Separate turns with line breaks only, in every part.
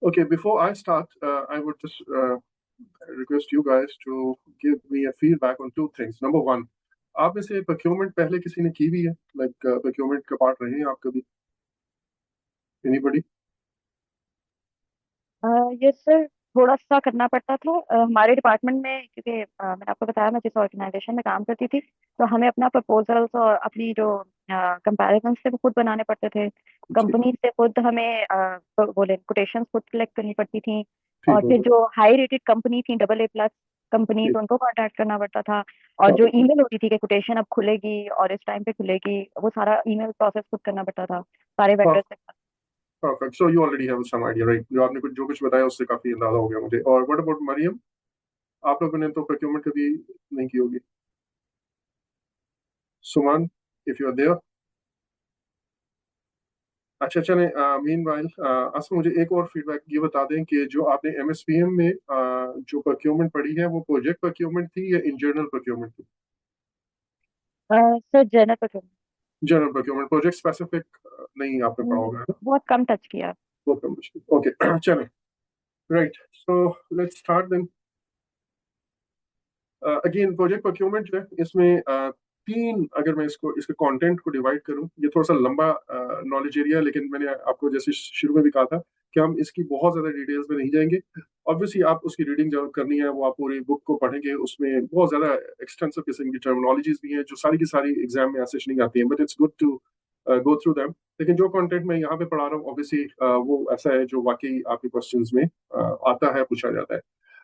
Okay, before I start, I would just request you guys to give me a feedback on two things. Number one, आप में से procurement पहले किसी ने की भी है? Like procurement का part रहे हैं आप कभी? Anybody?
यस सर, थोड़ा सा करना पड़ता था हमारे डिपार्टमेंट में, क्योंकि मैंने आपको बताया मैं जिस ऑर्गेनाइजेशन में काम करती थी, तो हमें अपना प्रपोजल्स और अपनी जो कंपैरिजन थे वो खुद बनाने पड़ते थे।
ठीक
कंपनी से खुद हमें बोले कोटेशन खुद कलेक्ट करनी पड़ती थी।
ठीक
और
हो
फिर
गया।
जो हाई रेटेड कंपनी थी, AA+ कंपनी,
ठीक।
तो उनको कांटेक्ट करना पड़ता था। और
हाँ,
जो ईमेल होती थी कि कोटेशन अब खुलेगी और इस टाइम पे खुलेगी, वो सारा ईमेल प्रोसेस खुद करना पड़ता था सारे
हाँ,
वेंडर्स के साथ।
perfect. So you already have some idea, right? जो आपने कुछ बताया उससे काफी अंदाजा हो गया मुझे। और what about मरियम? आप लोगों ने तो procurement कभी नहीं की होगी। सुमन, if you are there. अच्छा चले। मीनवाइल असमा मुझे एक और फीडबैक ये बता दें कि जो आपने एमएसपीएम में जो प्रोक्योरमेंट पढ़ी है वो प्रोजेक्ट प्रोक्योरमेंट थी या इन जनरल प्रोक्योरमेंट थी?
Sir general
general procurement, project specific नहीं आपने पढ़ा होगा, है ना?
बहुत कम टच किया।
वो कम मुश्किल। ओके चलें। Right, so let's start then. Again project procurement जो है इसमें तीन, अगर मैं इसको इसके कंटेंट को डिवाइड करूं, ये थोड़ा सा लंबा नॉलेज एरिया है, लेकिन मैंने आपको जैसे शुरू में भी कहा था कि हम इसकी बहुत ज्यादा डिटेल्स में नहीं जाएंगे। ऑब्वियसली आप उसकी रीडिंग जो करनी है वो आप पूरी बुक को पढ़ेंगे, उसमें बहुत ज्यादा एक्सटेंसिव किस्म की टर्मिनोलॉजीज भी हैं जो सारी की सारी एग्जाम में ऐसे नहीं आती हैं, but it's good to go through them. लेकिन जो कंटेंट मैं यहाँ पे पढ़ा रहा हूँ ऑब्वियसली वो ऐसा है जो वाकई आपके क्वेश्चंस में आता है, पूछा जाता है।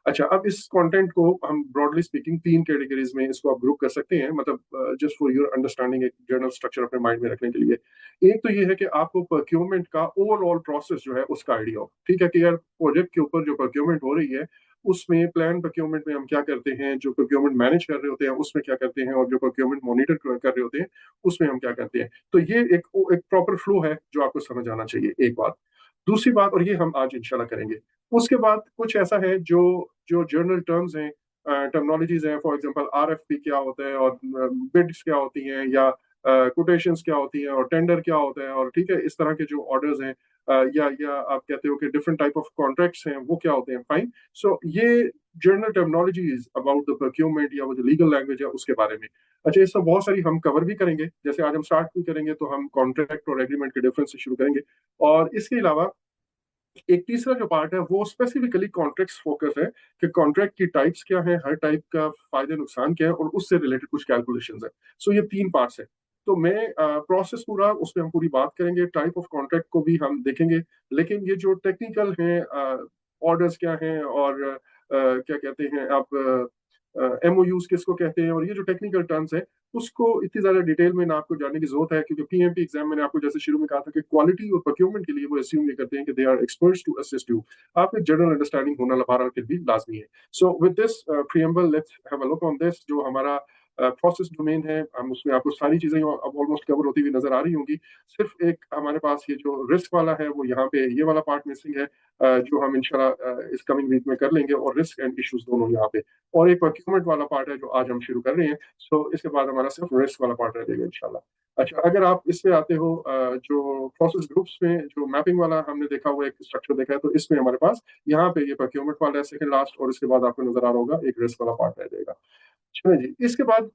अच्छा, अब इस कंटेंट को हम ब्रॉडली स्पीकिंग तीन कैटेगरीज में इसको आप ग्रुप कर सकते हैं, मतलब जस्ट फॉर योर अंडरस्टैंडिंग, एक जनरल स्ट्रक्चर अपने माइंड में रखने के लिए। एक तो ये है कि आपको प्रोक्योरमेंट का ओवरऑल प्रोसेस जो है उसका आइडिया हो, ठीक है, कि यार प्रोजेक्ट के ऊपर जो प्रोक्योरमेंट हो रही है उसमें प्लान प्रोक्योरमेंट में हम क्या करते हैं, जो प्रोक्योरमेंट मैनेज कर रहे होते हैं उसमें क्या करते हैं, और जो प्रोक्योरमेंट मॉनिटर कर रहे होते हैं उसमें हम क्या करते हैं। तो ये एक प्रॉपर फ्लो है जो आपको समझ आना चाहिए, एक बात। दूसरी बात, और ये हम आज इंशाल्लाह करेंगे, उसके बाद कुछ ऐसा है जो जो जर्नल टर्म्स हैं, टर्मिनोलॉजीज हैं, फॉर एग्जांपल आरएफपी क्या होता है, और बिड्स क्या होती हैं, या कोटेशंस क्या होती हैं, और टेंडर क्या होता है, और ठीक है इस तरह के जो ऑर्डर्स हैं, या आप कहते हो कि डिफरेंट टाइप ऑफ कॉन्ट्रैक्ट्स हैं, वो क्या होते हैं, फाइन। सो ये journal terminologies about the procurement या वो जो लीगल लैंग्वेज है उसके बारे में। अच्छा, इसमें बहुत सारी हम कवर भी करेंगे, जैसे आज हम स्टार्ट भी करेंगे तो हम कॉन्ट्रैक्ट और एग्रीमेंट के डिफरेंस से शुरू करेंगे। और इसके अलावा एक तीसरा जो पार्ट है वो स्पेसिफिकली कॉन्ट्रैक्ट्स फोकस है, कि कॉन्ट्रैक्ट की टाइप्स क्या है, हर टाइप का फायदे नुकसान क्या है, और उससे रिलेटेड कुछ कैलकुलेशंस है। सो ये तीन पार्ट्स है। तो मैं प्रोसेस पूरा उसमें हम पूरी बात करेंगे, टाइप ऑफ कॉन्ट्रैक्ट को भी हम देखेंगे, लेकिन ये जो टेक्निकल है, ऑर्डर्स क्या हैं, और क्या कहते हैं आप, एमओयूज किसको कहते हैं, और ये जो टेक्निकल टर्म्स है उसको इतनी ज्यादा डिटेल में ना आपको जानने की जरूरत है, क्योंकि पीएमपी एग्जाम मैंने आपको जैसे शुरू में कहा था कि क्वालिटी और प्रोक्योरमेंट के लिए वो अज्यूम ये करते हैं कि they are experts to assist you. आपको जनरल अंडरस्टैंडिंग होना बहरहाल फिर भी लाजमी है। So with this preamble let's have a look on this, जो हमारा प्रोसेस डोमेन है, हम उसमें आपको सारी चीजें अब ऑलमोस्ट कवर होती हुई नजर आ रही होंगी। सिर्फ एक हमारे पास ये जो रिस्क वाला है वो यहाँ पे ये वाला पार्ट मिसिंग है, जो हम इंशाल्लाह इस कमिंग वीक में कर लेंगे, और रिस्क एंड इश्यूज दोनों यहाँ पे। और एक प्रोक्योरमेंट वाला पार्ट है जो आज हम शुरू कर रहे हैं। सो इसके बाद हमारा सिर्फ रिस्क वाला पार्ट रह जाएगा इंशाल्लाह। अच्छा, अगर आप इसमें आते हो, जो प्रोसेस ग्रुप्स में जो मैपिंग वाला हमने देखा हुआ एक स्ट्रक्चर देखा है, तो इसमें हमारे पास यहाँ पे ये प्रोक्योरमेंट वाला है सेकंड लास्ट, और इसके बाद आपको नजर आ रहा होगा एक रिस्क वाला पार्ट रह जाएगा। चलिए जी, इसके बाद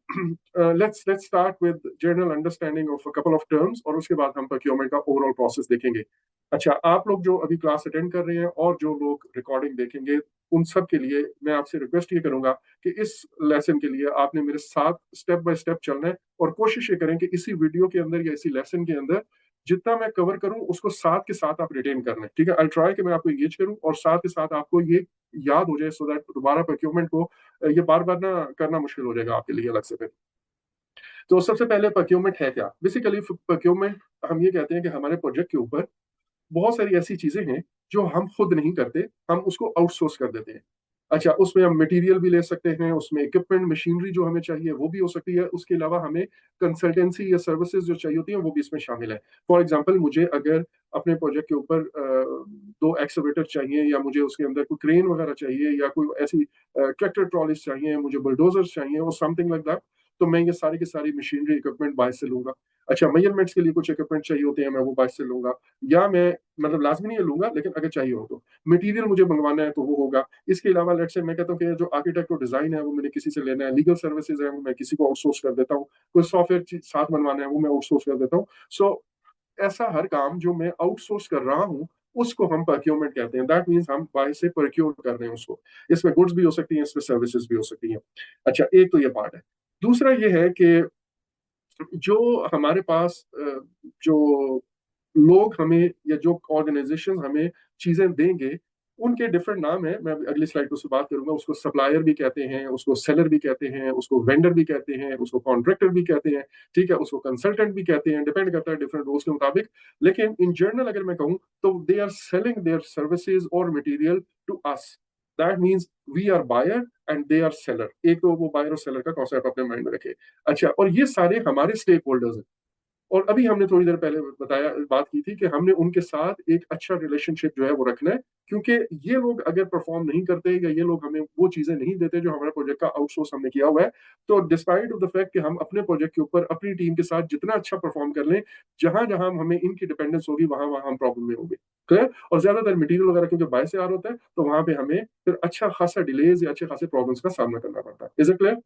let's start with general understanding of a couple of terms, और उसके बाद हम प्रोक्योरमेंट का ओवरऑल प्रोसेस देखेंगे। अच्छा, आप लोग जो अभी क्लास अटेंड कर रहे हैं और जो लोग रिकॉर्डिंग देखेंगे, उन सब के लिए मैं आपसे रिक्वेस्ट ये करूंगा कि इस लेसन के लिए आपने मेरे साथ स्टेप बाय स्टेप चलना है, और कोशिश ये करें कि इसी वीडियो के अंदर या इसी लेसन के अंदर जितना मैं कवर करूं उसको साथ के साथ आप रिटेन कर लें, ठीक है। आई ट्राई कि मैं आपको एंगेज करूं और साथ के साथ आपको ये याद हो जाए, सो दैट दोबारा प्रोक्योरमेंट को ये बार बार ना करना मुश्किल हो जाएगा आपके लिए अलग से फिर। तो सबसे पहले प्रोक्योरमेंट है क्या? बेसिकली प्रोक्योरमेंट, हम ये कहते हैं कि हमारे प्रोजेक्ट के ऊपर बहुत सारी ऐसी चीजें हैं जो हम खुद नहीं करते, हम उसको आउटसोर्स कर देते हैं। अच्छा, उसमें हम मटेरियल भी ले सकते हैं, उसमें इक्विपमेंट मशीनरी जो हमें चाहिए वो भी हो सकती है, उसके अलावा हमें कंसल्टेंसी या सर्विसेज जो चाहिए होती हैं वो भी इसमें शामिल है। फॉर एग्जांपल, मुझे अगर अपने प्रोजेक्ट के ऊपर दो एक्सकवेटर चाहिए, या मुझे उसके अंदर कोई क्रेन वगैरह चाहिए, या कोई ऐसी ट्रैक्टर ट्रॉलीज चाहिए, मुझे बुलडोजर्स चाहिए और समथिंग लाइक दैट, तो मैं ये सारी की सारी मशीनरी इक्विपमेंट बाहर से लूंगा। अच्छा, मेजरमेंट्स के लिए कुछ इक्विपमेंट चाहिए होते हैं, मैं वो बाहर से लूंगा, या मैं मतलब लाजमी नहीं है लूंगा, लेकिन अगर चाहिए हो तो मटेरियल मुझे मंगवाना है तो वो होगा। इसके अलावा लेट्स से मैं कहता हूँ कि जो आर्किटेक्ट और डिजाइन है वो मैंने किसी से लेना है, लीगल सर्विसेज है वो मैं किसी को आउटसोर्स कर देता हूँ, कोई सॉफ्टवेयर साथ बनवाना है वो मैं आउटसोर्स कर देता हूँ। सो ऐसा हर काम जो मैं आउटसोर्स कर रहा हूँ उसको हम प्रोक्योरमेंट कहते हैं। दैट मीन्स हम बाहर से प्रोक्योर कर रहे हैं उसको। इसमें गुड्स भी हो सकती हैं, इसमें सर्विसेज भी हो सकती हैं। अच्छा, एक तो ये पार्ट है। दूसरा ये है कि जो हमारे पास जो लोग हमें या जो ऑर्गेनाइजेशन हमें चीजें देंगे उनके डिफरेंट नाम है, मैं अगली स्लाइड पर उससे बात करूंगा। उसको सप्लायर भी कहते हैं, उसको सेलर भी कहते हैं, उसको वेंडर भी कहते हैं, उसको कॉन्ट्रैक्टर भी कहते हैं, ठीक है, उसको कंसल्टेंट भी कहते हैं, डिपेंड करता है डिफरेंट रोल्स के मुताबिक। लेकिन इन जनरल अगर मैं कहूँ तो they are selling their services और material to us. That means we are buyer and they are seller. एक तो वो बायर और सेलर का कॉन्सेप्ट अपने माइंड में रखे। अच्छा, और ये सारे हमारे स्टेक होल्डर्स हैं। और अभी हमने थोड़ी देर पहले बताया, बात की थी कि हमने उनके साथ एक अच्छा रिलेशनशिप जो है वो रखना है, क्योंकि ये लोग अगर परफॉर्म नहीं करते या ये लोग हमें वो चीजें नहीं देते जो हमारे प्रोजेक्ट का आउटसोर्स हमने किया हुआ है, तो डिस्पाइट ऑफ द फैक्ट कि हम अपने प्रोजेक्ट के ऊपर अपनी टीम के साथ जितना अच्छा परफॉर्म कर लें, जहां जहां हमें इनकी डिपेंडेंस होगी वहां वहां हम प्रॉब्लम में होंगे। क्लियर? और ज्यादातर मटीरियल वगैरह क्योंकि बाय से आ रहा होता है तो वहां पे हमें फिर अच्छा खासा डिलेज या अच्छे खासे प्रॉब्लम्स का सामना करना पड़ता है। Is it clear?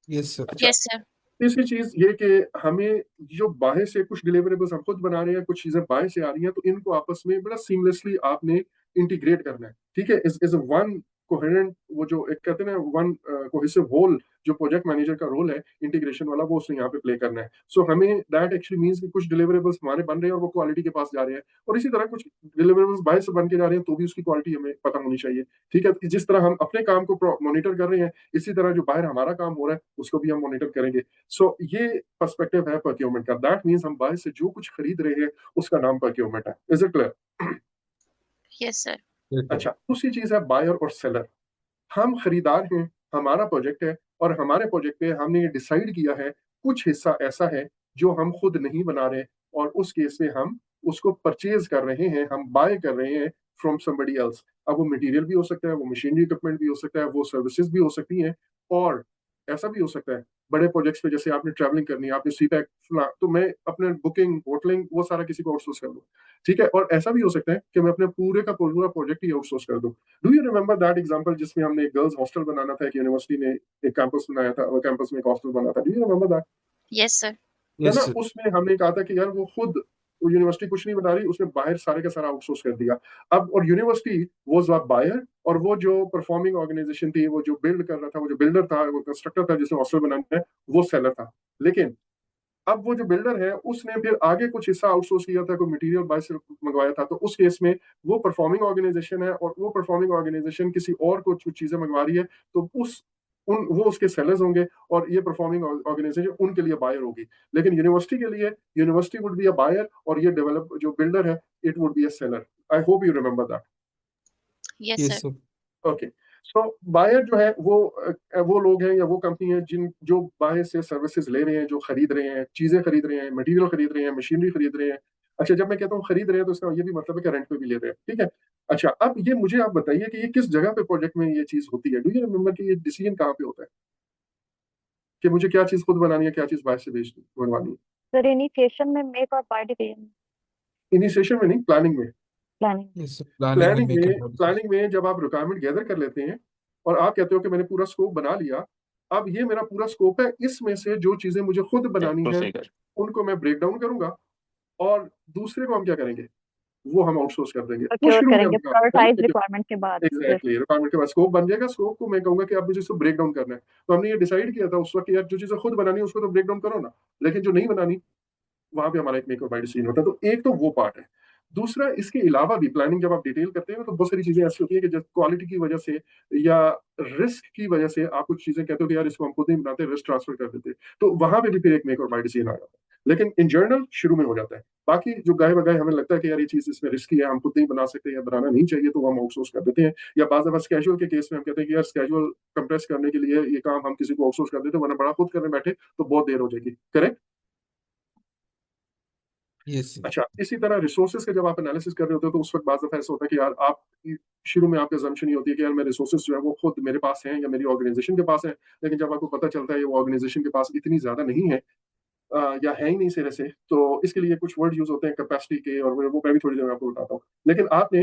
Yes sir.
अच्छा,
यस सर।
तीसरी चीज ये कि हमें जो बाहर से कुछ डिलीवरेबल्स हम खुद बना रहे हैं, कुछ चीजें बाहर से आ रही हैं, तो इनको आपस में बड़ा सीमलेसली आपने इंटीग्रेट करना है। ठीक है, इज वन कोहेरेंट, वो जो एक कहते हैं ना वन कोहेसिव होल, जो प्रोजेक्ट मैनेजर का रोल है इंटीग्रेशन वाला, वो उसने यहाँ पे प्ले करना है। सो हमें दैट एक्चुअली मीन्स कि कुछ डिलीवरेबल्स हमारे बन रहे हैं और वो क्वालिटी के पास जा रहे हैं, और इसी तरह कुछ डिलीवरेबल्स बाहर से बन के जा रहे हैं तो भी उसकी क्वालिटी हमें पता होनी चाहिए। ठीक है, जिस तरह हम अपने काम को मॉनिटर कर रहे हैं, इसी तरह जो बाहर हमारा काम हो रहा है उसको भी हम मॉनिटर करेंगे। सो ये पर्सपेक्टिव है प्रोक्योरमेंट का। दैट मीन्स हम बाहर से जो कुछ खरीद रहे हैं उसका नाम प्रोक्योरमेंट है। Is it clear?
Yes sir.
अच्छा, दूसरी चीज है बायर और सेलर। हम खरीदार हैं, हमारा प्रोजेक्ट है, और हमारे प्रोजेक्ट पे हमने ये डिसाइड किया है कुछ हिस्सा ऐसा है जो हम खुद नहीं बना रहे, और उस केस में हम उसको परचेज कर रहे हैं, हम बाय कर रहे हैं फ्रॉम समबडी एल्स। अब वो मटेरियल भी हो सकता है, वो मशीनरी इक्विपमेंट भी हो सकता है, वो सर्विसेज भी हो सकती हैं, और ऐसा भी हो सकता है बड़े प्रोजेक्ट्स पे जैसे आपने ट्रैवलिंग करनी है, आपने सी पैक, तो मैं अपने बुकिंग होटलिंग वो सारा किसी को आउटसोर्स कर दूं। ठीक है, और ऐसा भी हो सकता है कि मैं अपने पूरे का पूरा प्रोजेक्ट ही आउटसोर्स कर दूं। Do you remember that example जिसमें हमने एक गर्ल्स हॉस्टल बनाना था, एक यूनिवर्सिटी ने एक कैंपस बनाया था, और कैंपस में एक हॉस्टल बना था? Do you remember that?
Yes sir.
है
यस
ना,
सर।
उसमें हमने कहा था कि यार वो खुद, वो यूनिवर्सिटी कुछ नहीं बना रही, उसने बाहर सारे का सारा आउटसोर्स कर दिया। अब और यूनिवर्सिटी वाज बायर, और वो जो परफॉर्मिंग ऑर्गेनाइजेशन थी, वो जो बिल्ड कर रहा था, वो जो बिल्डर था, वो कंस्ट्रक्टर था जिसने हॉस्टल बनाना है, वो सेलर था। लेकिन अब वो जो बिल्डर है उसने फिर आगे कुछ हिस्सा आउटसोर्स किया था, कोई मटेरियल बाहर से मंगवाया था, तो उस केस में वो परफॉर्मिंग ऑर्गेनाइजेशन है, और वो परफॉर्मिंग ऑर्गेनाइजेशन किसी और को कुछ चीजें मंगवा रही है, तो उस उन वो उसके सेलर्स होंगे, और ये परफॉर्मिंग ऑर्गेनाइजेशन उनके लिए बायर होगी। लेकिन यूनिवर्सिटी के लिए, university would be a buyer, और ये डेवलप जो बिल्डर है, it would be a seller. I hope you remember that.
Yes
yes
sir.
Sir.
Okay. So buyer जो है वो लोग हैं या वो कंपनी है जिन जो बाहर से सर्विसेज ले रहे हैं, जो खरीद रहे हैं, चीजें खरीद रहे हैं, मटेरियल खरीद रहे हैं, मशीनरी खरीद रहे हैं। अच्छा, जब मैं कहता हूँ खरीद रहे हैं तो इसका ये भी मतलब है कि रेंट पे भी ले रहे हैं। ठीक है। अच्छा, अब ये मुझे आप बताइए कि ये किस जगह पे प्रोजेक्ट में ये चीज होती है? डू यू रिमेम्बर कि ये डिसीजन कहाँ पे होता है कि मुझे क्या चीज खुद बनानी है, क्या चीज बाहर से बेच बनवानी है?
सर इनिशिएशन में मेक और बाय डिवीजन।
इनिशिएशन में नहीं, प्लानिंग में।
प्लानिंग।
यस सर, प्लानिंग में
प्लानिंग
मेक
में,
एंड ऑल।
प्लानिंग में जब आप रिक्वायरमेंट गैदर कर लेते हैं और आप कहते हो कि मैंने पूरा स्कोप बना लिया, अब ये मेरा पूरा स्कोप है, इसमें से जो चीजें मुझे खुद बनानी है उनको मैं ब्रेक डाउन करूंगा, और दूसरे को हम क्या करेंगे, वो हम आउटसोर्स कर देंगे। वो
प्रोक्योर
शुरू में हम
करेंगे
काम करेंगे,
प्रायोरिटाइज
लेकिन
रिक्वायरमेंट के बाद। यस।
एग्जैक्टली रिक्वायरमेंट के बाद स्कोप बन जाएगा, स्कोप को मैं कहूंगा कि अब मुझे इसको ब्रेक डाउन करना है। तो हमने ये डिसाइड किया था उस वक्त कि यार जो चीजें खुद बनानी है उसको तो ब्रेक डाउन करो ना, लेकिन जो नहीं बनानी वहां पे हमारा एक मेक और बाय डिसीजन होता है। तो एक तो वो पार्ट है। दूसरा, इसके अलावा भी प्लानिंग जब आप डिटेल करते हैं तो बहुत सारी चीजें ऐसी होती है कि जब क्वालिटी की वजह से या रिस्क की वजह से आप कुछ चीजें कहते हो कि यार इसको हम खुद नहीं बनाते, रिस्क ट्रांसफर कर देते, तो वहां पे भी फिर एक मेक और बाय डिसीजन आ जाता है। लेकिन इन जर्नल शुरू में हो जाता है। बाकी जो गाय बगाए हमें लगता है कि यार ये चीज इसमें रिस्की है, हम खुद नहीं बना सकते या बनाना नहीं चाहिए, तो वो हम आउटसोर्स कर देते हैं। या बाज दफा स्केजुअल के केस में हम कहते हैं कि यार स्केजुअल कंप्रेस करने के लिए ये काम हम किसी को आउटसोर्स कर देते हैं, वरना बड़ा खुद करने बैठे तो बहुत देर हो जाएगी। करेक्ट?
Yes sir.
अच्छा, इसी तरह रिसोर्सेज का जब आप एनालिसिस कर रहे होते हो तो उस वक्त बात दफा ऐसा होता है कि यार आप शुरू में आपकी assumption ये होती है कि यार मेरे रिसोर्सेज जो है वो खुद मेरे पास हैं या मेरी ऑर्गेनाइजेशन के पास है, लेकिन जब आपको पता चलता है ये वो ऑर्गेनाइजेशन के पास इतनी ज्यादा नहीं है, या है ही नहीं सिरे से, तो इसके लिए कुछ वर्ड यूज होते हैं कैपेसिटी के, और वो मैं भी थोड़ी देर में आपको बताता हूँ। लेकिन आपने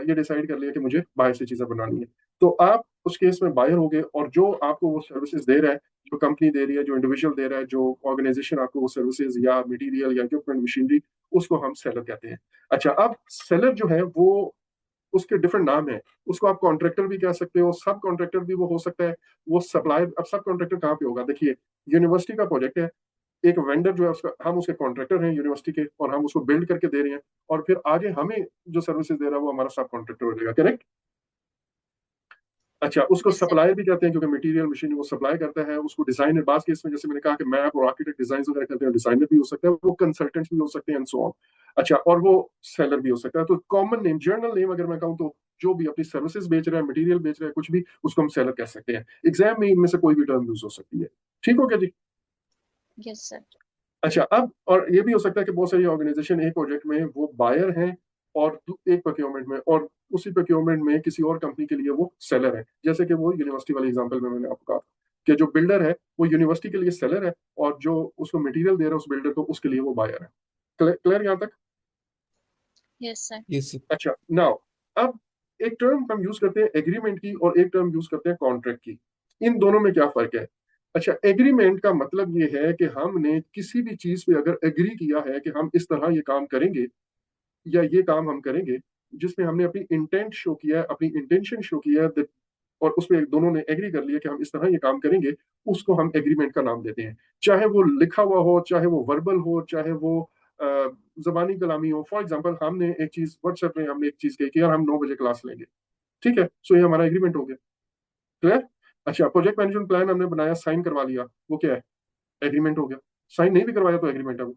ये डिसाइड कर लिया कि मुझे बाहर से चीजें बनानी है, तो आप उस केस में बायर हो गए, और जो आपको वो सर्विसेज दे रहा है, जो कंपनी दे रही है, जो इंडिविजुअल दे रहा है, जो ऑर्गेनाइजेशन आपको वो सर्विसेज या मटेरियल या इक्विपमेंट मशीनरी, उसको हम सेलर कहते हैं। अच्छा, अब सेलर जो है वो, उसके डिफरेंट नाम है। उसको आप कॉन्ट्रैक्टर भी कह सकते हो, सब कॉन्ट्रैक्टर भी वो हो सकता है, वो सप्लायर। अब सब कॉन्ट्रैक्टर कहाँ पे होगा? देखिए, यूनिवर्सिटी का प्रोजेक्ट है, एक वेंडर जो है उसका, हम उसके कॉन्ट्रैक्टर हैं यूनिवर्सिटी के, और हम उसको बिल्ड करके दे रहे हैं, और फिर आगे हमें जो सर्विसेज दे रहा है वो हमारा सब कॉन्ट्रैक्टर हो जाएगा, करेक्ट? अच्छा, उसको
यस सर।
सप्लायर भी कहते हैं, क्योंकि मटेरियल मशीन वो सप्लाई करता है उसको। डिजाइनर, बात केस में जैसे मैंने कहा कि मैप और आर्किटेक्ट डिजाइन वगैरह करते हैं, डिजाइनर भी हो सकता है, वो कंसल्टेंट्स भी हो सकते हैं, एंड सो ऑन। अच्छा, और वो सेलर भी हो सकता है। तो कॉमन नेम, जर्नल नेम अगर मैं कहूँ तो, जो भी अपनी सर्विसेज बेच रहा है, मटेरियल बेच रहा है, कुछ भी, उसको हम सेलर कह सकते हैं। एग्जाम में इनमें से कोई भी टर्म यूज हो सकती है। ठीक हो गया जी?
Yes sir.
अच्छा, अब और ये भी हो सकता है कि बहुत सारी ऑर्गेनाइजेशन एक प्रोजेक्ट में वो बायर हैं, और एक प्रोक्योरमेंट में, और उसी प्रोक्योरमेंट में किसी और कंपनी के लिए वो सेलर है। जैसे कि वो यूनिवर्सिटी वाले एग्जांपल में मैंने आपको कहा कि जो बिल्डर है वो यूनिवर्सिटी के लिए सेलर है, और जो उसको मटेरियल दे रहा है उस बिल्डर को, उसके लिए वो बायर है। क्लियर यहाँ तक?
Yes sir.
Yes sir.
अच्छा, नाउ अब एक टर्म हम यूज करते हैं एग्रीमेंट की, और एक टर्म यूज करते हैं कॉन्ट्रैक्ट की। इन दोनों में क्या फर्क है? अच्छा, एग्रीमेंट का मतलब ये है कि हमने किसी भी चीज पे अगर एग्री किया है कि हम इस तरह ये काम करेंगे, या ये काम हम करेंगे, जिसमें हमने अपनी इंटेंट शो किया है, अपनी इंटेंशन शो किया है, और उसमें दोनों ने एग्री कर लिया कि हम इस तरह ये काम करेंगे, उसको हम एग्रीमेंट का नाम देते हैं। चाहे वो लिखा हुआ हो, चाहे वो वर्बल हो, चाहे वो जबानी कलामी हो। फॉर एग्जाम्पल, हमने एक चीज व्हाट्सएप में, हमने एक चीज कही कि यार हम 9 बजे क्लास लेंगे, ठीक है, सो ये हमारा एग्रीमेंट हो गया। क्लियर? अच्छा, प्रोजेक्ट मैनेजमेंट प्लान हमने बनाया, साइन करवा लिया, वो क्या है? एग्रीमेंट हो गया। साइन नहीं भी करवाया तो एग्रीमेंट है वो।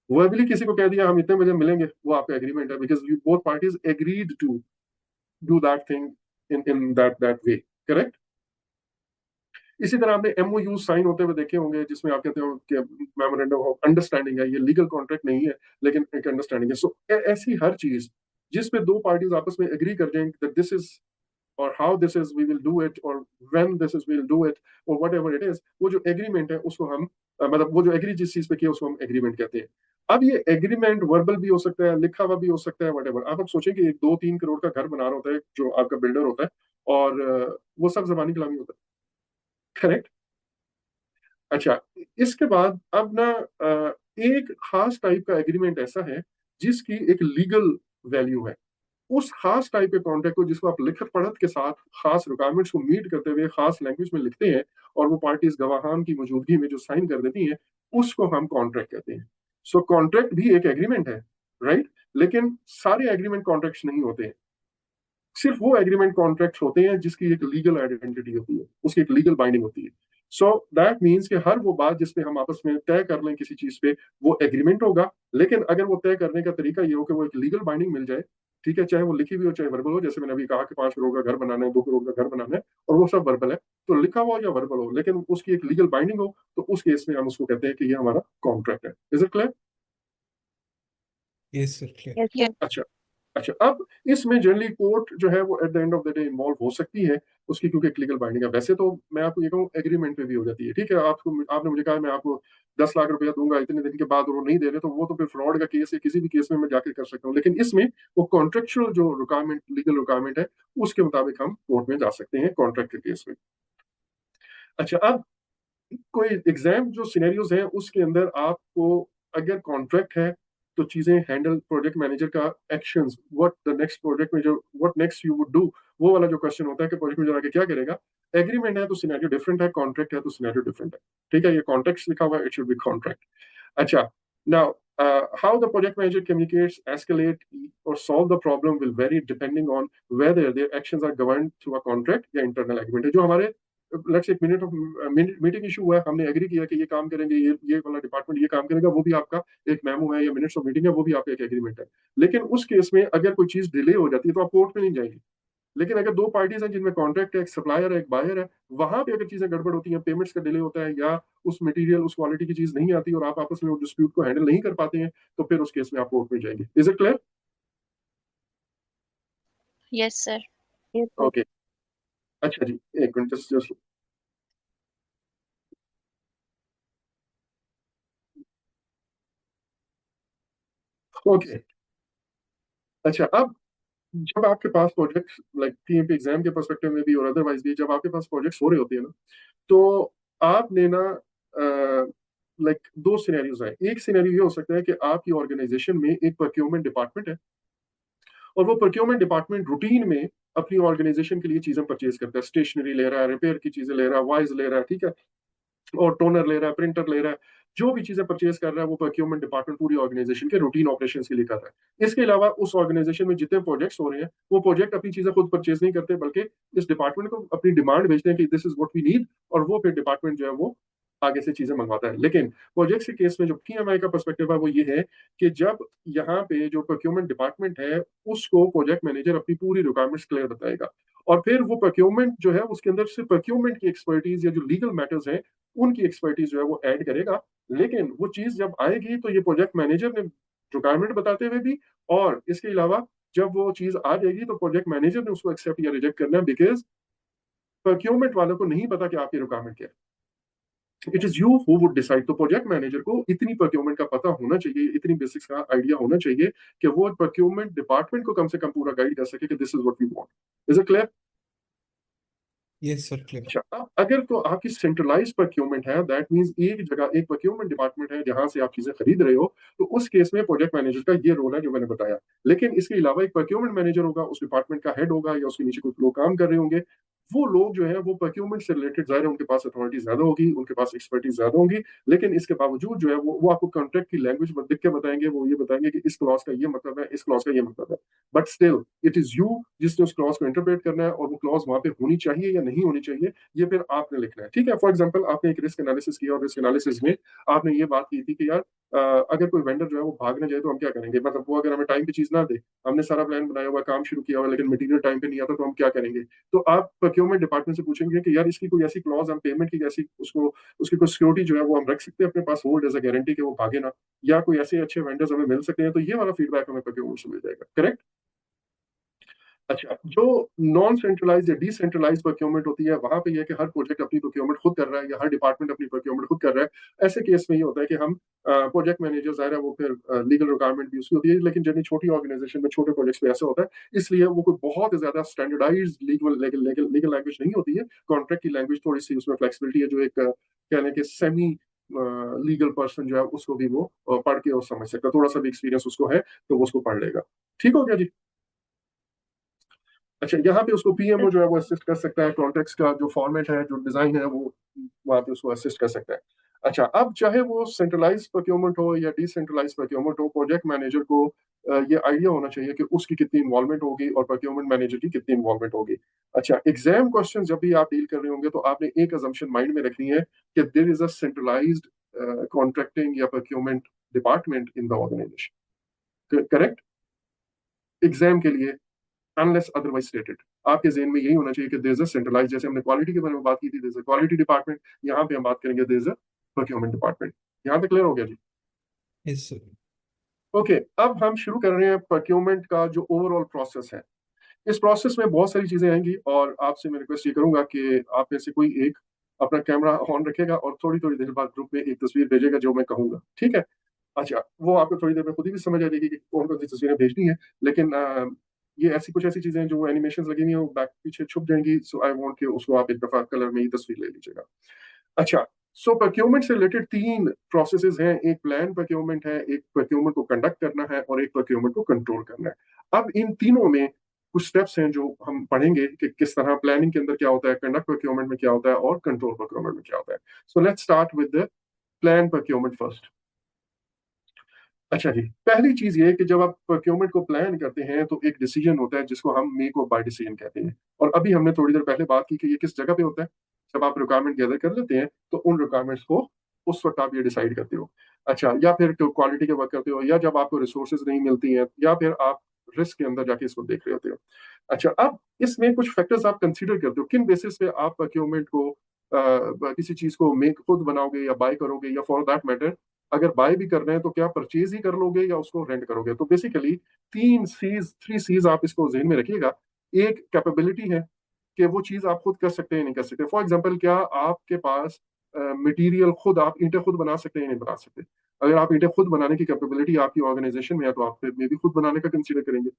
वर्बली किसी को कह दिया हम इतने बजे मिलेंगे, वो आपका एग्रीमेंट है, because you both parties agreed to do that thing in that way, correct? इसी तरह आपने एमओयू साइन होते हुए देखे होंगे, जिसमें आप कहते हो कि मेमोरेंडम ऑफ अंडरस्टैंडिंग है, ये लीगल कॉन्ट्रैक्ट नहीं है, लेकिन एक अंडरस्टैंडिंग है। सो ऐसी हर चीज जिसपे दो पार्टीज आपस में एग्री कर जाएंगे दैट दिस इज, और how this is we will do it, और when this is we will do it, और वट एवर इट इज, वो जो एग्रीमेंट है उसको हम मतलब वो जो एग्री जिस चीज पे किया उसको हम एग्रीमेंट कहते हैं। अब ये एग्रीमेंट वर्बल भी हो सकता है, लिखा हुआ भी हो सकता है, वट एवर। आप अब सोचें कि एक 2-3 करोड़ का घर बना रहा होता है जो आपका बिल्डर होता है, और वो सब जबानी कलामी होता है, करेक्ट? अच्छा, इसके बाद अब ना एक खास टाइप का एग्रीमेंट ऐसा है जिसकी एक लीगल वैल्यू है। उस खास टाइप के कॉन्ट्रैक्ट को, जिसको आप लिखत पढ़त के साथ खास रिक्वायरमेंट्स को मीट करते हुए खास लैंग्वेज में लिखते हैं, और वो पार्टीज गवाहान की मौजूदगी में जो साइन कर देती हैं, उसको हम कॉन्ट्रैक्ट कहते हैं। सो कॉन्ट्रैक्ट भी एक एग्रीमेंट है, राइट? लेकिन सारे एग्रीमेंट कॉन्ट्रैक्ट्स नहीं होते हैं। सिर्फ वो एग्रीमेंट कॉन्ट्रैक्ट होते हैं जिसकी एक लीगल आइडेंटिटी होती है, उसकी एक लीगल बाइंडिंग होती है। सो दैट मीन्स कि हर वो बात जिसपे हम आपस में तय कर लें किसी चीज पे, वो एग्रीमेंट होगा। लेकिन अगर वो तय करने का तरीका ये हो कि वो एक लीगल बाइंडिंग मिल जाए, ठीक है, चाहे वो लिखी हुई हो चाहे वर्बल हो, जैसे मैंने अभी कहा कि 5 करोड़ का घर बनाना है, 2 करोड़ का घर बनाना है, और वो सब वर्बल है, तो लिखा हुआ या वर्बल हो, लेकिन उसकी एक लीगल बाइंडिंग हो, तो उस केस में हम उसको कहते हैं कि ये हमारा कॉन्ट्रैक्ट है। Is it clear?
Yes sir, clear.
Yes sir.
अच्छा। अच्छा, अब इसमें जनरली कोर्ट जो है वो at the end of the day involve हो सकती है, उसकी क्योंकि एक लीगल बाइंडिंग है। वैसे तो मैं आपको ये कहूँ एग्रीमेंट पे भी हो जाती है, ठीक है, आपको, आपने मुझे कहा मैं आपको 10 लाख रुपया दूंगा इतने दिन के बाद, और वो नहीं दे रहे, तो वो तो फिर फ्रॉड का केस है, किसी भी केस में मैं जाके कर सकता हूँ। लेकिन इसमें वो कॉन्ट्रेक्चुअल जो रिक्वायरमेंट, लीगल रिक्वायरमेंट है, उसके मुताबिक हम कोर्ट में जा सकते हैं कॉन्ट्रैक्ट के केस में। अच्छा, अब कोई एग्जाम जो सिनेरियोज हैं उसके अंदर आपको, अगर कॉन्ट्रैक्ट है तो चीजें हैंडल, प्रोजेक्ट मैनेजर का actions, what the next project में जो what next you would do, वो वाला जो क्वेश्चन होता है कि प्रोजेक्ट मैनेजर आगे क्या करेगा। एग्रीमेंट है तो सिनेरियो डिफरेंट है, कॉन्ट्रैक्ट है तो सिनेरियो डिफरेंट है, ठीक है, ये कॉन्ट्रैक्ट लिखा हुआ है, इट शुड बी कॉन्ट्रैक्ट। अच्छा, now how the project manager communicates, escalate, or solve the problem will vary depending on whether their actions are governed through a contract या internal agreement है। जो हमारे लेट्स एक minute of meeting issue हुआ है, हमने agree किया कि ये काम करेंगे, ये वाला डिपार्टमेंट ये काम करेगा, वो भी आपका एक मेमो है या मिनट्स ऑफ मीटिंग है, वो भी आपका एक एग्रीमेंट है। लेकिन उस केस में अगर कोई चीज डिले हो जाती है तो आप कोर्ट में नहीं जाएंगे। लेकिन अगर दो पार्टीज हैं जिनमें कॉन्ट्रैक्ट है, एक सप्लायर है एक बायर है, वहां पे अगर चीजें गड़बड़ होती हैं, पेमेंट्स का डिले होता है, या उस मटेरियल उस क्वालिटी की चीज नहीं आती और आप आपस में वो डिस्प्यूट को हैंडल नहीं कर पाते हैं, तो फिर उस केस में आप कोर्ट में जाएंगे। Is it clear?
Yes sir.
Yes sir.
Okay. अच्छा जी, एक मिनट, जस्ट ओके। अच्छा, अब जब आपके पास प्रोजेक्ट लाइक पीएमपी एग्जाम के पर्सपेक्टिव में भी और अदरवाइज भी, जब आपके पास प्रोजेक्ट्स हो रहे होते हैं ना, तो आपने ना लाइक दो सिनेरियोज हैं। एक सिनेरियो ये हो सकता है कि आपकी ऑर्गेनाइजेशन में एक प्रोक्योरमेंट डिपार्टमेंट है, और वो प्रोक्योरमेंट डिपार्टमेंट रूटीन में अपनी ऑर्गेनाइजेशन के लिए चीजें परचेज करता है, स्टेशनरी ले रहा है, रिपेयर की चीजें ले रहा है, वाइज ले रहा है, ठीक है, और टोनर ले रहा है, प्रिंटर ले रहा है, जो भी चीजें परचेज कर रहा है वो प्रोक्योरमेंट डिपार्टमेंट पूरी ऑर्गेनाइजेशन के रूटीन ऑपरेशंस के लिए कर रहा है। इसके अलावा उस ऑर्गेनाइजेशन में जितने प्रोजेक्ट्स हो रहे हैं, वो प्रोजेक्ट अपनी चीजें खुद परचेज नहीं करते, बल्कि इस डिपार्टमेंट को अपनी डिमांड भेजते हैं कि this is what we need, और वो फिर डिपार्टमेंट जो है वो आगे से चीजें मंगवाता है। लेकिन प्रोजेक्ट्स के केस में जो पीएमआई का पर्सपेक्टिव है वो ये है कि जब यहाँ पे जो प्रोक्योरमेंट डिपार्टमेंट है, उसको प्रोजेक्ट मैनेजर अपनी पूरी रिक्वायरमेंट्स क्लियर बताएगा, और फिर वो प्रोक्योरमेंट जो है उसके अंदर सिर्फ प्रोक्योरमेंट की एक्सपर्टीज या जो लीगल मैटर्स हैं उनकी एक्सपर्टीज जो है वो ऐड करेगा। लेकिन वो चीज जब आएगी तो ये प्रोजेक्ट मैनेजर ने रिक्वायरमेंट बताते हुए भी, और इसके अलावा जब वो चीज आ जाएगी तो प्रोजेक्ट मैनेजर ने उसको एक्सेप्ट या रिजेक्ट करना है, बिकॉज प्रोक्योरमेंट वालों को नहीं पता कि आपकी रिक्वायरमेंट क्या है। It is you who would decide. तो प्रोजेक्ट मैनेजर को इतनी प्रोक्योरमेंट का पता होना चाहिए, इतनी बेसिक्स का आइडिया होना चाहिए कि वो प्रोक्योरमेंट डिपार्टमेंट को कम से कम पूरा गाइड कर सके कि this is what we want. Is it clear?
Yes sir, clear.
अच्छा, अब अगर तो आपकी सेंट्रलाइज प्रोक्योरमेंट है, दैट मींस एक जगह एक प्रोक्योरमेंट डिपार्टमेंट है जहां से आप चीजें खरीद रहे हो, तो उस केस में प्रोजेक्ट मैनेजर का ये रोल है जो मैंने बताया। लेकिन इसके अलावा एक प्रोक्योरमेंट मैनेजर होगा, उस डिपार्टमेंट का हेड होगा, या उसके नीचे कुछ लोग काम कर रहे होंगे। वो लोग जो है वो प्रोक्योरमेंट से रिलेटेड, जाहिर है उनके पास अथॉरिटी ज्यादा होगी, उनके पास एक्सपर्टीज ज्यादा होगी, लेकिन इसके बावजूद जो है वो आपको कॉन्ट्रैक्ट की लैंग्वेज लिख के बताएंगे। वो ये बताएंगे कि इस क्लॉज का ये मतलब है, इस क्लॉज का ये मतलब है, but still it is you जिसने उस क्लॉज को इंटरप्रेट करना है, और वो क्लॉज वहां पे होनी चाहिए या नहीं होनी चाहिए ये फिर आपने लिखना है। ठीक है, फॉर एग्जांपल आपने एक रिस्क एनालिसिस किया, और रिस्क एनालिसिस में आपने ये बात की थी कि यार अगर कोई वेंडर जो है वो भाग ना जाए तो हम क्या करेंगे, मतलब वो अगर हमें टाइम पे चीज ना दे, हमने सारा प्लान बनाया हुआ, काम शुरू किया हुआ, लेकिन मटेरियल टाइम पे नहीं आता, तो हम क्या करेंगे। तो आप प्रोक्योरमेंट डिपार्टमेंट से पूछेंगे कि यार इसकी कोई ऐसी क्लॉज, हम पेमेंट की ऐसी उसको उसकी कोई सिक्योरिटी जो है वो हम रख सकते हैं अपने पास, होल्ड एज अ गारंटी कि वो भागे ना, या कोई ऐसे अच्छे वेंडर्स हमें मिल सकते हैं। तो ये वाला फीडबैक हमें प्रोक्योरमेंट से मिल जाएगा। करेक्ट? अच्छा, जो नॉन सेंट्रलाइज या डिसेंट्रलाइज प्रोक्योरमेंट होती है, वहां पे ये है कि हर प्रोजेक्ट अपनी प्रोक्योरमेंट खुद कर रहा है, या हर डिपार्टमेंट अपनी प्रोक्योरमेंट खुद कर रहा है। ऐसे केस में ये होता है कि हम प्रोजेक्ट मैनेजर जाहिर है वो फिर लीगल रिक्वायरमेंट भी उसकी होती है, लेकिन जितनी छोटी ऑर्गेनाइजेशन में छोटे प्रोजेक्ट्स में ऐसा होता है, इसलिए वो कोई बहुत ज्यादा स्टैंडर्डाइज लीगल लैंग्वेज नहीं होती है। कॉन्ट्रैक्ट की लैंग्वेज थोड़ी सी उसमें फ्लेक्सिबिलिटी है, जो एक कह लें कि सेमी लीगल पर्सन जो है उसको भी वो पढ़ के और समझ सकता है, थोड़ा सा भी एक्सपीरियंस उसको है तो वो उसको पढ़ लेगा। ठीक हो गया जी? अच्छा, यहाँ पे उसको पीएमओ जो है वो असिस्ट कर सकता है, कॉन्ट्रैक्ट्स का जो फॉर्मेट है, जो डिजाइन है, वो वहाँ पे उसको असिस्ट कर सकता है। अच्छा, अब चाहे वो सेंट्रलाइज प्रोक्योरमेंट हो या डिसेंट्रलाइज प्रोक्योरमेंट हो, प्रोजेक्ट मैनेजर को ये आइडिया होना चाहिए कि उसकी कितनी इन्वॉल्वमेंट होगी और प्रोक्योरमेंट मैनेजर की कितनी इन्वॉल्वमेंट होगी। अच्छा, एग्जाम क्वेश्चन जब भी आप डील कर रहे होंगे तो आपने एक अजम्पशन माइंड में रखनी है कि there is a centralised contracting या procurement department in the organisation. Correct? Exam के लिए अनलेस अदरवाइज स्टेटेड आपके जेन में यही होना चाहिए कि देयर इज अ सेंट्रलाइज, जैसे हमने क्वालिटी के बारे में बात की थी, there is a quality department, यहाँ पे हम बात करेंगे there is a procurement department. यहाँ पे क्लियर हो गया जी?
Yes sir.
ओके, अब हम शुरू कर रहे हैं प्रोक्योरमेंट का जो ओवरऑल प्रोसेस है। इस प्रोसेस में बहुत सारी चीजें आएंगी, और आपसे मैं रिक्वेस्ट ये करूंगा कि आप में से कोई एक अपना कैमरा ऑन रखेगा और थोड़ी थोड़ी देर बाद ग्रुप में एक तस्वीर भेजेगा जो मैं कहूंगा, ठीक है? अच्छा, वो आपको थोड़ी देर में खुद ही भी समझ आ जाएगी कि कौन कौन सी तस्वीरें भेजनी है, लेकिन ये ऐसी कुछ ऐसी चीजें हैं जो एनिमेशन लगी हुई है वो बैक पीछे छुप जाएंगी, सो आई वांट कि उसको आप एक दफा कलर में ही तस्वीर ले लीजिएगा। अच्छा, सो प्रोक्योरमेंट से रिलेटेड तीन प्रोसेसेस हैं। एक प्लान प्रोक्योरमेंट है, एक प्रोक्योरमेंट को कंडक्ट करना है, और एक प्रोक्योरमेंट को कंट्रोल करना है। अब इन तीनों में कुछ स्टेप्स हैं जो हम पढ़ेंगे कि किस तरह प्लानिंग के अंदर क्या होता है, कंडक्ट प्रोक्योरमेंट में क्या होता है, और कंट्रोल प्रोक्योरमेंट में क्या होता है। सो let's start with the plan procurement first. अच्छा जी, पहली चीज ये है कि जब आप प्रोक्योरमेंट को प्लान करते हैं तो एक डिसीजन होता है जिसको हम मेक और बाय डिसीजन कहते हैं, और अभी हमने थोड़ी देर पहले बात की कि ये किस जगह पे होता है। जब आप रिक्वायरमेंट गैदर कर लेते हैं तो उन रिक्वायरमेंट्स को उस वक्त आप ये डिसाइड करते हो। अच्छा, या फिर क्वालिटी के वर्क करते हो, या जब आपको रिसोर्सेज नहीं मिलती हैं, या फिर आप रिस्क के अंदर जाके इसको देख रहे होते हो। अच्छा, अब इसमें कुछ फैक्टर्स आप कंसीडर करते हो, किन बेसिस पे आप प्रोक्योरमेंट को किसी चीज को मेक खुद बनाओगे या बाय करोगे, या फॉर दैट मैटर अगर बाय भी कर रहे हैं तो क्या परचेज ही कर लोगे या उसको रेंट करोगे। तो बेसिकली थ्री सीज आप इसको जहन में रखिएगा। एक कैपेबिलिटी है कि वो चीज आप खुद कर सकते हैं नहीं कर सकते। फॉर एग्जांपल, क्या आपके पास मटेरियल खुद, आप ईंटें खुद बना सकते हैं नहीं बना सकते। अगर आप ईंटें खुद बनाने की कैपेबिलिटी आपकी ऑर्गेनाइजेशन में है तो आप फिर मे भी खुद बनाने का कंसीडर करेंगे।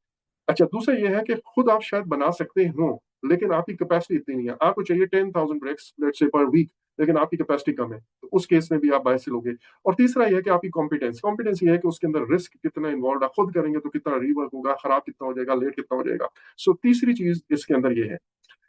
अच्छा, दूसरा ये है कि खुद आप शायद बना सकते हो, लेकिन आपकी कैपेसिटी इतनी नहीं है। आपको चाहिए 10,000 ब्रिक्स लेट्स से पर वीक, लेकिन आपकी कैपेसिटी कम है, तो उस केस में भी आप बाय से लोगे। और तीसरा ये है कि आपकी कॉम्पिटेंस ये है कि उसके अंदर रिस्क कितना इन्वॉल्व है, खुद करेंगे तो कितना रीवर्क होगा, खराब कितना हो जाएगा, लेट कितना हो जाएगा। सो तीसरी चीज इसके अंदर ये है।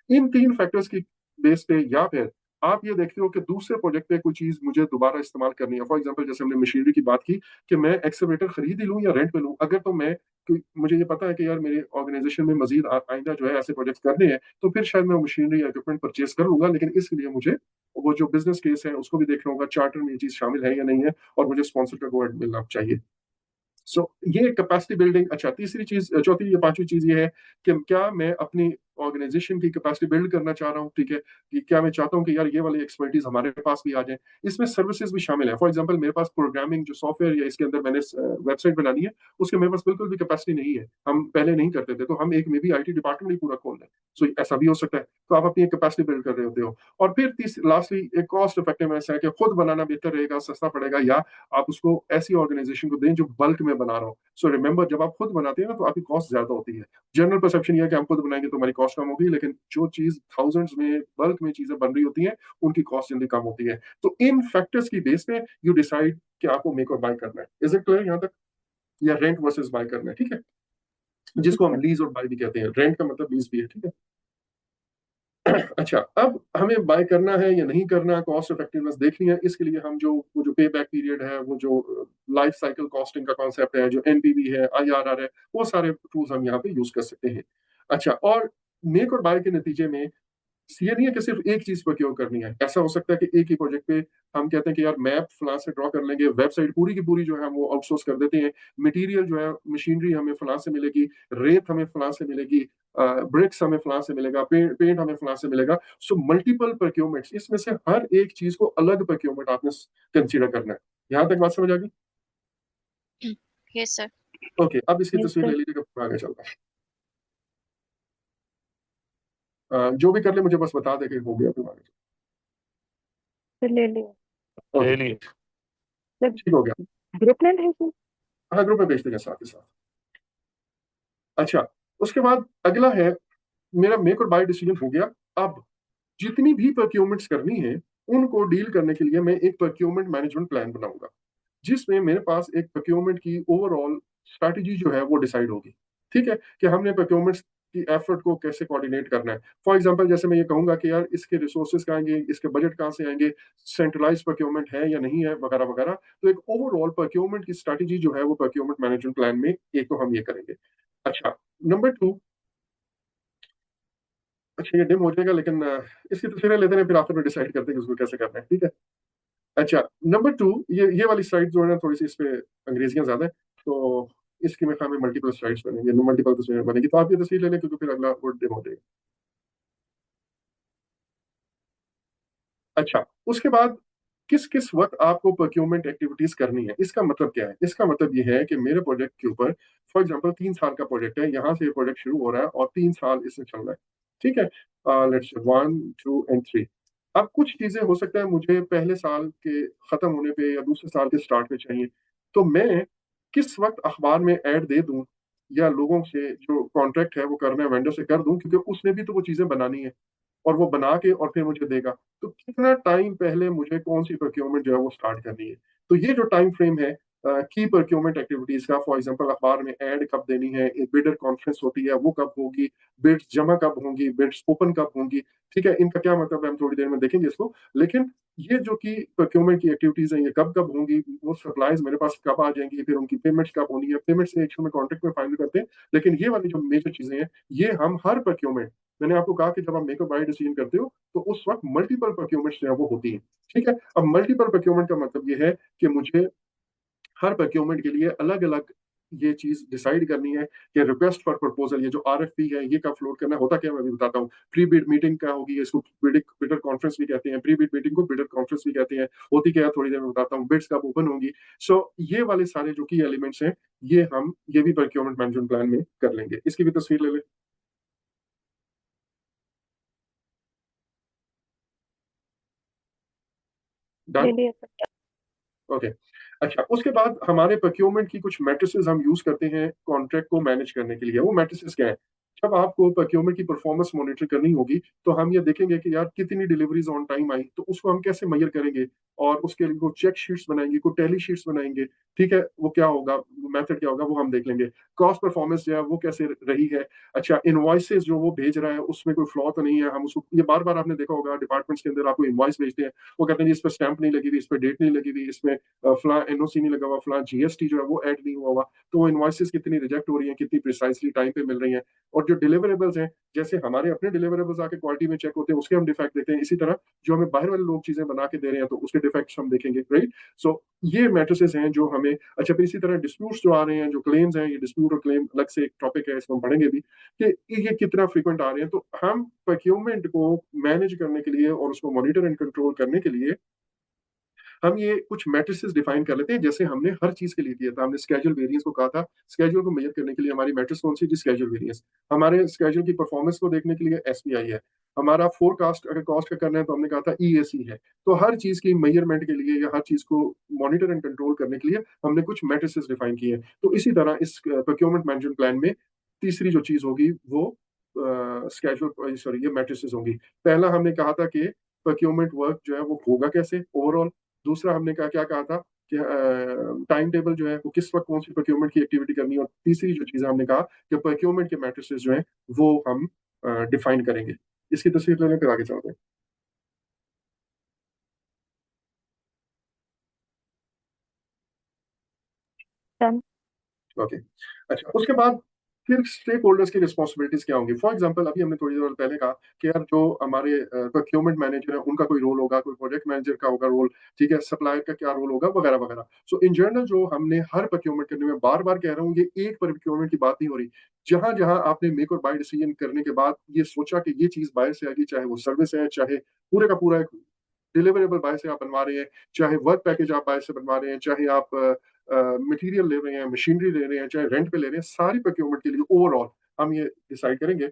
इन तीन फैक्टर्स की बेस पे या फिर आप ये देखते हो कि दूसरे प्रोजेक्ट पे कोई चीज मुझे दोबारा इस्तेमाल करनी है। फॉर एग्जांपल जैसे हमने मशीनरी की बात की कि मैं एक्सकवेटर खरीद ही लूं या रेंट पे लूं, अगर तो मैं मुझे ये पता है कि यार मेरे ऑर्गेनाइजेशन में मजीद आइंदा जो है ऐसे प्रोजेक्ट करने हैं, तो फिर शायद मैं मशीनरी या इक्विपमेंट परचेज कर लूंगा। लेकिन इसके लिए मुझे वो जो बिजनेस केस है उसको भी देखना होगा, चार्टर में ये चीज शामिल है या नहीं है, और मुझे स्पॉन्सर का गो मिलना चाहिए। सो ये कैपेसिटी बिल्डिंग। अच्छा, तीसरी चीज, चौथी या पांचवी चीज ये है कि क्या मैं अपनी ऑर्गेनाइजेशन की कैपेसिटी बिल्ड करना चाह रहा हूँ, ठीक है, कि क्या मैं चाहता हूँ कि यार ये वाली एक्सपर्टीज हमारे पास भी आ जाए। इसमें सर्विसेज भी शामिल है। फॉर एग्जांपल मेरे पास प्रोग्रामिंग जो सॉफ्टवेयर या इसके अंदर मैंने वेबसाइट बनानी है, उसके मेरे पास बिल्कुल भी कैपेसिटी नहीं है, हम पहले नहीं करते थे, तो हम एक मे भी आईटी डिपार्टमेंट ही पूरा खोल लें। सो ऐसा भी हो सकता है, तो आप अपनी कैपेसिटी बिल्ड कर रहे होते हो। और फिर लास्टली एक कॉस्ट इफेक्टिवनेस है कि खुद बनाना बेहतर रहेगा, सस्ता पड़ेगा, या आप उसको ऐसी ऑर्गेनाइजेशन को दें जो बल्क में बना रहा हो। सो रिमेंबर, जब आप खुद बनाते हैं ना तो आपकी कॉस्ट ज्यादा होती है। जनरल परसेप्शन ये है कि हम खुद बनाएंगे तो हमारी कॉस्ट कम होगी, लेकिन जो चीज थाउजेंड्स में बल्क में चीजें बन रही होती हैं उनकी कॉस्ट जल्दी कम होती है। तो इन फैक्टर्स की बेस पे यू डिसाइड कि आपको मेक और बाय करना है। इज इट क्लियर यहाँ तक? या रेंट वर्सेस बाय करना है, ठीक है, जिसको हम लीज और बाय भी कहते हैं। रेंट का मतलब लीज भी है, ठीक है। अच्छा, अब हमें बाय करना है या नहीं करना, कॉस्ट इफेक्टिवनेस देखनी है। इसके लिए हम जो वो जो पे बैक पीरियड है, वो जो लाइफ साइकिल कॉस्टिंग का कॉन्सेप्ट है, जो एनपीवी है, आईआरआर है, वो सारे टूल्स हम यहाँ पे यूज कर सकते हैं। अच्छा, और मेक और बाय के नतीजे में ये नहीं है कि सिर्फ एक चीज प्रोक्योर करनी है। ऐसा हो सकता है कि एक ही प्रोजेक्ट पे हम कहते हैं कि यार मैप फलां से ड्रॉ कर लेंगे, वेबसाइट पूरी की पूरी जो है हम वो आउटसोर्स कर देते हैं, मटेरियल जो है मशीनरी हमें फलां से मिलेगी, रेत हमें फलां से मिलेगी, ब्रिक्स हमें फलां से मिलेगा, पेंट हमें फलां से मिलेगा। सो मल्टीपल प्रोक्योरमेंट्स, इसमें से हर एक चीज को अलग प्रोक्योरमेंट आपने कंसीडर करना है। यहां तक बात समझ आ गई?
Yes, sir.
ओके, अब इसकी
यस
तस्वीर
सर।
ले लीजिएगा, फिर आगे चलता है। जो भी कर ले मुझे बस बता दे कि हो गया, फिर आगे
फिर ले लिया
चलते हैं।
ले
ओके,
लिए।
सर।
ठीक हो गया।
ग्रुप में भेज।
हाँ, ग्रुप में भेज देंगे साथ ही साथ। अच्छा, उसके बाद अगला है, मेरा मेक और बाय डिसीजन हो गया। अब जितनी भी प्रोक्योरमेंट्स करनी है उनको डील करने के लिए मैं एक प्रोक्योरमेंट मैनेजमेंट प्लान बनाऊंगा, जिसमें मेरे पास एक प्रोक्योरमेंट की ओवरऑल स्ट्रैटेजी जो है वो डिसाइड होगी। ठीक है, कि हमने प्रोक्योरमेंट की एफर्ट को कैसे कोऑर्डिनेट करना है। फॉर एग्जांपल जैसे मैं ये कहूंगा कि यार इसके रिसोर्सेज कहाँ आएंगे, इसके बजट कहाँ से आएंगे, सेंट्रलाइज प्रोक्योरमेंट है या नहीं है, वगैरह वगैरह। तो एक ओवरऑल प्रोक्योरमेंट की स्ट्रैटेजी जो है वो प्रोक्योरमेंट मैनेजमेंट प्लान में एक तो हम ये करेंगे। अच्छा, नंबर टू। अच्छा, ये डिम हो जाएगा, लेकिन इसकी तस्वीरें लेते हैं, फिर आफ्टर में डिसाइड करते हैं कि उसको कैसे करना है, ठीक है। अच्छा, नंबर टू, ये वाली स्लाइड जो है ना, थोड़ी सी इस पे अंग्रेजियां ज्यादा है, तो इसकी में हमें मल्टीपल स्लाइड्स बनेंगे, मल्टीपल तस्वीरें बनेगी, तो आप ये तस्वीर ले लें क्योंकि फिर अगला वो डिम हो जाएगा। अच्छा, उसके बाद किस किस वक्त आपको प्रोक्योरमेंट एक्टिविटीज करनी है, इसका मतलब क्या है? इसका मतलब ये है कि मेरे प्रोजेक्ट के ऊपर, फॉर एग्जांपल 3 साल का प्रोजेक्ट है, यहाँ से ये प्रोजेक्ट शुरू हो रहा है और 3 साल इससे चल रहा है, ठीक है। Let's 1, 2 and 3। अब कुछ चीजें हो सकता है मुझे पहले साल के खत्म होने पे या दूसरे साल के स्टार्ट पे चाहिए, तो मैं किस वक्त अखबार में ऐड दे दूं, या लोगों से जो कॉन्ट्रैक्ट है वो करना है वेंडर से कर दूं, क्योंकि उसने भी तो वो चीजें बनानी है और वो बना के और फिर मुझे देगा। तो कितना टाइम पहले मुझे कौन सी प्रोक्योरमेंट जो है वो स्टार्ट करनी है। तो ये जो टाइम फ्रेम है की प्रोक्योरमेंट एक्टिविटीज का, फॉर एग्जांपल अखबार में ऐड कब देनी है, एक बिडर कॉन्फ्रेंस होती है वो कब होगी, बिड्स जमा कब होंगी, बिड्स ओपन कब होंगी, ठीक है, इनका क्या मतलब है हम थोड़ी देर में देखेंगे इसको। लेकिन ये जो कि प्रोक्योरमेंट की एक्टिविटीज हैं ये कब कब होंगी, वो सप्लाईज मेरे पास कब आ जाएंगी, फिर उनकी पेमेंट्स कब होनी है, पेमेंट्स एक में कॉन्ट्रैक्ट में फाइनल करते हैं। लेकिन ये वाली जो मेजर चीजें हैं ये हम हर प्रोक्योरमेंट, मैंने आपको कहा कि जब आप मेक और बाय डिसीजन करते हो तो उस वक्त मल्टीपल प्रोक्योरमेंट जो है वो होती है, ठीक है। अब मल्टीपल प्रोक्योरमेंट का मतलब ये है कि मुझे हर प्रोक्योरमेंट के लिए अलग अलग ये चीज डिसाइड करनी है कि रिक्वेस्ट फॉर प्रपोजल, ये जो आरएफपी है ये कब फ्लोट करना है, होता क्या है मैं भी बताता हूँ। प्री बिड मीटिंग क्या होगी, इसको बिडर कॉन्फ्रेंस भी कहते हैं, प्री बिड मीटिंग को बिडर कॉन्फ्रेंस भी कहते हैं, होती क्या है थोड़ी देर में बताता हूँ। बिड्स कब ओपन होंगी। सो ये वाले सारे जो की एलिमेंट्स हैं ये हम ये भी प्रोक्योरमेंट मैनेजमेंट प्लान में कर लेंगे। इसकी भी तस्वीर ले लें,
ले
डन।
लिया सर।
ओके, अच्छा, उसके बाद हमारे प्रोक्योरमेंट की कुछ मैट्रिसेस हम यूज करते हैं कॉन्ट्रैक्ट को मैनेज करने के लिए। वो मैट्रिसेस क्या है? जब आपको प्रोक्योरमेंट की परफॉर्मेंस मॉनिटर करनी होगी, तो हम ये देखेंगे कि यार कितनी डिलीवरीज ऑन टाइम आई, तो उसको हम कैसे मेजर करेंगे, और उसके लिए वो चेक शीट्स बनाएंगे, को टैली शीट्स बनाएंगे। ठीक है, वो क्या होगा, मेथड क्या होगा, वो हम देख लेंगे। कॉस्ट परफॉर्मेंस जो है वो कैसे रही है। अच्छा, इनवॉइसेस जो वो भेज रहा है उसमें कोई फ्लॉ तो नहीं है, हम उसको, ये बार बार आपने देखा होगा डिपार्टमेंट्स के अंदर आपको इनवॉइस भेजते हैं, वो कहते हैं जी इस पर स्टैंप नहीं लगी हुई, इस पर डेट नहीं लगी हुई, इसमें फला एनओसी नहीं लगा हुआ, फला जीएसटी जो है वो ऐड नहीं हुआ हुआ। तो वो इनवॉइसेस कितनी रिजेक्ट हो रही हैं, कितनी प्रिसाइसली टाइम पे मिल रही हैं। और जो डिलीवरेबल्स हैं, जैसे हमारे अपने डिलीवरेबल्स आके क्वालिटी में चेक होते हैं, उसके हम डिफेक्ट देखते हैं, इसी तरह जो हमें बाहर वाले लोग चीजें बना के दे रहे हैं तो उसके डिफेक्ट्स हम देखेंगे, राइट। सो ये मैट्रिसेस हैं जो हमें। अच्छा, फिर इसी तरह डिस्प्यूट्स जो आ रहे हैं, जो क्लेम्स हैं, ये डिस्प्यूट और क्लेम अलग से एक टॉपिक है, इसको हम पढ़ेंगे भी कि ये कितना फ्रीक्वेंट आ रहे हैं। तो हम प्रोक्योरमेंट को मैनेज करने के लिए और उसको मॉनिटर एंड कंट्रोल करने के लिए हम ये कुछ मैट्रिसेस डिफाइन कर लेते हैं, जैसे हमने हर चीज के लिए किया था। हमने स्केड्यूल वेरिएंस को कहा था, स्केड्यूल को मेजर करने के लिए हमारी मैट्रिक्स कौन सी थी, स्केड्यूल वेरिएंस। हमारे स्केड्यूल की परफॉर्मेंस को देखने के लिए एसपीआई है। हमारा फोरकास्ट अगर कॉस्ट का करना है तो हमने कहा था ईएसी है। तो हर चीज की मेजरमेंट के लिए या हर चीज को मॉनिटर एंड कंट्रोल करने के लिए हमने कुछ मैट्रिसेस डिफाइन किए हैं। तो इसी तरह इस प्रोक्योरमेंट मैनेजमेंट प्लान में तीसरी जो चीज होगी वो स्केड्यूल, सॉरी, ये मैट्रिसेस होंगी। पहला हमने कहा था कि प्रोक्योरमेंट वर्क जो है वो होगा कैसे ओवरऑल। दूसरा हमने क्या कहा था कि टाइम टेबल जो है वो किस वक्त कौन सी प्रोक्योरमेंट की एक्टिविटी करनी है। और तीसरी जो चीज हमने कहा कि प्रोक्योरमेंट के मैट्रिसेस जो है वो हम डिफाइन करेंगे। इसकी तस्वीर लेने फिर आगे चलते हैं।
Done.
ओके। अच्छा, उसके बाद फिर स्टेक होल्डर्स की रिस्पॉन्सिबिलिटीज क्या होंगी। फॉर एग्जांपल, अभी हमने थोड़ी देर पहले कहा कि यार जो हमारे प्रोक्योरमेंट मैनेजर है उनका कोई रोल होगा, कोई प्रोजेक्ट मैनेजर का होगा रोल, ठीक है, सप्लायर का क्या रोल होगा, वगैरह वगैरह। सो इन जनरल जो हमने हर प्रोक्योरमेंट करने में, बार बार कह रहा हूँ, ये एक प्रोक्योरमेंट की बात नहीं हो रही। जहां जहां आपने मेक और बाय डिसीजन करने के बाद ये सोचा कि ये चीज बाहर से आएगी, चाहे वो सर्विस है, चाहे पूरे का पूरा डिलीवरेबल बाय से आप बनवा रहे हैं, चाहे वर्क पैकेज आप बाय से बनवा रहे हैं, चाहे आप मटेरियल ले रहे हैं, मशीनरी ले रहे हैं, चाहे रेंट पे ले रहे हैं, सारी प्रोक्योरमेंट के लिए ओवरऑल हम ये डिसाइड करेंगे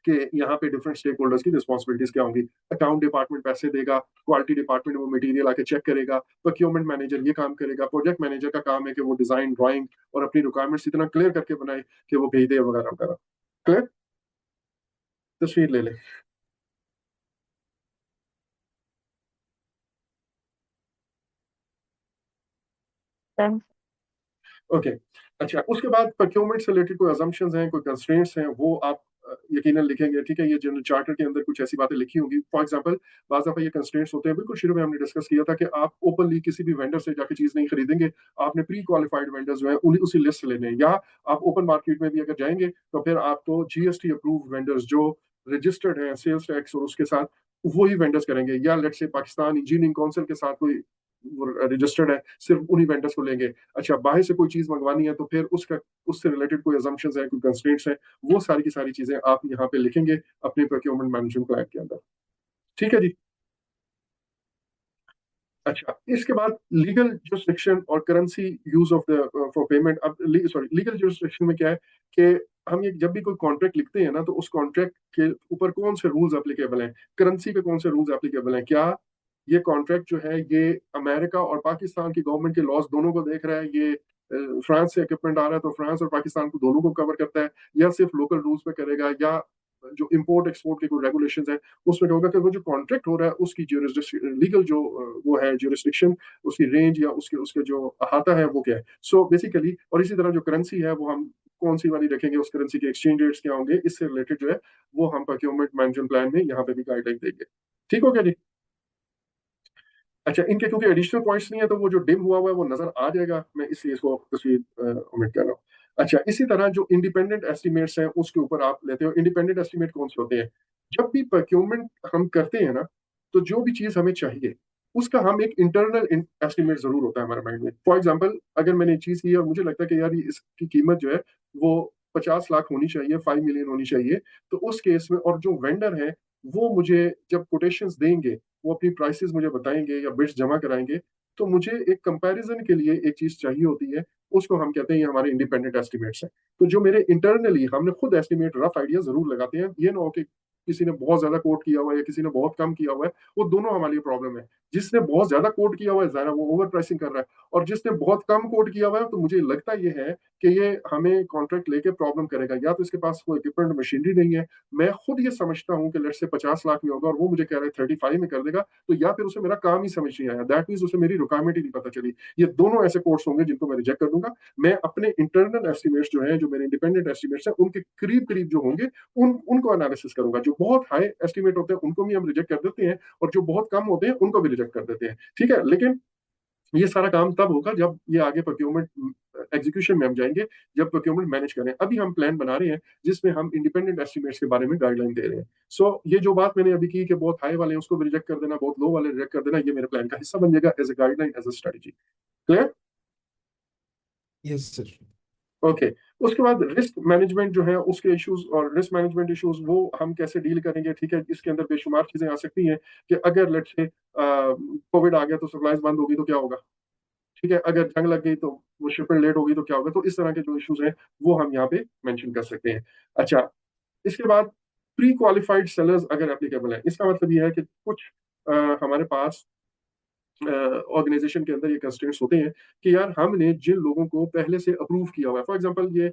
कि यहाँ पे डिफरेंट स्टेक होल्डर्स की रिस्पॉन्सिबिलिटीज क्या होंगी। अकाउंट डिपार्टमेंट पैसे देगा, क्वालिटी डिपार्टमेंट वो मटेरियल आके चेक करेगा, प्रोक्योरमेंट मैनेजर ये काम करेगा, प्रोजेक्ट मैनेजर का काम है कि वो डिजाइन, ड्राइंग और अपनी रिक्वायरमेंट्स इतना क्लियर करके बनाए कि वो भेज दे, वगैरह वगैरह। क्लियर, तस्वीर ले ले।
Done.
ओके। अच्छा, उसके बाद प्रोक्योरमेंट से रिलेटेड कोई अजम्पशंस हैं, कोई कंस्ट्रेंट्स हैं, वो आप यकीनन लिखेंगे। ठीक है, ये जनरल चार्टर के अंदर कुछ ऐसी बातें लिखी होंगी। फॉर एग्जांपल, बाज़ दफा ये कंस्ट्रेंट्स होते हैं, बिल्कुल शुरू में हमने डिस्कस किया था कि आप ओपनली किसी भी वेंडर से जाके चीज नहीं खरीदेंगे। आपने प्री क्वालिफाइड वेंडर्स जो है उन्हीं उसी लिस्ट से लेने हैं, या आप ओपन मार्केट में भी अगर जाएंगे तो फिर आपको जीएसटी अप्रूव्ड वेंडर्स जो रजिस्टर्ड हैं सेल्स टैक्स और उसके साथ, वही वेंडर्स करेंगे। या let's say Pakistan engineering council के साथ कोई रजिस्टर्ड है, सिर्फ उन्हीं वेंडर्स को लेंगे। अच्छा, बाहर से कोई चीज मंगवानी है तो फिर उसका, उससे रिलेटेड कोई अजम्पशंस है, कोई कंस्ट्रेंट्स हैं, वो सारी की सारी चीजें आप यहाँ पे लिखेंगे अपने प्रोक्योरमेंट मैनेजमेंट प्लान के अंदर। ठीक है जी। अच्छा, इसके बाद लीगल जुरिस्डिक्शन और currency use of the for payment. अब सॉरी, लीगल जुरिस्डिक्शन में क्या है कि हम ये जब भी कोई कॉन्ट्रैक्ट लिखते हैं ना, तो उस कॉन्ट्रैक्ट के ऊपर कौन से रूल्स एप्लीकेबल हैं, करेंसी पे कौन से रूल्स एप्लीकेबल हैं। क्या ये कॉन्ट्रैक्ट जो है ये अमेरिका और पाकिस्तान की गवर्नमेंट के लॉज दोनों को देख रहा है, ये फ्रांस से इक्विपमेंट आ रहा है तो फ्रांस और पाकिस्तान को दोनों को कवर करता है, या सिर्फ लोकल रूल्स पे करेगा, या जो इंपोर्ट एक्सपोर्ट के कोई रेगुलेशंस है उसमें होगा कि वो जो कॉन्ट्रैक्ट हो रहा है उसकी लीगल जो वो है ज्यूरिस्डिक्शन, उसकी रेंज या उसके उसके जो अहाता है वो क्या है। सो बेसिकली, और इसी तरह जो करेंसी है वो हम कौन सी वाली रखेंगे, उस करेंसी के एक्सचेंज रेट्स क्या होंगे, इससे रिलेटेड जो है वो हम प्रोक्योरमेंट मैनेजमेंट प्लान में यहाँ पे भी गाइडलाइन देंगे। ठीक हो गया जी। अच्छा, इनके क्योंकि एडिशनल पॉइंट्स नहीं है तो वो जो डिम हुआ हुआ है वो नजर आ जाएगा, मैं इसलिए इसको तस्वीर ओमिट कर रहा हूँ। अच्छा, इसी तरह जो इंडिपेंडेंट एस्टिमेट्स हैं उसके ऊपर आप लेते हो। इंडिपेंडेंट एस्टिमेट कौन से होते हैं? जब भी प्रोक्योरमेंट हम करते हैं ना, तो जो भी चीज हमें चाहिए उसका हम एक इंटरनल एस्टिमेट जरूर होता है हमारे माइंड में। फॉर एग्जाम्पल, अगर मैंने चीज की और मुझे लगता है कि यार इसकी कीमत जो है वो 50 लाख होनी चाहिए, 5 मिलियन होनी चाहिए, तो उस केस में, और जो वेंडर है वो मुझे जब कोटेशंस देंगे, वो अपनी प्राइसेस मुझे बताएंगे या बिड्स जमा कराएंगे, तो मुझे एक कंपैरिजन के लिए एक चीज चाहिए होती है, उसको हम कहते हैं ये हमारे इंडिपेंडेंट एस्टिमेट्स हैं। तो जो मेरे इंटरनली हमने खुद एस्टिमेट रफ आइडिया जरूर लगाते हैं, ये ना हो कि किसी ने बहुत ज्यादा कोड किया हुआ है या किसी ने बहुत कम किया हुआ है, वो दोनों हमारे लिए प्रॉब्लम है। जिसने बहुत ज्यादा कोड किया हुआ है जाहिर है वो ओवर प्राइसिंग कर रहा है, और जिसने बहुत कम कोड किया हुआ है तो मुझे लगता ये है कि ये हमें कॉन्ट्रैक्ट लेके प्रॉब्लम करेगा। या तो इसके पास कोई इक्विपमेंट मशीनरी नहीं है, मैं खुद ये समझता हूँ कि लेट से 50 लाख में होगा और वो मुझे कह रहा है 35 में कर देगा, तो या फिर उसे मेरा काम ही समझ नहीं आया, दैट मीन्स उसे मेरी रिक्वायरमेंट ही नहीं पता चली। ये दोनों ऐसे कोर्स होंगे जिनको मैं रिजेक्ट कर दूंगा। मैं अपने इंटरनल एस्टिमेट्स जो है, जो मेरे इंडिपेंडेंट एस्टिमेट्स हैं, उनके करीब करीब जो होंगे उनको एनालिसिस करूंगा। जो बहुत हाई एस्टिमेट होते हैं उनको भी हम रिजेक्ट कर देते हैं, और जो बहुत कम होते हैं उनको भी रिजेक्ट कर देते हैं, ठीक है। लेकिन ये सारा काम तब होगा जब ये आगे प्रोक्योरमेंट एग्जीक्यूशन में हम जाएंगे, जब प्रोक्योरमेंट मैनेज करें। अभी हम प्लान बना रहे हैं जिसमें हम इंडिपेंडेंट एस्टिमेट्स के बारे में गाइडलाइन दे रहे हैं। सो ये जो बात मैंने अभी की कि बहुत हाई वाले हैं उसको भी रिजेक्ट कर देना, बहुत लो वाले रिजेक्ट कर देना, ये मेरे प्लान का हिस्सा बन जाएगा as a guideline, as a strategy. Clear?
Yes, sir.
Okay. उसके बाद रिस्क मैनेजमेंट जो है उसके इश्यूज, और रिस्क मैनेजमेंट इश्यूज वो हम कैसे डील करेंगे, ठीक है। इसके अंदर बेशुमार चीजें आ सकती हैं कि अगर लेट्स से कोविड आ गया तो सप्लाईज बंद होगी तो क्या होगा, ठीक है। अगर जंग लग गई तो वो शिपमेंट लेट होगी तो क्या होगा। तो इस तरह के जो इश्यूज हैं वो हम यहाँ पे मेंशन कर सकते हैं। अच्छा, इसके बाद प्री क्वालिफाइड सेलर्स अगर एप्लीकेबल है, इसका मतलब ये है कि कुछ हमारे पास ऑर्गेनाइजेशन के अंदर ये कंस्ट्रेंट्स होते हैं कि यार हमने जिन लोगों को पहले से अप्रूव किया हुआ है, फॉर एग्जांपल ये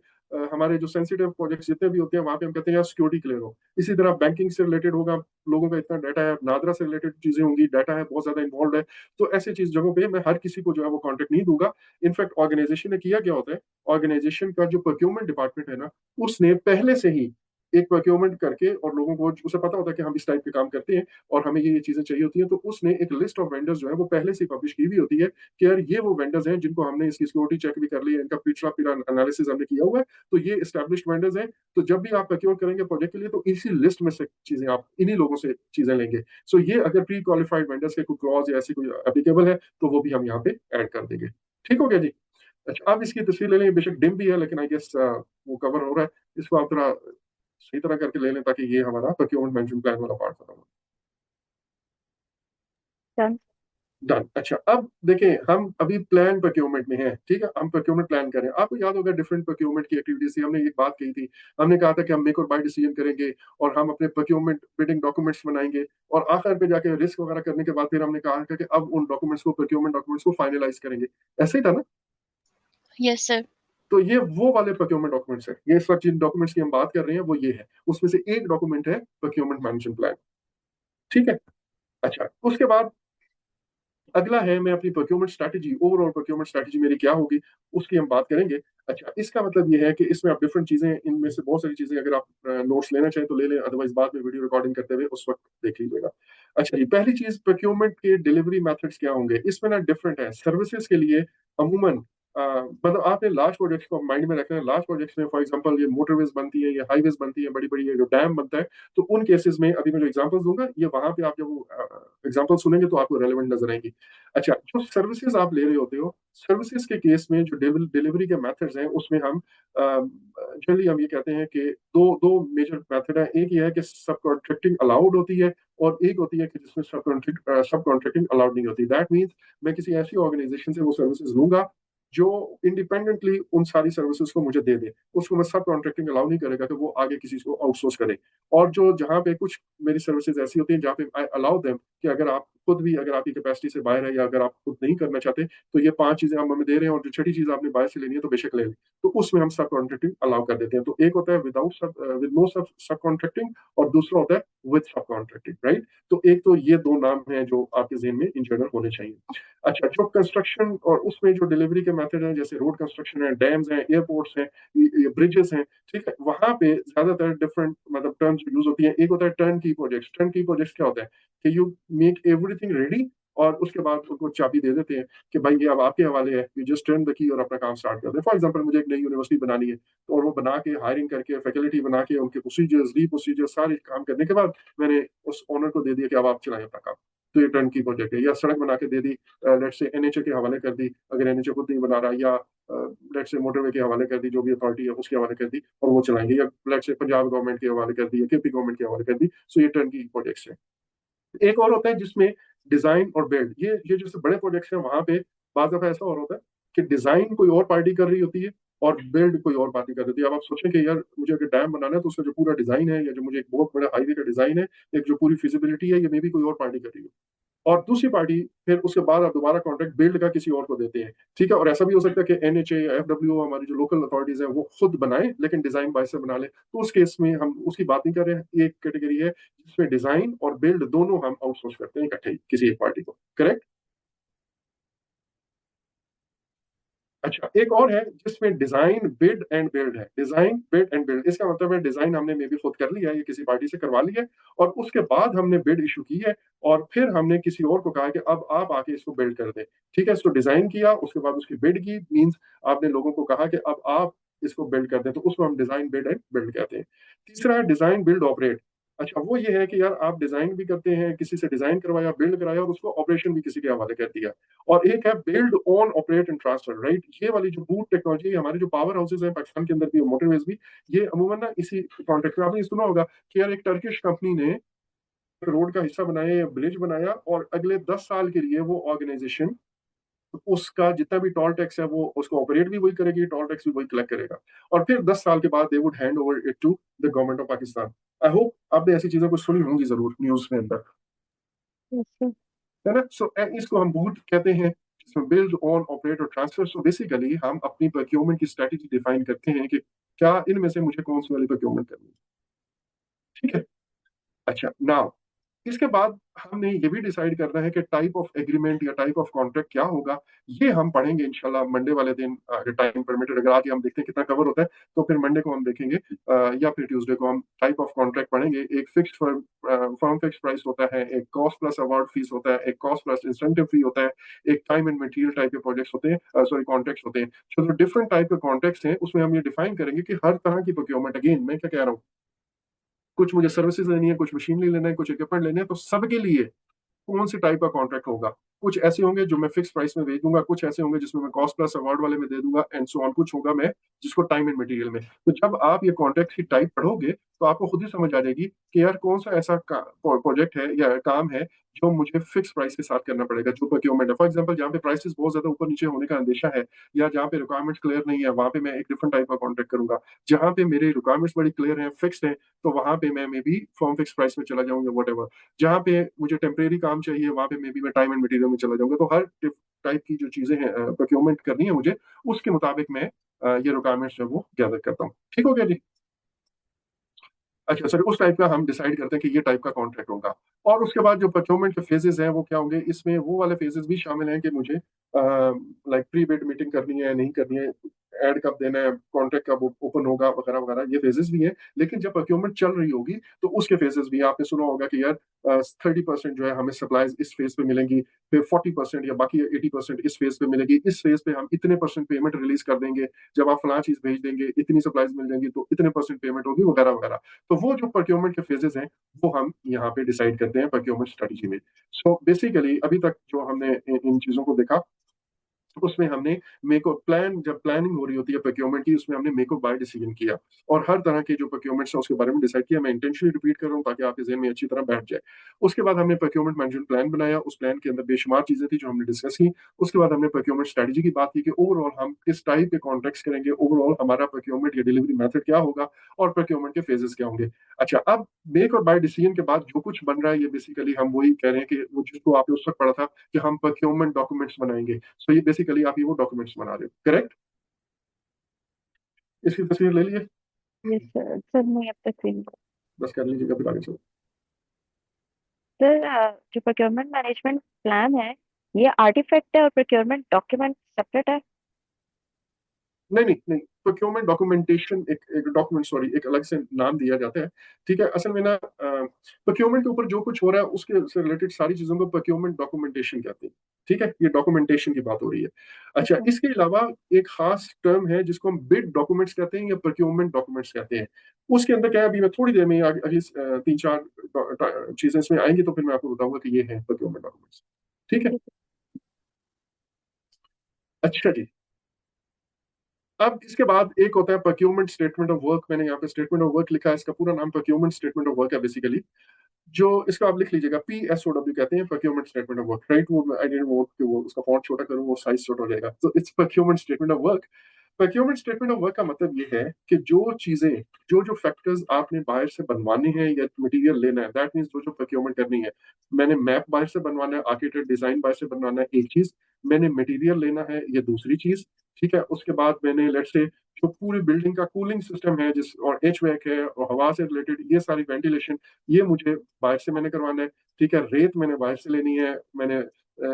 हमारे जो सेंसिटिव प्रोजेक्ट्स जितने भी होते हैं वहां पे हम कहते हैं यार सिक्योरिटी क्लियर हो। इसी तरह बैंकिंग से रिलेटेड होगा, लोगों का इतना डाटा है, नादरा से रिलेटेड चीजें होंगी, डाटा है बहुत ज्यादा इन्वॉल्व है, तो ऐसी चीज जगहों पे मैं हर किसी को जो है वो कॉन्ट्रैक्ट नहीं दूंगा। इनफैक्ट ऑर्गेनाइजेशन ने किया क्या होता है, ऑर्गेनाइजेशन का जो प्रोक्योरमेंट डिपार्टमेंट है ना, उसने पहले से ही एक प्रोक्योरमेंट करके, और लोगों को उसे पता होता है कि हम इस टाइप के काम करते हैं और हमें ये चीजें चाहिए होती हैं, तो उसने एक लिस्ट ऑफ वेंडर्स जो है वो पहले से पब्लिश की हुई होती है कि यार ये वो वेंडर्स हैं जिनको हमने इसकी सिक्योरिटी चेक भी कर ली है, इनका पिछला पूरा एनालिसिस हमने किया हुआ है, तो ये एस्टैब्लिश्ड वेंडर्स हैं। तो जब भी आप प्रोक्योर करेंगे प्रोजेक्ट के लिए तो इसी लिस्ट में से चीजें आप इन्हीं लोगों से चीजें लेंगे। सो ये अगर प्री क्वालिफाइड वेंडर्स के कोई क्लॉज या ऐसी कोई एप्लीकेबल है तो वो भी हम यहाँ पे ऐड कर देंगे। ठीक हो गया जी। अच्छा, आप इसकी तस्वीर ले लें, बेशक डिम भी है लेकिन आई गेस वो कवर हो रहा है। इसको आप थोड़ा सही तरह करके ले लें ताकि ये हमारा प्रोक्योरमेंट मैनेजमेंट प्लान वाला पार्ट खत्म हो।
डन।
डन। अच्छा, अब देखें हम अभी प्लान प्रोक्योरमेंट में हैं, ठीक है। हम प्रोक्योरमेंट प्लान करें, आपको याद होगा डिफरेंट प्रोक्योरमेंट की एक्टिविटीज थी, हमने एक बात कही थी, हमने कहा था कि हम मेक और बाय डिसीजन करेंगे और हम अपने प्रोक्योरमेंट बिडिंग डॉक्यूमेंट्स बनाएंगे, और आखिर पे जाके रिस्क वगैरह करने के बाद फिर हमने कहा कि अब उन डॉक्यूमेंट्स को, प्रोक्योरमेंट डॉक्यूमेंट्स को फाइनलाइज करेंगे। ऐसे ही था ना?
Yes, sir.
तो ये वो वाले प्रोक्योरमेंट डॉक्यूमेंट्स है, ये इस वक्त जिन डॉक्यूमेंट्स की हम बात कर रहे हैं वो ये है, उसमें से एक डॉक्यूमेंट है प्रोक्योरमेंट मैनेजमेंट प्लान, ठीक है। अच्छा, उसके बाद अगला है, मैं अपनी procurement strategy, overall procurement strategy मेरी क्या होगी उसकी हम बात करेंगे। अच्छा, इसका मतलब ये है कि इसमें आप डिफरेंट चीजें, इनमें से बहुत सारी चीजें अगर आप नोट्स लेना चाहें तो ले लें, अदरवाइज बाद में वीडियो रिकॉर्डिंग करते हुए उस वक्त देख लीजिएगा। अच्छा जी, पहली चीज प्रोक्योरमेंट के डिलीवरी मेथड्स क्या होंगे, इसमें ना डिफरेंट है। सर्विसेज के लिए अमूमन मतलब आपने लार्ज प्रोजेक्ट्स को माइंड में रखना है। लार्ज प्रोजेक्ट्स में फॉर एग्जांपल ये मोटरवेज बनती है, ये हाईवेज बनती है, बड़ी बड़ी ये जो डैम बनता है, तो उन केसेस में अभी मैं जो एग्जांपल्स दूंगा ये वहां पे आप जब एग्जांपल सुनेंगे तो आपको रेलेवेंट नजर आएंगी। अच्छा, जो सर्विसेज आप ले रहे होते हो, सर्विसेज के केस में जो डिलीवरी के मेथड्स हैं उसमें हम जनरली हम ये कहते हैं कि दो दो मेजर मेथड है। एक ये है कि सब कॉन्ट्रैक्टिंग अलाउड होती है, और एक होती है कि जिसमें सब कॉन्ट्रैक्टिंग अलाउड नहीं होती। दैट मीन्स मैं किसी ऐसी ऑर्गेनाइजेशन से वो सर्विसेज लूंगा जो इंडिपेंडेंटली उन सारी सर्विसेज को मुझे दे दे, उसको मैं सब कॉन्ट्रैक्टिंग अलाउ नहीं करेगा कि वो आगे किसी को आउटसोर्स करे। और जो जहां पे कुछ मेरी सर्विसेज ऐसी होती हैं जहाँ पे आई अलाउ देम कि अगर आप खुद भी, अगर आपकी कैपेसिटी से बाहर है या अगर आप खुद नहीं करना चाहते, तो ये 5 चीजें हम हमें दे रहे हैं और जो छठी चीज आपने बाहर से लेनी है तो बेशक ले लें, तो उसमें हम सब कॉन्ट्रैक्टिंग अलाउ कर देते हैं। तो एक होता है विद नो सब कॉन्ट्रैक्टिंग, और दूसरा होता है विद सब कॉन्ट्रैक्टिंग, राइट। तो एक तो ये दो नाम हैं जो आपके जेहन में इन जनरल होने चाहिए। अच्छा, जो कंस्ट्रक्शन और उसमें जो डिलीवरी के मेथड हैं, जैसे रोड कंस्ट्रक्शन है, डैम्स हैं, एयरपोर्ट्स हैं, ये ब्रिजेस हैं, ठीक है, वहां पे ज्यादातर डिफरेंट मतलब टर्म्स यूज होती हैं। एक होता है टर्न की प्रोजेक्ट्स। टर्न की प्रोजेक्ट्स क्या होता है कि यू मेक एवरीथिंग रेडी और उसके बाद उनको चाबी दे देते हैं कि भाई ये अब आपके हवाले है, you just turn the key और अपना काम स्टार्ट कर दे। फॉर एग्जांपल मुझे एक नई यूनिवर्सिटी बनानी है, तो और वो बना के हायरिंग करके फैकल्टी बना के उनके प्रोसीजर्स, री प्रोसीजर्स सारे काम करने के बाद मैंने उस ओनर को दे दिया कि अब आप चलाएं अपना काम। तो ये टर्न की प्रोजेक्ट है। या सड़क बना के दे दी, लेट्स से एनएचए के हवाले कर दी, अगर एनएचए खुद नहीं बना रहा, या लेट्स से मोटरवे के हवाले कर दी, जो भी अथॉरिटी है उसके हवाले कर दी और वो चलाएंगे, या लेट्स से पंजाब गवर्नमेंट के हवाले कर दी या केपी गवर्नमेंट के हवाले कर दी। सो ये टर्न की प्रोजेक्ट्स है। एक और होता है जिसमें डिजाइन और बिल्ड, ये जैसे बड़े प्रोजेक्ट्स हैं वहां पे बाज़ दफा ऐसा और होता है कि डिजाइन कोई और पार्टी कर रही होती है और बिल्ड कोई और पार्टी कर देती है। अब आप सोचें कि यार मुझे अगर डैम बनाना है तो उसका जो पूरा डिजाइन है, या जो मुझे एक बहुत बड़ा हाईवे का डिजाइन है, एक जो पूरी फिजिबिलिटी है, ये मे भी कोई और पार्टी कर रही है, और दूसरी पार्टी फिर उसके बाद आप दोबारा कॉन्ट्रैक्ट बिल्ड का किसी और को देते हैं। ठीक है, और ऐसा भी हो सकता है कि एनएचए या एफडब्ल्यू, हमारी जो लोकल अथॉरिटीज है, वो खुद बनाए लेकिन डिजाइन बाय से बना ले। तो उस केस में हम उसकी बात नहीं कर रहे हैं। एक कैटेगरी है जिसमें डिजाइन और बिल्ड दोनों हम आउटसोर्स करते हैं इकट्ठे ही किसी एक पार्टी को। करेक्ट। अच्छा, एक और है जिसमें डिजाइन बिड एंड बिल्ड है। डिजाइन बिड एंड बिल्ड, इसका मतलब है डिजाइन हमने मे बी खुद कर लिया है, ये किसी पार्टी से करवा लिया है, और उसके बाद हमने बिड इशू की है, और फिर हमने किसी और को कहा कि अब आप आके इसको बिल्ड कर दें। ठीक है, इसको डिजाइन किया, उसके बाद उसकी बिड की, मींस आपने लोगों को कहा कि अब आप इसको बिल्ड कर दें, तो उसको हम डिजाइन बिड एंड बिल्ड कहते हैं। तीसरा है डिजाइन बिल्ड ऑपरेट। अच्छा, वो ये है कि यार आप डिजाइन भी करते हैं, किसी से डिजाइन करवाया, बिल्ड कराया, और उसको ऑपरेशन भी किसी के हवाले कर दिया। और एक है build own operate and transfer, right. ये वाली जो बूट टेक्नोलॉजी, हमारे जो पावर हाउसेज हैं पाकिस्तान के अंदर भी और मोटरवेज भी, ये अमूमन ना इसी कॉन्टेक्ट में। आपने सुना होगा कि यार एक टर्किश कंपनी ने एक रोड का हिस्सा बनाया या ब्रिज बनाया, और अगले 10 साल के लिए वो ऑर्गेनाइजेशन उसका जितना भी टोल टैक्स है वो उसको ऑपरेट भी वही करेगी, टोल टैक्स भी वही कलेक्ट करेगा, और फिर 10 साल के बाद they would hand over it to the government of Pakistan. I hope आपने ऐसी चीजें कुछ सुनी होंगी जरूर न्यूज में अंदर,
yes,
है ना। सो इसको हम बूट कहते हैं, जिसमें बिल्ड ऑन ऑपरेट और ट्रांसफर। सो बेसिकली हम अपनी प्रोक्योरमेंट की स्ट्रेटेजी डिफाइन करते हैं कि क्या इनमें से मुझे कौन सी वाली प्रोक्योरमेंट करनी है। ठीक है। अच्छा, नाउ इसके बाद हमने ये भी डिसाइड करना है कि टाइप ऑफ एग्रीमेंट या टाइप ऑफ कॉन्ट्रैक्ट क्या होगा। ये हम पढ़ेंगे इंशाल्लाह मंडे वाले दिन, अगर टाइम परमिटेड। अगर आज हम देखते हैं कितना कवर होता है, तो फिर मंडे को हम देखेंगे, या फिर ट्यूसडे को हम टाइप ऑफ कॉन्ट्रैक्ट पढ़ेंगे। एक फिक्स फर्म फिक्स प्राइस होता है, एक कॉस्ट प्लस अवार्ड फीस होता है, एक कॉस्ट प्लस इंसेंटिव फी होता है, एक टाइम एंड मटेरियल टाइप के प्रोजेक्ट्स होते हैं, सॉरी कॉन्ट्रैक्ट्स होते हैं। तो जो डिफरेंट टाइप के कॉन्ट्रैक्ट्स हैं उसमें हम ये डिफाइन करेंगे कि हर तरह की प्रोक्योरमेंट, अगेन मैं क्या कह रहा हूँ, कुछ मुझे सर्विसेज लेनी है, कुछ मशीनरी लेना है, कुछ इक्विपमेंट लेने हैं, तो सबके लिए कौन सी टाइप का कॉन्ट्रैक्ट होगा। कुछ ऐसे होंगे जो मैं फिक्स प्राइस में भेज दूंगा, कुछ ऐसे होंगे जिसमें मैं कॉस्ट प्लस अवार्ड वाले में दे दूंगा, एंड सो ऑन। कुछ होगा मैं जिसको टाइम एंड मटेरियल में। तो जब आप ये कॉन्ट्रैक्ट की टाइप पढ़ोगे तो आपको खुद ही समझ आ जाएगी कि यार कौन सा ऐसा प्रोजेक्ट है या काम है जो मुझे फिक्स प्राइस के साथ करना पड़ेगा, जो प्रोक्योरमेंट है। फॉर एग्जाम्पल, जहाँ पे प्राइसेस बहुत ज्यादा ऊपर नीचे होने का अंदेशा है, या जहाँ पे रिक्वायरमेंट्स क्लियर नहीं है, वहां पे मैं एक डिफरेंट टाइप का कॉन्ट्रैक्ट करूंगा। जहाँ पे मेरे रिक्वायरमेंट्स बड़ी क्लियर है, फिक्स है, तो वहां पे मैं may be form fix price में चला जाऊंगा, वट एवर। जहाँ पे मुझे टेम्परेरी काम चाहिए, वहां पे मे बी मैं टाइम एंड मटेरियल में चला जाऊंगा। तो हर टाइप की जो चीजें हैं, प्रोक्योरमेंट करनी है मुझे, उसके मुताबिक मैं ये रिक्वायरमेंट्स जो है वो गैदर करता हूँ। ठीक हो गया जी। अच्छा सर, उस टाइप का हम डिसाइड करते हैं कि ये टाइप का कॉन्ट्रैक्ट होगा। और उसके बाद जो प्रोक्योरमेंट के फेजेस हैं वो क्या होंगे, इसमें वो वाले फेजेस भी शामिल हैं कि मुझे लाइक प्री बिड मीटिंग करनी है नहीं करनी है, ऐड कब देना है, कॉन्ट्रैक्ट कब ओपन होगा, वगैरह वगैरह, ये फेजेस भी हैं। लेकिन जब प्रोक्योरमेंट चल रही होगी तो उसके फेजेस भी हैं। आपने सुना होगा कि यार 30% जो है हमें सप्लाईज इस फेज पे मिलेंगी, फिर 40% या बाकी 80% इस फेज पे मिलेगी, इस फेज पे हम इतने परसेंट पेमेंट रिलीज कर देंगे, जब आप फला चीज भेज देंगे इतनी सप्लाईज मिल जाएंगी तो इतने परसेंट पेमेंट होगी, वगैरह वगैरह। तो वो जो प्रोक्योरमेंट के फेजेस हैं वो हम यहाँ पे डिसाइड करते हैं प्रोक्योरमेंट स्ट्रेटजी में। सो बेसिकली अभी तक जो हमने इन चीजों को देखा, उसमें हमने मेक और प्लान, जब प्लानिंग हो रही होती है प्रोक्योरमेंट की, उसमें हमने मेक और बाय डिसीजन किया, और हर तरह के जो प्रोक्योरमेंट्स है उसके बारे में डिसाइड किया। मैं इंटेंशनली रिपीट कर रहा हूँ ताकि आपके जहन में अच्छी तरह बैठ जाए। उसके बाद हमने प्रोक्योरमेंट मैनेजमेंट प्लान बनाया, उस प्लान के अंदर बेशुमार चीजें थी जो हमने डिस्कस की। उसके बाद हमने प्रोक्योरमेंट स्ट्रेटजी की बात की कि ओवरऑल हम किस टाइप के कॉन्ट्रैक्ट्स करेंगे, ओवरऑल हमारा प्रोक्योरमेंट या डिलीवरी मेथड क्या होगा, और प्रोक्योरमेंट के फेजेस क्या होंगे। अच्छा, अब मेक और बाय डिसीजन के बाद जो कुछ बन रहा है, ये बेसिकली हम वही कह रहे हैं कि वो जिसको आपने उस वक्त पढ़ा था कि हम प्रोक्योरमेंट डॉक्यूमेंट्स बनाएंगे। सो ये बेसिकली आप ये वो डॉक्यूमेंट्स बना रहे हो, करेक्ट। इसकी तस्वीर ले लिए,
yes, सर नहीं अब तक नहीं।
बस कर लीजिएगा फिर आगे चलो।
सर जो प्रोक्योरमेंट मैनेजमेंट प्लान है, ये आर्टिफैक्ट है और प्रोक्योरमेंट डॉक्यूमेंट सेपरेट है।
नहीं नहीं नहीं, प्रोक्योरमेंट डॉक्यूमेंटेशन एक डॉक्यूमेंट, सॉरी, एक अलग से नाम दिया जाता है। ठीक है, असल में ना प्रोक्योरमेंट के ऊपर जो कुछ हो रहा है उसके से रिलेटेड सारी चीजों को प्रोक्योरमेंट डॉक्यूमेंटेशन कहते हैं। ठीक है, ये डॉक्यूमेंटेशन की बात हो रही है। अच्छा, इसके अलावा एक खास टर्म है जिसको हम बिड डॉक्यूमेंट्स कहते हैं या प्रोक्योरमेंट डॉक्यूमेंट्स कहते हैं। उसके अंदर क्या है, अभी मैं थोड़ी देर में अगली 3-4 चीजें इसमें आएंगी तो फिर मैं आपको बताऊंगा कि ये है प्रोक्योरमेंट डॉक्यूमेंट्स। ठीक है। अच्छा जी, अब इसके बाद एक होता है प्रोक्योरमेंट स्टेटमेंट ऑफ वर्क। मैंने यहाँ पे स्टेटमेंट ऑफ वर्क लिखा है, इसका पूरा नाम प्रोक्योरमेंट स्टेटमेंट ऑफ वर्क है बेसिकली। जो इसको आप लिख लीजिएगा, PSOW कहते हैं, procurement statement of work, right. वो आई डिडंट वांट कि वो उसका फॉन्ट छोटा करूं, वो साइज छोटा हो जाएगा। तो it's procurement statement of work. Procurement statement of work का मतलब ये है कि जो चीजें, जो फैक्टर्स आपने बाहर से बनवाने हैं या मटेरियल लेना है, दैट मीन्स जो प्रोक्योरमेंट करनी है। मैंने मैप बाहर से बनवाना है, आर्किटेक्ट डिजाइन बाहर से बनवाना है, एक चीज। मैंने मटेरियल लेना है, ये दूसरी चीज। ठीक है, उसके बाद मैंने लेट्स से जो पूरी बिल्डिंग का कूलिंग सिस्टम है जिस और एचवैक है और हवा से रिलेटेड ये सारी वेंटिलेशन, ये मुझे बाहर से मैंने करवाना है। ठीक है, रेत मैंने बाहर से लेनी है, मैंने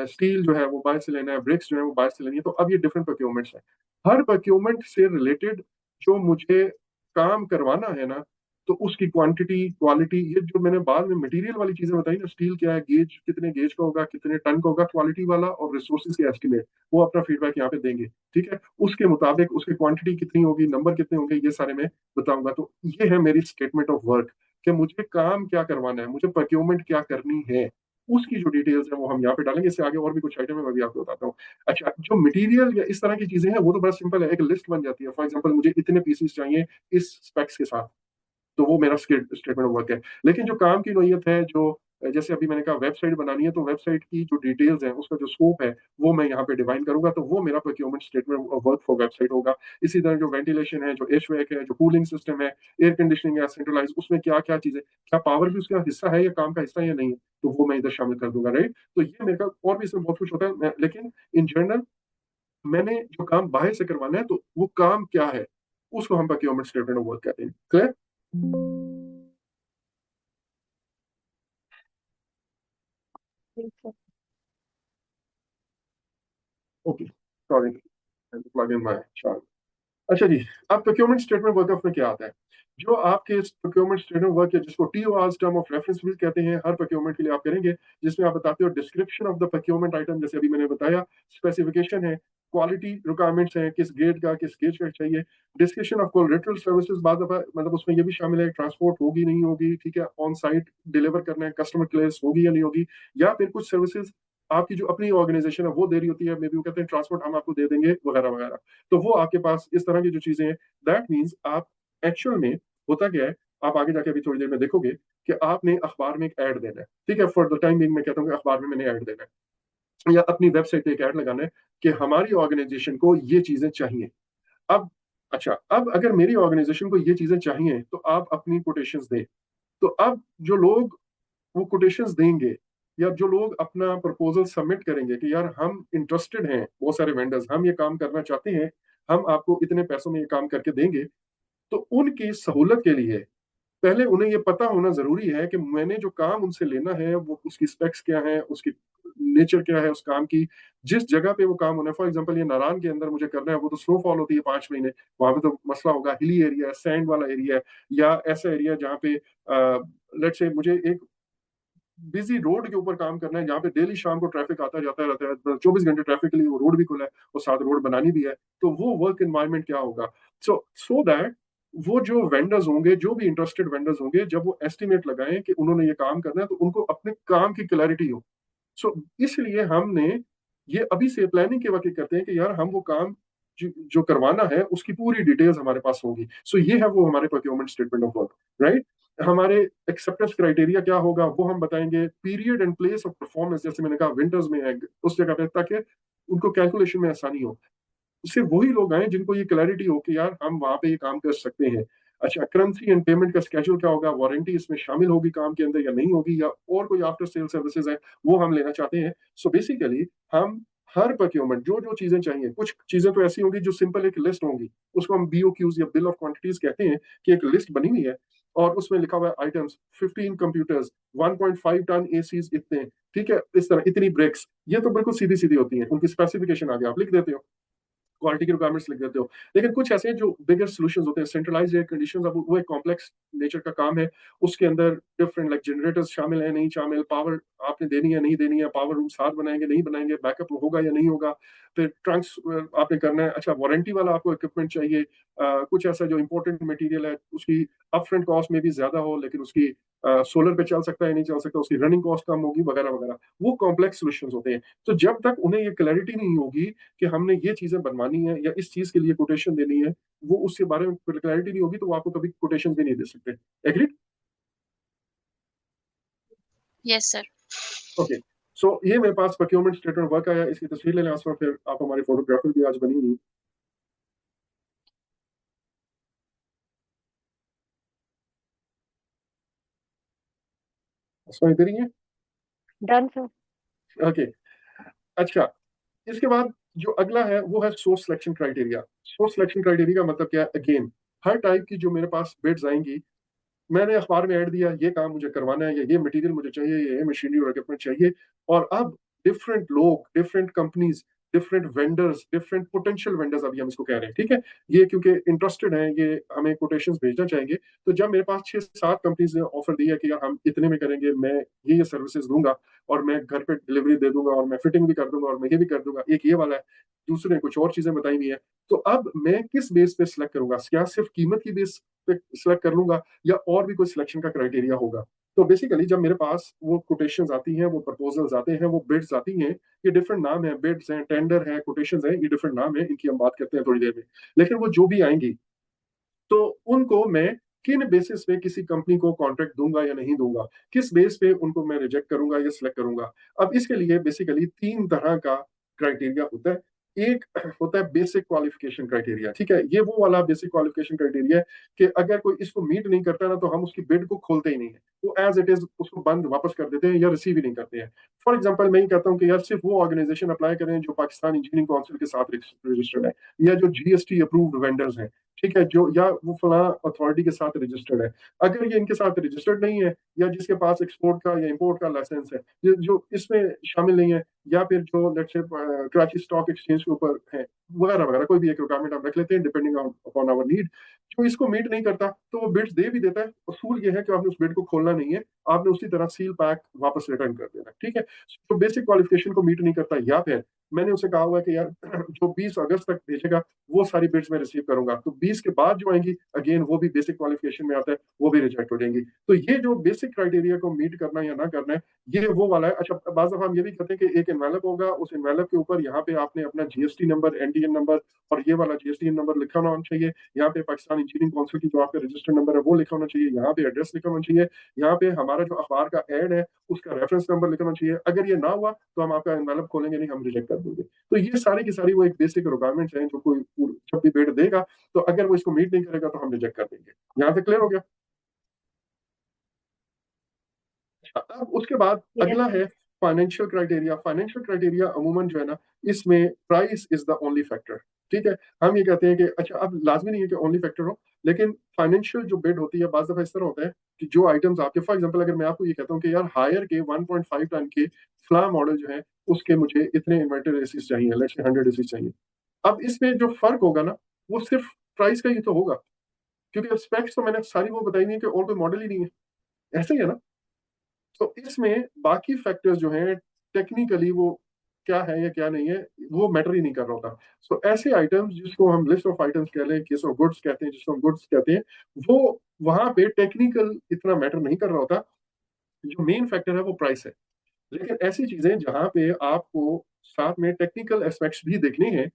स्टील जो है वो बाहर से लेना है, ब्रिक्स जो है वो बाहर से लेनी है। तो अब ये डिफरेंट प्रोक्योरमेंट्स है। हर प्रोक्योरमेंट से रिलेटेड जो मुझे काम करवाना है ना, तो उसकी क्वांटिटी क्वालिटी, ये जो मैंने बाद में मटेरियल वाली चीजें बताई ना, स्टील क्या है, गेज कितने गेज का होगा, कितने टन का होगा, क्वालिटी वाला, और रिसोर्सेज के एस्टिमेट, वो अपना फीडबैक यहाँ पे देंगे। ठीक है, उसके मुताबिक उसकी क्वांटिटी कितनी होगी, नंबर कितने होंगे, ये सारे मैं बताऊंगा। तो ये है मेरी स्टेटमेंट ऑफ वर्क, कि मुझे काम क्या करवाना है, मुझे प्रोक्योरमेंट क्या करनी है, उसकी जो डिटेल्स है वो हम यहाँ पे डालेंगे। इससे आगे और भी कुछ आइटम है, मैं भी आपको बताता हूँ। अच्छा, जो मटेरियल या इस तरह की चीजें हैं वो तो बड़ा सिंपल है, एक लिस्ट बन जाती है। फॉर एग्जांपल मुझे इतने पीसेस चाहिए इस स्पेक्स के साथ, तो वो मेरा स्टेटमेंट ऑफ वर्क है। लेकिन जो काम की नोयत है, जो जैसे अभी मैंने कहा वेबसाइट बनानी है, तो वेबसाइट की जो डिटेल्स है, उसका जो स्कोप है, वो मैं यहाँ पे डिफाइन करूंगा, तो वो मेरा procurement statement of work for website होगा। इसी तरह जो वेंटिलेशन है, जो एचवैक है, जो कूलिंग सिस्टम है, एयर कंडीशनिंग है, सेंट्रलाइज, उसमें क्या क्या चीजें, क्या पावर भी उसका हिस्सा है या काम का हिस्सा है या नहीं है, तो वो मैं इधर शामिल कर दूंगा। राइट, तो ये मेरे का, और भी इसमें बहुत कुछ होता है लेकिन इन जनरल मैंने जो काम बाहर से करवाना है, तो वो काम क्या है, उसको हम प्रोक्योरमेंट स्टेटमेंट ऑफ वर्क कहते हैं। क्लियर?
ठीक है।
Okay, sorry, plug in my chart. अच्छा जी, अब प्रोक्योरमेंट स्टेटमेंट वर्क ऑफ में क्या आता है? जो आपके प्रोक्योरमेंट स्टेटमेंट वर्क है, जिसको टीओआर's टर्म ऑफ रेफरेंस भी कहते हैं, हर प्रोक्योरमेंट के लिए आप करेंगे, जिसमें आप बताते हो description of the procurement item, जैसे अभी मैंने बताया, स्पेसिफिकेशन है, क्वालिटी रिक्वायरमेंट्स है, किस ग्रेड का किस गेज का चाहिए, डिस्कशन ऑफ कोलेटरल सर्विसेज, बाद दफा मतलब उसमें ये भी शामिल है, ट्रांसपोर्ट होगी नहीं होगी, ठीक है, ऑन साइट डिलीवर करना है, कस्टमर क्लियरेंस होगी या नहीं होगी, या फिर कुछ सर्विसेज आपकी जो अपनी ऑर्गेनाइजेशन है वो दे रही होती है, मे बी वो कहते हैं ट्रांसपोर्ट हम आपको दे देंगे, वगैरह वगैरह। तो वो आपके पास इस तरह की जो चीजें हैं, दैट मीन्स आप एक्चुअल में होता क्या है, आप आगे जाके अभी थोड़ी देर में देखोगे कि आपने अखबार में एक ऐड देना है। ठीक है, फॉर द टाइम बिंग मैं कहता हूँ कि अखबार में मैंने ऐड देना है, या अपनी वेबसाइट पे एक ऐड लगाना है कि हमारी ऑर्गेनाइजेशन को ये चीजें चाहिए। अब अच्छा, अब अगर मेरी ऑर्गेनाइजेशन को ये चीजें चाहिए, तो आप अपनी कोटेशंस दें। तो अब जो लोग वो कोटेशंस देंगे, या जो लोग अपना प्रपोजल सबमिट करेंगे कि यार हम इंटरेस्टेड हैं, बहुत सारे वेंडर्स, हम ये काम करना चाहते हैं, हम आपको इतने पैसों में ये काम करके देंगे, तो उनकी सहूलत के लिए पहले उन्हें ये पता होना जरूरी है कि मैंने जो काम उनसे लेना है वो उसकी स्पेक्स क्या है, उसकी नेचर क्या है उस काम की, जिस जगह पे वो काम होना है। फॉर एग्जांपल ये नारायण के अंदर मुझे करना है, वो तो स्नोफॉल होती है 5 महीने, वहां पे तो मसला होगा, हिली एरिया है, सैंड वाला एरिया है, या ऐसा एरिया जहाँ पे लेट्स से मुझे एक बिजी रोड के ऊपर काम करना है, जहाँ पे डेली शाम को ट्रैफिक आता जाता रहता है, 24 घंटे ट्रैफिक के लिए वो रोड भी खुला है और साथ रोड बनानी भी है, तो वो वर्क एनवायरनमेंट क्या होगा। सो दैट वो जो वेंडर्स होंगे, जो भी इंटरेस्टेड वेंडर्स होंगे, जब वो एस्टिमेट लगाएं कि उन्होंने ये काम करना है, तो उनको अपने काम की क्लैरिटी हो। इसलिए हमने ये अभी से प्लानिंग के वक्त करते हैं कि यार हम वो काम जो करवाना है उसकी पूरी डिटेल्स हमारे पास होगी। ये है वो हमारे procurement statement of work. Right, हमारे एक्सेप्टेंस क्राइटेरिया क्या होगा वो हम बताएंगे, period and place of performance, जैसे मैंने कहा विंटर्स में है उस जगह पे, ताकि उनको कैलकुलेशन में आसानी हो। सिर्फ वही लोग आए जिनको ये क्लैरिटी हो कि यार हम वहां पे ये काम कर सकते हैं। अच्छा, करेंसी एंड पेमेंट का स्केड्यूल क्या होगा, वारंटी इसमें शामिल होगी काम के अंदर या नहीं होगी, या और कोई आफ्टर सेल सर्विसेज है वो हम लेना चाहते हैं। बेसिकली हम हर प्रोक्योरमेंट जो जो चीजें चाहिए, कुछ चीजें तो ऐसी होंगी जो सिंपल एक लिस्ट होंगी, उसको हम बीओक्यूज या बिल ऑफ क्वांटिटीज कहते हैं, कि एक लिस्ट बनी हुई है और उसमें लिखा हुआ है आइटम्स 15 कंप्यूटर्स, 1.5 टन एसीज इतने, ठीक है, इस तरह इतनी ब्रेक्स, ये तो बिल्कुल सीधी सीधी होती हैं, उनकी स्पेसिफिकेशन आगे आप लिख देते हो, क्वालिटी के रिक्वायरमेंट्स लिख देते हो। लेकिन कुछ ऐसे हैं जो बिगर सॉल्यूशंस होते हैं, सेंट्रलाइज्ड एयर कंडीशंस, अब वो एक कॉम्प्लेक्स नेचर का काम है, उसके अंदर डिफरेंट लाइक जनरेटर्स शामिल है नहीं शामिल, पावर आपने देनी है नहीं देनी है, पावर रूम साथ बनाएंगे नहीं बनाएंगे, बैकअप होगा या नहीं होगा, फिर ट्रंक्स आपने करना है। अच्छा, वारंटी वाला आपको इक्विपमेंट चाहिए, कुछ ऐसा जो इंपॉर्टेंट मटेरियल है उसकी अपफ्रंट कॉस्ट में भी ज्यादा हो, लेकिन उसकी सोलर पे चल सकता है नहीं चल सकता, उसकी रनिंग कॉस्ट कम होगी, वगैरह वगैरह, वो कॉम्प्लेक्स सॉल्यूशंस होते हैं। तो जब तक उन्हें ये क्लैरिटी नहीं होगी कि हमने ये चीजें बनवानी है या इस चीज के लिए कोटेशन देनी है, वो उसके बारे में क्लैरिटी नहीं होगी, तो वो आपको कभी कोटेशन भी नहीं दे सकते। एग्री?
Yes, sir.
ओके, ये मेरे पास प्रोक्योरमेंट स्टेटमेंट वर्क आया, इसकी तस्वीर ले लें आसमान, फिर आप हमारे फोटोग्राफर भी आज बनी हुई। समझ दे रही है?
Done sir.
ओके। अच्छा, इसके बाद जो अगला है वो है source selection criteria. Source selection criteria का मतलब क्या है? अगेन, हर टाइप की जो मेरे पास बिड्स आएंगी, मैंने अखबार में ऐड दिया, ये काम मुझे करवाना है, या ये मटेरियल मुझे चाहिए, ये मशीनरी और इक्विपमेंट चाहिए, और अब डिफरेंट लोग, different companies, different vendors, different potential vendors, अभी हम इसको कह रहे हैं, ठीक है, ये क्योंकि इंटरेस्टेड हैं, ये हमें कोटेशंस भेजना चाहेंगे। तो जब मेरे पास 6-7 कंपनीज ने ऑफर दिया कि यार हम इतने में करेंगे, मैं ये सर्विसेज दूंगा, और मैं घर पे डिलीवरी दे दूंगा, और मैं फिटिंग भी कर दूंगा, और मैं ये भी कर दूंगा, एक ये वाला है, दूसरे ने कुछ और चीजें बताई हुई है, तो अब मैं किस बेस पे सिलेक्ट करूंगा? क्या सिर्फ कीमत की बेस पे सिलेक्ट कर लूंगा, या और भी कोई सिलेक्शन का क्राइटेरिया होगा? तो बेसिकली जब मेरे पास वो कोटेशंस आती हैं, वो प्रपोजल्स आते हैं, वो बिड्स आती हैं, ये डिफरेंट नाम है, बिड्स हैं, टेंडर है, कोटेशंस हैं, ये डिफरेंट नाम है, इनकी हम बात करते हैं थोड़ी देर में। लेकिन वो जो भी आएंगी, तो उनको मैं किन बेसिस पे किसी कंपनी को कॉन्ट्रैक्ट दूंगा या नहीं दूंगा, किस बेस पे उनको मैं रिजेक्ट करूंगा या सिलेक्ट करूंगा? अब इसके लिए बेसिकली 3 तरह का क्राइटेरिया होता है। एक होता है बेसिक क्वालिफिकेशन क्राइटेरिया, ठीक है, ये वो वाला बेसिक क्वालिफिकेशन क्राइटेरिया है कि अगर कोई इसको मीट नहीं करता ना, तो हम उसकी बिड को खोलते ही नहीं है, वो एज इट इज उसको बंद वापस कर देते हैं या रिसीव ही नहीं करते हैं। फॉर एग्जाम्पल, मैं ये कहता हूँ कि यार सिर्फ वो ऑर्गेनाइजेशन अप्लाई करें जो पाकिस्तान इंजीनियरिंग काउंसिल के साथ रजिस्टर्ड है, या जो जीएसटी अप्रूव्ड वेंडर्स हैं, ठीक है, जो या वो फला अथॉरिटी के साथ रजिस्टर्ड है। अगर ये इनके साथ रजिस्टर्ड नहीं है, या जिसके पास एक्सपोर्ट का या इंपोर्ट का लाइसेंस है, जो इसमें शामिल नहीं है, या फिर जो let's say Karachi stock exchange के ऊपर है, वगैरह वगैरह, कोई भी एक रिक्वायरमेंट हम रख लेते हैं डिपेंडिंग अपॉन आवर नीड, जो इसको मीट नहीं करता, तो वो बिड्स दे भी देता है। उसूल ये है कि आपने उस बिड को खोलना नहीं है, आपने उसी तरह सील पैक वापस रिटर्न कर देना, ठीक है। तो बेसिक क्वालिफिकेशन को मीट नहीं करता, या फिर मैंने उसे कहा हुआ है कि यार जो 20 अगस्त तक भेजेगा वो सारी बिड्स मैं रिसीव करूंगा, तो 20 के बाद जो आएंगी अगेन वो भी बेसिक क्वालिफिकेशन में आता है, वो भी रिजेक्ट हो जाएंगी। तो ये जो बेसिक क्राइटेरिया को मीट करना या ना करना है, ये वो वाला है। अच्छा, बाज दफा हम ये भी कहते हैं कि एक एनवेलप होगा, उस एनवेलप के ऊपर यहाँ पे आपने अपना जीएसटी नंबर, एनटीएन नंबर, और ये वाला जीएसटी नंबर लिखा होना चाहिए। यहाँ पे पाकिस्तान इंजीनियरिंग काउंसिल की जो आपका रजिस्टर्ड नंबर है वो लिखा होना चाहिए। यहाँ पे एड्रेस लिखा होना चाहिए। यहाँ पे हमारा जो अखबार का एड है उसका रेफरेंस नंबर लिखा होना चाहिए। अगर ये ना हुआ तो हम आपका एनवेलप खोलेंगे नहीं, हम रिजेक्ट कर देंगे। तो ये सारी की सारी वो एक बेसिक रिक्वायरमेंट्स हैं जो कोई जब भी बिड देगा, तो अगर वो इसको मीट नहीं करेगा तो हम रिजेक्ट कर देंगे। यहाँ तक क्लियर हो गया? अब उसके बाद
यस
अगला है फाइनेंशियल क्राइटेरिया। फाइनेंशियल क्राइटेरिया अमूमन जो है ना, इसमें price is the only factor, ठीक है। हम ये कहते हैं कि अच्छा, अब लाजमी नहीं है कि ओनली फैक्टर हो, लेकिन फाइनेंशियल जो बिड होती है, बाज दफा इस तरह होता है कि जो आइटम्स आपके, फॉर एग्जांपल अगर मैं आपको ये कहता हूँ कि यार हायर के 1.5 टन के फ्ला मॉडल जो है, उसके मुझे इतने इन्वर्टर एसीज चाहिए, लेट्स से 100 एसीज चाहिए। अब इसमें जो फर्क होगा ना, वो सिर्फ प्राइस का ही तो होगा, क्योंकि स्पेक्स तो मैंने सारी वो बताई नहीं है कि और कोई मॉडल ही नहीं है, ऐसे ही है ना। तो इसमें बाकी फैक्टर्स जो हैं, टेक्निकली वो क्या है या क्या नहीं है, वो मैटर ही नहीं कर रहा होता। सो ऐसे आइटम्स जिसको हम लिस्ट ऑफ आइटम्स कह लें, केस ऑफ गुड्स कहते हैं, जिसको हम गुड्स कहते हैं, वो वहां पे टेक्निकल इतना मैटर नहीं कर रहा होता। जो मेन फैक्टर है वो प्राइस है। लेकिन ऐसी चीजें जहां पे आपको साथ में टेक्निकल एस्पेक्ट्स भी देखने हैं,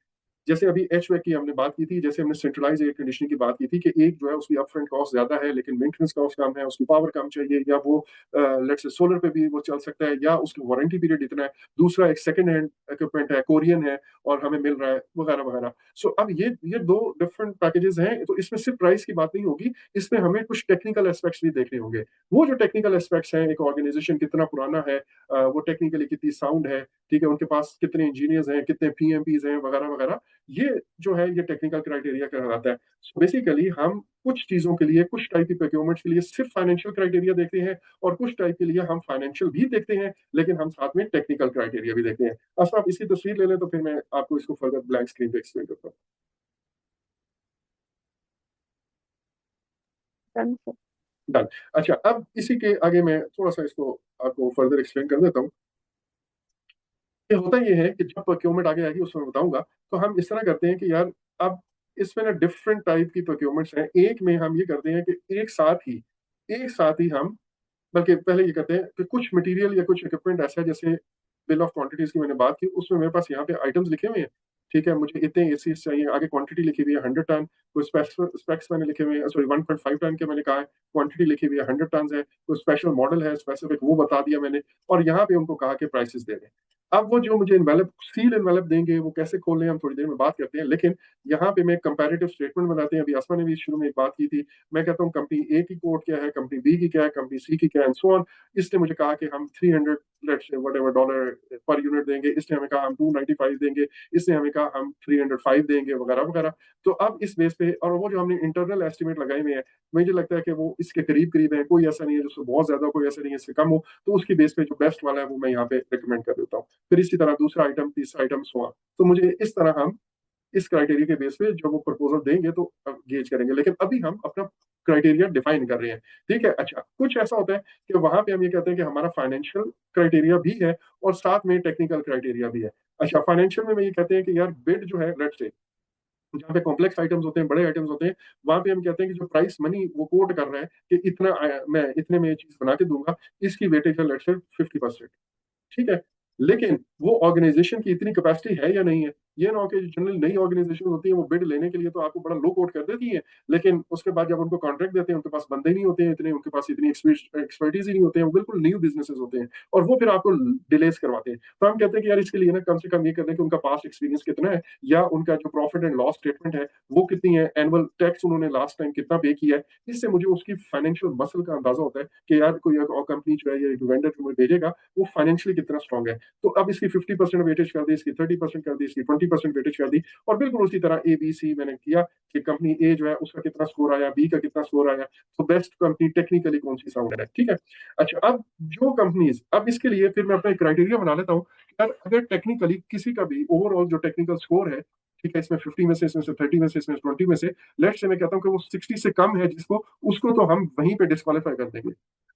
जैसे अभी एचवैक की हमने बात की थी, जैसे हमने सेंट्रलाइज एयर कंडीशनिंग की बात की थी, कि एक जो है उसकी अपफ्रंट कॉस्ट ज्यादा है लेकिन मेंटेनेंस कॉस्ट कम है, उसकी पावर कम चाहिए, या वो लेट्स से सोलर पे भी वो चल सकता है, या उसकी वारंटी पीरियड इतना है, दूसरा एक सेकंड हैंड इक्विपमेंट है, कोरियन है और हमें मिल रहा है, वगैरह वगैरह। सो अब ये दो डिफरेंट पैकेजेस हैं, तो इसमें सिर्फ प्राइस की बात नहीं होगी, इसमें हमें कुछ टेक्निकल एस्पेक्ट्स भी देखने होंगे। वो जो टेक्निकल एस्पेक्ट्स हैं, एक ऑर्गेनाइजेशन कितना पुराना है, वो टेक्निकली कितनी साउंड है, ठीक है, उनके पास कितने इंजीनियर्स हैं, कितने पीएमपीज हैं, वगैरह वगैरह, ये जो है ये टेक्निकल क्राइटेरिया कहलाता है। सो बेसिकली हम कुछ चीजों के लिए, कुछ टाइप की प्रोक्योरमेंट के लिए सिर्फ फाइनेंशियल क्राइटेरिया देखते हैं, और कुछ टाइप के लिए हम फाइनेंशियल भी देखते हैं, लेकिन हम साथ में टेक्निकल क्राइटेरिया भी देखते हैं। अच्छा, आप इसकी तस्वीर ले लें तो फिर मैं आपको इसको फर्दर ब्लैंक स्क्रीन पे एक्सप्लेन करता हूँ।
Done sir.
डन। अच्छा, अब इसी के आगे मैं थोड़ा सा इसको आपको फर्दर एक्सप्लेन कर देता हूँ। ये होता ये है कि जब प्रोक्योरमेंट आगे आएगी उसमें बताऊंगा, तो हम इस तरह करते हैं कि यार, अब इसमें ना डिफरेंट टाइप की प्रोक्योरमेंट्स हैं। एक में हम ये करते हैं कि एक साथ ही हम, बल्कि पहले ये कहते हैं कि कुछ मटेरियल या कुछ इक्विपमेंट ऐसा है, जैसे बिल ऑफ क्वांटिटीज की मैंने बात की, उसमें मेरे पास यहाँ पे आइटम्स लिखे हुए हैं, ठीक है, मुझे इतने एसी चाहिए, आगे क्वांटिटी लिखी हुई है 100 टन, कोई स्पेक्स मैंने लिखे हुए हैं, सॉरी 1.5 टन के मैंने कहा है, क्वांटिटी लिखी हुई है 100 टन है, कोई स्पेशल मॉडल है स्पेसिफिक, वो बता दिया मैंने, और यहाँ पे उनको कहा कि प्राइसेस दे दें। अब वो जो मुझे इन्वेलप सील इन्वेलप देंगे वो कैसे खोलने हम थोड़ी देर में बात करते हैं, लेकिन यहाँ पे मैं कंपैरेटिव स्टेटमेंट बनाते हैं। अभी आसमा ने भी शुरू में एक बात की थी, मैं कहता हूँ कंपनी ए की कोड क्या है, कंपनी बी की क्या है, कंपनी सी की क्या है, एंड सो ऑन। इसने मुझे कहा कि हम 300 let's say whatever dollar per unit देंगे, इसने हमें कहा हम 295 देंगे, इसने हमें कहा हम 305 देंगे, वगैरह वगैरह। तो अब इस बेस पे, और वो जो हमने इंटरनल एस्टिमेट लगाए हुए हैं, मुझे लगता है कि वो इसके करीब करीब है, कोई ऐसा नहीं है जिससे बहुत ज्यादा, कोई ऐसा नहीं है इससे कम हो। तो उसकी बेस पे जो बेस्ट वाला है वो मैं यहाँ पे रिकमेंड कर देता हूँ। फिर इसी तरह दूसरा आइटम, तीसरा आइटम, सो ऑन। तो मुझे इस तरह हम इस क्राइटेरिया के बेस पे जब वो प्रपोजल देंगे तो गेज करेंगे, लेकिन अभी हम अपना क्राइटेरिया डिफाइन कर रहे हैं। ठीक है, अच्छा कुछ ऐसा होता है कि वहां पे हम ये कहते हैं कि हमारा फाइनेंशियल क्राइटेरिया भी है और साथ में टेक्निकल क्राइटेरिया भी है। अच्छा, फाइनेंशियल में ये कहते हैं कि यार बिड जो है, लेट्स से जहाँ पे कॉम्प्लेक्स आइटम्स होते हैं, बड़े आइटम्स होते हैं, वहां पे हम कहते हैं कि जो प्राइस मनी वो कोट कर रहा है कि इतना मैं इतने में ये चीज बना के दूंगा, इसकी वेटेज है लेट्स से 50%। ठीक है, लेकिन वो ऑर्गेनाइजेशन की इतनी कैपेसिटी है या नहीं है। ये ना हो कि जनरल नई ऑर्गेनाइजेशन होती है वो बिड लेने के लिए तो आपको बड़ा लो कोट कर देती है, लेकिन उसके बाद जब उनको कॉन्ट्रैक्ट देते हैं उनके पास बंदे नहीं होते हैं इतने, उनके पास इतनी एक्सपर्टीज ही नहीं होते हैं, वो बिल्कुल न्यू बिजनेसेस होते हैं और वो फिर आपको डिलेस करवाते हैं। तो हम कहते हैं कि यार इसके लिए ना कम से कम ये कर दें कि उनका पास्ट एक्सपीरियंस कितना है, या उनका जो प्रॉफिट एंड लॉस स्टेटमेंट है वो कितनी है, एनुअल टैक्स उन्होंने लास्ट टाइम कितना पे किया है। इससे मुझे उसकी फाइनेंशियल मसल का अंदाजा होता है कि यार कोई कंपनी जो है, ये वेंडर जो मुझे भेजेगा वो फाइनेंशियली कितना स्ट्रॉन्ग है। तो अब इसकी 50% वेटेज कर दी, इसकी 30% कर दी, इसकी 20% वेटेज कर दी, और बिल्कुल उसी तरह ए बी सी मैंने किया कि कंपनी ए जो है उसका कितना स्कोर आया, बी का कितना स्कोर आया, तो बेस्ट कंपनी टेक्निकली कौन सी साउंड है। ठीक है, अच्छा अब जो कंपनीज, अब इसके लिए फिर मैं अपना एक क्राइटेरिया बना लेता हूँ। यार अगर टेक्निकली किसी का भी ओवरऑल जो टेक्निकल स्कोर है, ठीक है, इसमें 50 में से, इसमें से 30 में से, इसमें 20 में से, लेट्स से मैं कहता हूँ कि वो 60 से कम है जिसको, उसको तो हम वहीं पे डिस्क्वालीफाई कर देंगे।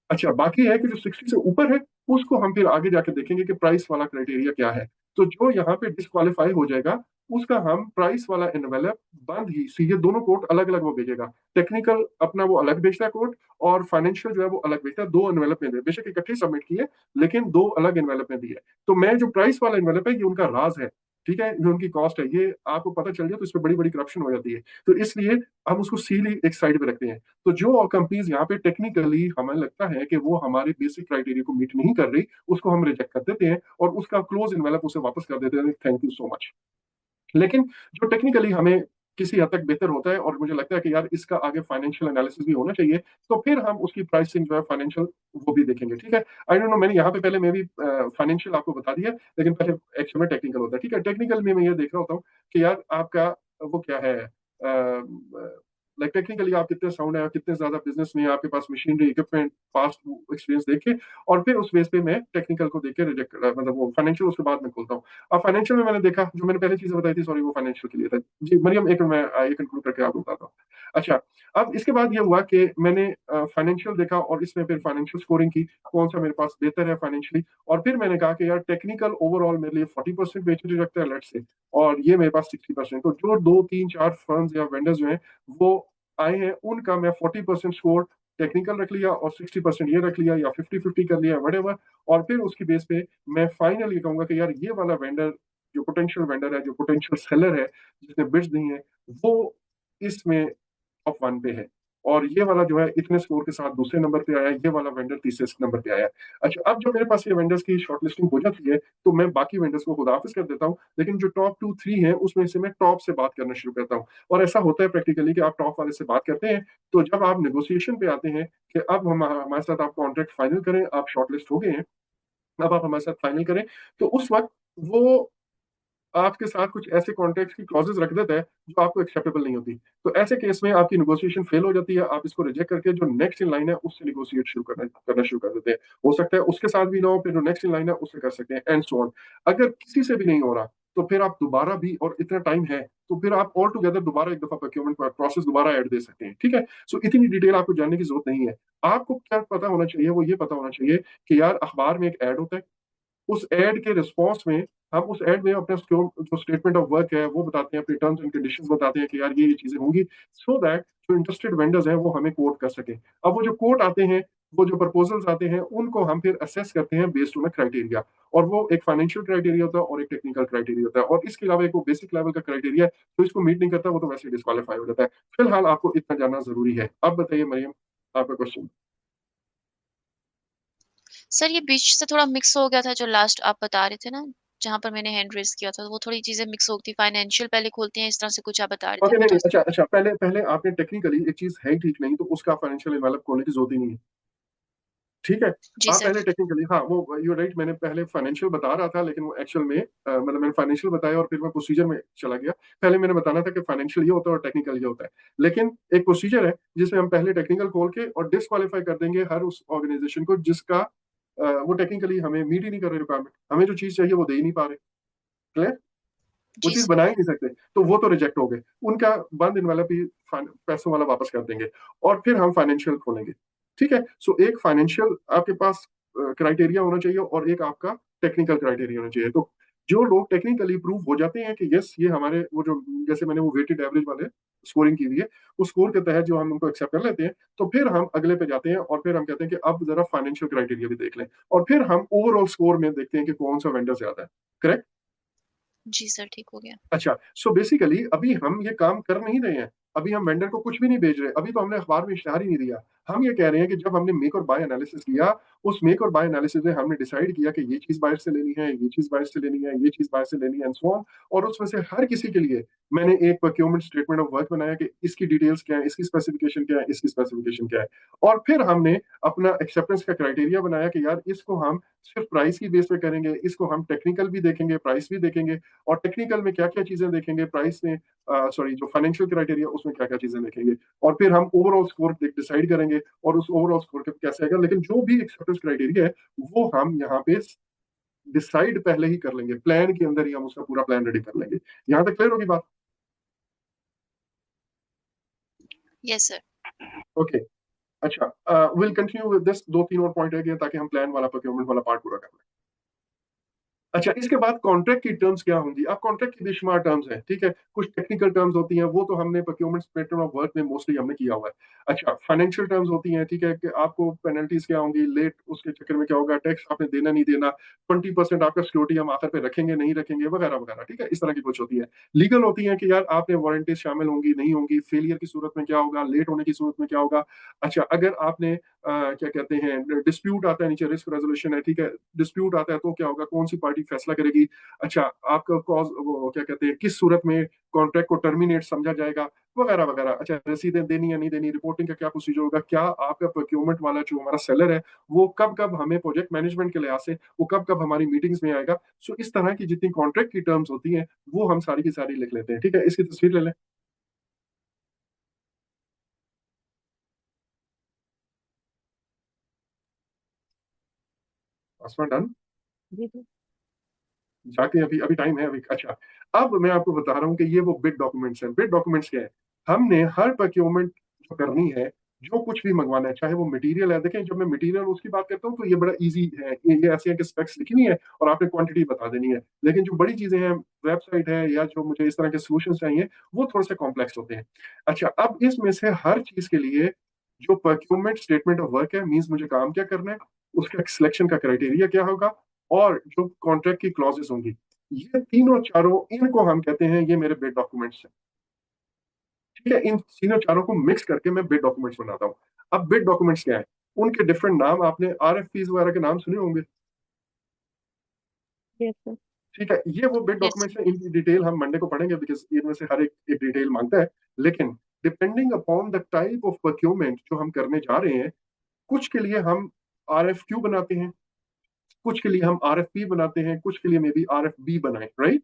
अच्छा, बाकी है कि जो 60 से ऊपर है उसको हम फिर आगे जाके देखेंगे कि प्राइस वाला क्राइटेरिया क्या है। तो जो यहाँ पे डिस्क्वालीफाई हो जाएगा उसका हम प्राइस वाला एनवेलप बंद ही सी, ये दोनों कोड अलग अलग वो भेजेगा। टेक्निकल अपना वो अलग भेजता है कोड, और फाइनेंशियल जो है वो अलग भेजता है, दो एनवेलप में दे, बेशक इकट्ठे सबमिट किए लेकिन दो अलग एनवेलप में दिए। तो मैं जो प्राइस वाला एनवेलप है ये उनका राज है। ठीक है, जो उनकी कॉस्ट है ये आपको पता चल जाए तो इसमें बड़ी बड़ी करप्शन हो जाती है। तो इसलिए हम उसको सील ही एक साइड पे रखते हैं। तो जो कंपनीज यहाँ पे टेक्निकली हमें लगता है कि वो हमारे बेसिक क्राइटेरिया को मीट नहीं कर रही, उसको हम रिजेक्ट कर देते हैं और उसका क्लोज इन्वेलप उसे वापस कर देते हैं, थैंक यू सो मच। लेकिन जो टेक्निकली हमें किसी हद तक बेहतर होता है और मुझे लगता है कि यार इसका आगे फाइनेंशियल एनालिसिस भी होना चाहिए, तो फिर हम उसकी प्राइसिंग जो है फाइनेंशियल वो भी देखेंगे। ठीक है, आई डोंट नो, मैंने यहाँ पे पहले मैं भी फाइनेंशियल आपको बता दिया, लेकिन पहले एक्चुअल में टेक्निकल होता है। ठीक है, टेक्निकल में मैं ये देख रहा होता हूँ कि यार आपका वो क्या है, लाइक टेक्निकली आप कितने साउंड है, कितने ज्यादा बिजनेस में आपके पास मशीनरी इक्विपमेंट पास्ट एक्सपीरियंस देख के, और फिर उस बेस पे मैं टेक्निकल को देख के रिजेक्ट, मतलब वो फाइनेंशियल उसके बाद में खोलता हूँ। अब फाइनेंशियल में मैंने देखा, जो मैंने पहले चीजें बताई थी, सॉरी वो फाइनेंशियल के लिए था। जी मरियम, एक मैं ये कंक्लूड करके आपको बताता हूँ। अच्छा, अब इसके बाद ये हुआ कि मैंने फाइनेंशियल देखा और इसमें फिर फाइनेंशियल स्कोरिंग की, कौन सा मेरे पास बेहतर है फाइनेंशियली, और फिर मैंने कहा कि यार टेक्निकल ओवरऑल मेरे लिए 40% वेटेज रखता है लेट्स से, और ये मेरे पास 60%। तो जो दो तीन चार फर्म्स या वेंडर्स जो हैं वो आए हैं, उनका मैं 40% स्कोर टेक्निकल रख लिया और 60% ये रख लिया, या 50-50 कर लिया, वट। और फिर उसकी बेस पे मैं फाइनली कहूंगा कि यार ये वाला वेंडर, जो पोटेंशियल वेंडर है, जो पोटेंशियल सेलर है, जिसने बिड्स दी हैं, वो इसमें टॉप वन पे है, और ये वाला जो है इतने स्कोर के साथ दूसरे नंबर पे आया, ये वाला वेंडर तीसरे नंबर पे आया। अच्छा, अब जो मेरे पास ये वेंडर्स की शॉर्टलिस्टिंग हो जाती है तो मैं बाकी वेंडर्स को खुदाफिज कर देता हूँ, लेकिन जो टॉप 2-3 हैं उसमें से मैं टॉप से बात करना शुरू करता हूँ। और ऐसा होता है प्रैक्टिकली कि आप टॉप वाले से बात करते हैं, तो जब आप नेगोशिएशन पे आते हैं कि अब हम हमारे साथ आप कॉन्ट्रैक्ट फाइनल करें, आप शॉर्टलिस्ट हो गए हैं, अब आप हमारे साथ फाइनल करें, तो उस वक्त वो आपके साथ कुछ ऐसे कॉन्ट्रैक्ट की क्लॉजेस रख देता है जो आपको एक्सेप्टेबल नहीं होती। तो ऐसे केस में आपकी नेगोशिएशन फेल हो जाती है, आप इसको रिजेक्ट करके जो नेक्स्ट इन लाइन है उससे नेगोशिएट शुरू करना शुरू कर देते हैं। हो सकता है उसके साथ भी ना हो, फिर जो नेक्स्ट इन लाइन है उससे कर सकते हैं, एंड सो ऑन। अगर किसी से भी नहीं हो रहा तो फिर आप दोबारा भी, और इतना टाइम है तो फिर आप ऑल टुगेदर दोबारा एक दफा प्रोक्योरमेंट प्रोसेस दोबारा ऐड दे सकते हैं। ठीक है, सो इतनी डिटेल आपको जानने की जरूरत नहीं है। आपको क्या पता होना चाहिए, वो ये पता होना चाहिए कि यार अखबार में एक ऐड होता है, उस एड के रिस्पॉन्स में हम उस एड में अपना जो स्टेटमेंट ऑफ वर्क है वो बताते हैं, अपनी टर्म्स एंड कंडीशंस बताते हैं कि यार ये चीजें होंगी, सो दैट जो इंटरेस्टेड वेंडर्स हैं वो हमें कोट कर सके। अब वो जो कोट आते हैं, वो जो प्रपोजल्स आते हैं, उनको हम फिर असेस करते हैं बेस्ड ऑन क्राइटेरिया, और वो एक फाइनेंशियल क्राइटेरिया होता है और एक टेक्निकल क्राइटेरिया होता है, और इसके अलावा एक वो बेसिक लेवल का क्राइटेरिया है, तो इसको मीट नहीं करता वो तो वैसे डिस्क्वालीफाई हो जाता है। फिलहाल आपको इतना जानना जरूरी है। अब बताइए मरियम, आपका क्वेश्चन।
सर ये बीच से थोड़ा मिक्स हो गया था जो लास्ट आप बता रहे थे ना, जहाँ पर मैंने हैंड रेज़ किया था, वो थोड़ी चीज़ें मिक्स हो गई थी। फाइनेंशियल पहले खोलते हैं, इस तरह से कुछ आप बता रहे थे
ओके, नहीं,
मुझे
नहीं,
उस
अच्छा, अच्छा, पहले पहले आपने टेक्निकली एक चीज़ है ही ठीक नहीं, तो उसका फाइनेंशियल एनवेलप खोलने की ज़रूरत ही नहीं है। ठीक है?
जी
आप
सर।
पहले टेक्निकली, हाँ, वो यू आर राइट, मैंने पहले फाइनेंशियल बता रहा था, लेकिन वो एक्चुअल में मतलब मैंने फाइनेंशियल बताया और फिर मैं प्रोसीजर में चला गया। पहले मैंने बताना था कि फाइनेंशियल ये होता है और टेक्निकल ये होता है। लेकिन एक प्रोसीजर है जिसमें हम पहले टेक्निकल खोल के और डिस्क्वालीफाई कर देंगे हर उस ऑर्गेनाइजेशन को जिसका वो टेक्निकली हमें मीट ही नहीं कर रहे रिक्वायरमेंट। हमें जो चीज़ चाहिए वो दे ही नहीं पा रहे। क्लियर? वो
जी
चीज़
सर।
बना ही नहीं सकते, तो वो तो रिजेक्ट हो गए। उनका बंद इनवेलप ही पैसों वाला वापस कर देंगे और फिर हम फाइनेंशियल खोलेंगे। ठीक है? सो एक फाइनेंशियल आपके पास क्राइटेरिया होना चाहिए और एक आपका टेक्निकल क्राइटेरिया होना चाहिए। तो जो लोग टेक्निकली प्रूव हो जाते हैं कि यस, ये हमारे वो जो जैसे मैंने वो वेटेड एवरेज वाले स्कोरिंग की हुई है, उस स्कोर के तहत जो हम उनको एक्सेप्ट कर लेते हैं, तो फिर हम अगले पे जाते हैं और फिर हम कहते हैं कि अब ज़रा फाइनेंशियल क्राइटेरिया भी देख लें और फिर हम ओवरऑल स्कोर में देखते हैं कि कौन-सा वेंडर ज़्यादा है। करेक्ट?
जी सर, ठीक हो गया।
अच्छा, सो बेसिकली अभी हम ये काम कर नहीं रहे हैं। अभी हम वेंडर को कुछ भी नहीं भेज रहे। अभी तो हमने अखबार में इश्तिहार ही नहीं दिया। हम ये कह रहे हैं कि जब हमने मेक और बाय एनालिसिस किया, उस मेक और बाय एनालिसिस में हमने डिसाइड किया कि ये चीज़ बायर से लेनी है, ये चीज़ बायर से लेनी है, ये चीज़ बायर से लेनी है एंड सो ऑन, और उसमें से हर किसी के लिए मैंने एक प्रोक्योरमेंट स्टेटमेंट ऑफ वर्क बनाया कि इसकी डिटेल्स क्या है, इसकी स्पेसिफिकेशन क्या है, इसकी स्पेसिफिकेशन क्या है। और फिर हमने अपना एक्सेप्टेंस का क्राइटेरिया बनाया कि यार इसको हम सिर्फ प्राइस की बेस पे करेंगे, इसको हम टेक्निकल भी देखेंगे, प्राइस भी देखेंगे और टेक्निकल में क्या-क्या चीज़ें देखेंगे, प्राइस में सॉरी, जो फाइनेंशियल क्राइटेरिया उसमें क्या-क्या चीज़ें देखेंगे और फिर हम ओवरऑल स्कोर डिसाइड करेंगे और उस ओवरऑल स्कोर का कैसे आएगा। लेकिन जो भी एक्सेप्टेंस क्राइटेरिया है, वो हम यहाँ पे डिसाइड पहले ही कर लेंगे। प्लान के अंदर ही हम उसका पूरा प्लान रेडी कर लेंगे। यहाँ तक क्लियर होगी बात?
Yes sir.
ओके, अच्छा, विल कंटिन्यू विद दिस 2-3 और पॉइंट रह गए ताकि हम प्लान वाला प्रोक्योरमेंट वाला पार्ट पूरा कर लें। अच्छा, इसके बाद कॉन्ट्रैक्ट की टर्म्स क्या होंगी? अब कॉन्ट्रैक्ट की बेशुमार टर्म्स हैं, ठीक है? कुछ टेक्निकल टर्म्स होती हैं, वो तो हमने प्रोक्योरमेंट स्पेक्ट्रम ऑफ वर्क में मोस्टली हमने किया हुआ है। अच्छा, फाइनेंशियल टर्म्स होती हैं, ठीक है? कि आपको पेनल्टीज़ क्या होंगी, लेट उसके चक्कर में क्या होगा, टैक्स आपने देना नहीं देना, 20% आपका सिक्योरिटी हम आखिर पे रखेंगे, नहीं रखेंगे, वगैरह-वगैरह, ठीक है? इस तरह की कुछ होती है। लीगल होती हैं कि यार आपने वारंटीज़ शामिल होंगी, नहीं होंगी, फेलियर की सूरत में क्या होगा, लेट होने की सूरत में क्या होगा। अच्छा, अगर आपने क्या कहते हैं, डिस्प्यूट आता है, नीचे रिस्क रेज़ोल्यूशन है, ठीक है? डिस्प्यूट आता है तो क्या होगा, कौन-सी पार्टी फैसला करेगी। अच्छा, आपका कॉज़ वो क्या कहते हैं, किस सूरत में कॉन्ट्रैक्ट को टर्मिनेट समझा जाएगा, वगैरह-वगैरह। अच्छा, रसीदें देनी या नहीं देनी, रिपोर्टिंग का क्या प्रोसीजर होगा, क्या आपका प्रोक्योरमेंट वाला जो हमारा सेलर है, वो कब-कब हमें प्रोजेक्ट मैनेजमेंट के लिहाज से, वो कब-कब हमारी मीटिंग्स में आएगा। सो इस तरह की जितनी कॉन्ट्रैक्ट की टर्म्स होती हैं, वो हम सारी की सारी लिख लेते हैं, ठीक है? इसकी तस्वीर ले लें। Password done?
जी, जी।
जाके अभी अभी टाइम है अभी। अच्छा, अब मैं आपको बता रहा हूँ कि ये वो बिड डॉक्यूमेंट्स हैं। बिड डॉक्यूमेंट्स क्या है? हमने हर प्रोक्योरमेंट जो करनी है, जो कुछ भी मंगवाना है, चाहे वो मटेरियल है, देखें जब मैं मटेरियल उसकी बात करता हूँ तो ये बड़ा ईज़ी है। ये ऐसे है कि स्पेक्स लिखी हुई है और आपने क्वांटिटी बता देनी है। लेकिन जो बड़ी चीज़ें हैं, वेबसाइट है या जो मुझे इस तरह के सॉल्यूशंस चाहिए, वो थोड़े-से कॉम्प्लेक्स होते हैं। अच्छा, अब इसमें से हर चीज़ के लिए जो प्रोक्योरमेंट स्टेटमेंट ऑफ वर्क है, मीन्स मुझे काम क्या करना है, उसका सिलेक्शन का क्राइटेरिया क्या होगा और जो कॉन्ट्रैक्ट की क्लॉजेस होंगी, ये तीनों चारों, इनको हम कहते हैं ये मेरे बिड डॉक्यूमेंट्स हैं। ठीक है? इन तीनों चारों को मिक्स करके मैं बिड डॉक्यूमेंट्स बनाता हूँ। अब बिड डॉक्यूमेंट्स क्या है? उनके डिफरेंट नाम, आपने आरएफपीज़ वगैरह के नाम सुने होंगे।
Yes sir.
ठीक है? ये वो बिड
यस
डॉक्यूमेंट्स
सर।
हैं, इनकी डिटेल हम मंडे को पढ़ेंगे बिकॉज़ इनमें से हर एक एक डिटेल माँगता है। लेकिन depending upon the type of procurement जो हम करने जा रहे हैं, कुछ के लिए हम आरएफक्यू बनाते हैं, कुछ के लिए हम आरएफपी बनाते हैं, कुछ के लिए मे बी आरएफबी बनाएँ, राइट?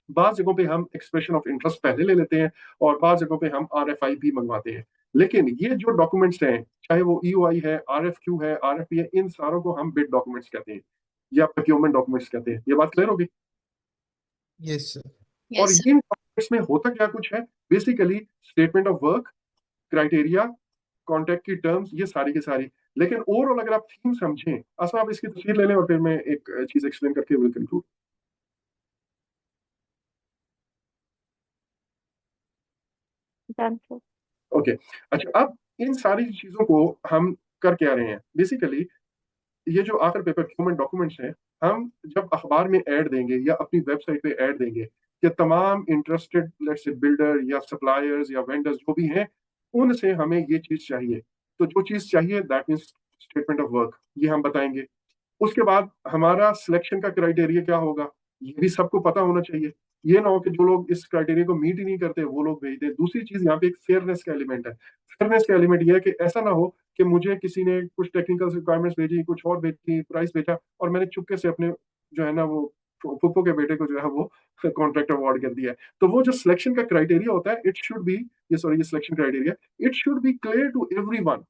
बाज़ जगहों पे हम एक्सप्रेशन ऑफ इंटरेस्ट पहले ले लेते हैं और बाज़ जगहों पे हम आरएफआई भी मंगवाते हैं। लेकिन ये जो डॉक्यूमेंट्स हैं, चाहे वो ईओआई है, आरएफक्यू है, आरएफपी है, इन सारों को हम बिड डॉक्यूमेंट्स कहते हैं या प्रोक्योरमेंट डॉक्यूमेंट्स कहते हैं। ये बात क्लियर होगी?
Yes, sir.
और
यस सर।
इन डॉक्यूमेंट्स में होता क्या कुछ है? Basically statement of work, criteria, contract की टर्म्स, ये सारी की सारी। लेकिन ओवरऑल अगर आप थीम समझें, अच्छा आप इसकी तस्वीर ले लें और फिर मैं एक चीज़ एक्सप्लेन करके will conclude.
Done sir.
Okay, अच्छा, अब इन सारी चीज़ों को हम कर क्या रहे हैं? बेसिकली ये जो आखिर पे प्रोक्योरमेंट डॉक्यूमेंट्स हैं, हम जब अखबार में ऐड देंगे या अपनी वेबसाइट पे ऐड देंगे कि तमाम इंटरेस्टेड लेट्स से बिल्डर या सप्लायर्स या वेंडर्स जो भी हैं, उनसे हमें ये चीज़ चाहिए। तो जो चीज़ चाहिए that means statement of work, ये हम बताएँगे। उसके बाद हमारा सिलेक्शन का क्राइटेरिया क्या होगा? ये भी सबको पता होना चाहिए। ये ना हो कि जो लोग इस क्राइटेरिया को मीट ही नहीं करते वो लोग भेज दें। दूसरी चीज यहाँ पे एक फेयरनेस का एलिमेंट है। फेयरनेस का एलिमेंट ये है कि ऐसा ना हो कि मुझे किसी ने कुछ टेक्निकल रिक्वायरमेंट्स भेजी, कुछ और भेजी, प्राइस भेजा, और मैंने चुपके से अपने जो है ना वो फुप्पो के बेटे को जो है वो कॉन्ट्रैक्ट अवार्ड कर दिया है। तो वो जो सिलेक्शन का क्राइटेरिया होता है, इट शुड बी, ये selection criteria, it should be clear to everyone,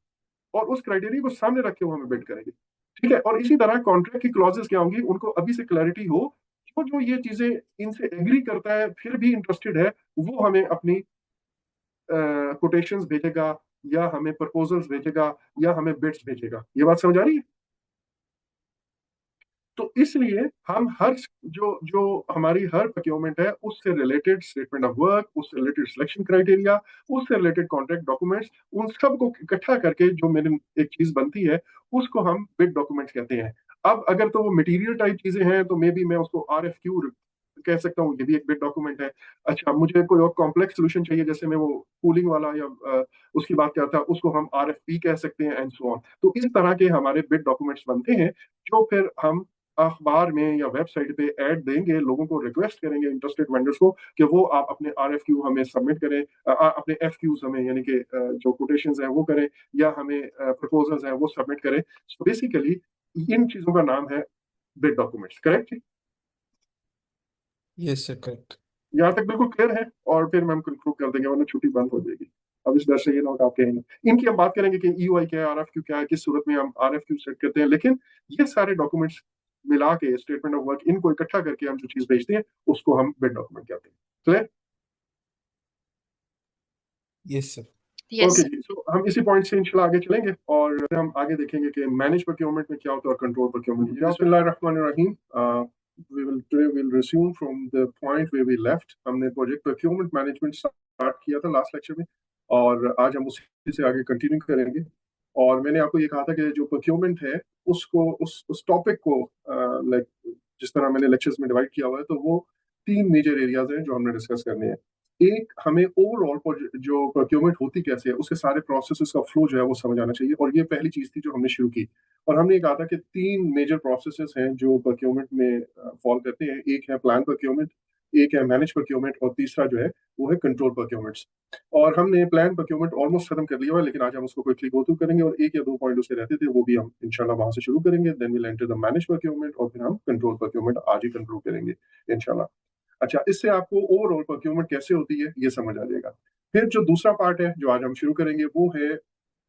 और उस क्राइटेरिया को सामने रख के वो हमें बिड करेंगे। ठीक है। और इसी तरह कॉन्ट्रैक्ट की क्लॉजेस क्या होंगी, उनको अभी से क्लैरिटी हो। जो जो ये चीजें इनसे एग्री करता है फिर भी इंटरेस्टेड है, वो हमें अपनी कोटेशंस भेजेगा, या हमें प्रपोजल्स भेजेगा, या हमें बिड्स भेजेगा। ये बात समझ आ रही है? तो इसलिए हम हर जो जो हमारी हर प्रोक्योरमेंट है उससे रिलेटेड स्टेटमेंट ऑफ वर्क, उससे रिलेटेड सिलेक्शन क्राइटेरिया, उससे रिलेटेड कॉन्ट्रैक्ट डॉक्यूमेंट्स, उन सब को इकट्ठा करके जो मेरी एक चीज बनती है, उसको हम बिड डॉक्यूमेंट्स कहते हैं। अब अगर तो वो मटेरियल टाइप चीजें हैं तो मे बी मैं उसको RFQ कह सकता हूँ, ये भी एक बिड डॉक्यूमेंट है। अच्छा, मुझे कोई और कॉम्प्लेक्स सोल्यूशन चाहिए, जैसे मैं वो कूलिंग वाला या उसकी बात करता, उसको हम RFP कह सकते हैं, एंड सो ऑन। तो इस तरह के हमारे बिड डॉक्यूमेंट्स बनते हैं, जो फिर हम अखबार में या वेबसाइट पे ऐड देंगे, लोगों को रिक्वेस्ट करेंगे, इंटरेस्टेड वेंडर्स को, कि वो आप अपने RFQ हमें सबमिट करें, अपने FQs हमें, यानी कि जो कोटेशंस हैं वो करें, या हमें प्रपोजल्स हैं वो सबमिट करें। सो बेसिकली इन चीजों का नाम है bid documents. Correct?
Yes, sir. Correct.
यहाँ तक बिल्कुल क्लियर है? और फिर हम कंक्लूड कर देंगे, वरना छुट्टी बंद हो जाएगी। अब इस डर से ये ना हो कि आप कहेंगे। इनकी हम बात करेंगे कि EOI क्या है, RFQ क्या है, किस सूरत में हम RFQ सेट करते हैं, लेकिन ये सारे डॉक्यूमेंट्स मिला के, स्टेटमेंट ऑफ वर्क, इनको इकट्ठा करके हम जो चीज भेजते हैं उसको हम बिड डॉक्यूमेंट कहते हैं। Clear?
Yes, sir.
Yes
okay
sir.
जी। सो हम इसी पॉइंट से इंशाल्लाह आगे चलेंगे, और फिर हम आगे देखेंगे कि मैनेज प्रोक्योरमेंट में क्या होता है और कंट्रोल प्रोक्योरमेंट। बिस्मिल्लाहिर्रहमानिर्रहीम। we will resume from the point where we left। हमने प्रोजेक्ट प्रोक्योरमेंट मैनेजमेंट स्टार्ट किया था लास्ट लेक्चर में, और आज हम उसी से आगे कंटिन्यू करेंगे। और मैंने आपको ये कहा था कि जो प्रोक्योरमेंट है उसको, उस टॉपिक को, लाइक जिस तरह मैंने लेक्चर्स में डिवाइड किया हुआ है, तो वो 3 मेजर एरियाज हैं जो हमने डिस्कस करने हैं। एक, हमें ओवरऑल जो प्रोक्योरमेंट होती कैसे है, उसके सारे प्रोसेसेस का फ्लो जो है वो समझ आना चाहिए, और ये पहली चीज थी जो हमने शुरू की। और हमने कहा था कि 3 मेजर प्रोसेसेस हैं जो प्रोक्योरमेंट में फॉल करते हैं। एक है प्लान प्रोक्योरमेंट, एक है मैनेज प्रोक्योरमेंट, और तीसरा जो है वो है कंट्रोल प्रोक्योरमेंट्स। और हमने प्लान प्रोक्योरमेंट ऑलमोस्ट खत्म कर लिया हुआ है, लेकिन आज हम उसको क्विकली गो थ्रू करेंगे, और 1 या 2 पॉइंट उसके रहते थे, वो भी हम इंशाल्लाह वहां से शुरू करेंगे। Then will enter the manage procurement, और फिर हम कंट्रोल प्रोक्योरमेंट आज ही कंट्रोल करेंगे इंशाल्लाह। अच्छा, इससे आपको ओवरऑल प्रोक्योरमेंट कैसे होती है ये समझ आ जाएगा। फिर जो दूसरा पार्ट है जो आज हम शुरू करेंगे, वो है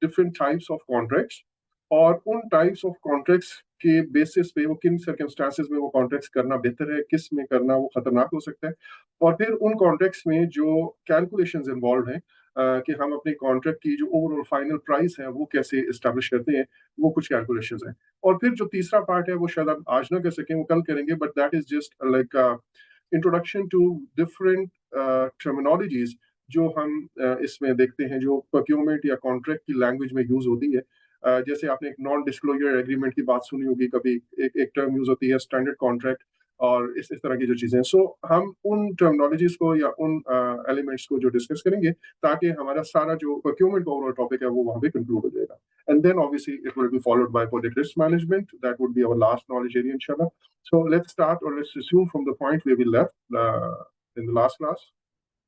डिफरेंट टाइप्स ऑफ कॉन्ट्रैक्ट्स, और उन टाइप्स ऑफ कॉन्ट्रैक्ट्स के बेसिस पे वो किन सर्कमस्टांसेस में वो कॉन्ट्रैक्ट्स करना बेहतर है, किस में करना वो खतरनाक हो सकता है। और फिर उन कॉन्ट्रैक्ट्स में जो कैलकुलेशंस इन्वॉल्व हैं, कि हम अपने कॉन्ट्रैक्ट की जो ओवरऑल फाइनल प्राइस है वो कैसे इस्टेब्लिश करते हैं, वो कुछ कैलकुलेशंस हैं। और फिर जो तीसरा पार्ट है वो शायद हम आज ना कर सकें, वो कल करेंगे, but that is just like introduction to different terminologies जो हम इसमें देखते हैं, जो प्रोक्योरमेंट या कॉन्ट्रैक्ट की लैंग्वेज में यूज होती है। जैसे आपने एक नॉन डिस्क्लोजर एग्रीमेंट की बात सुनी होगी कभी, एक टर्म यूज होती है स्टैंडर्ड कॉन्ट्रैक्ट, और इस तरह की जो चीजें हैं। सो हम उन टर्मिनोलॉजीज को या उन एलिमेंट्स को जो डिस्कस करेंगे, ताकि हमारा सारा जो प्रोक्योरमेंट का ओवरऑल टॉपिक है वो वहां पे कंक्लूड हो जाएगा। And then obviously it will be followed by project risk management. That would be our last knowledge area, inshallah. So let's start, or let's resume from the point where we left in the last class.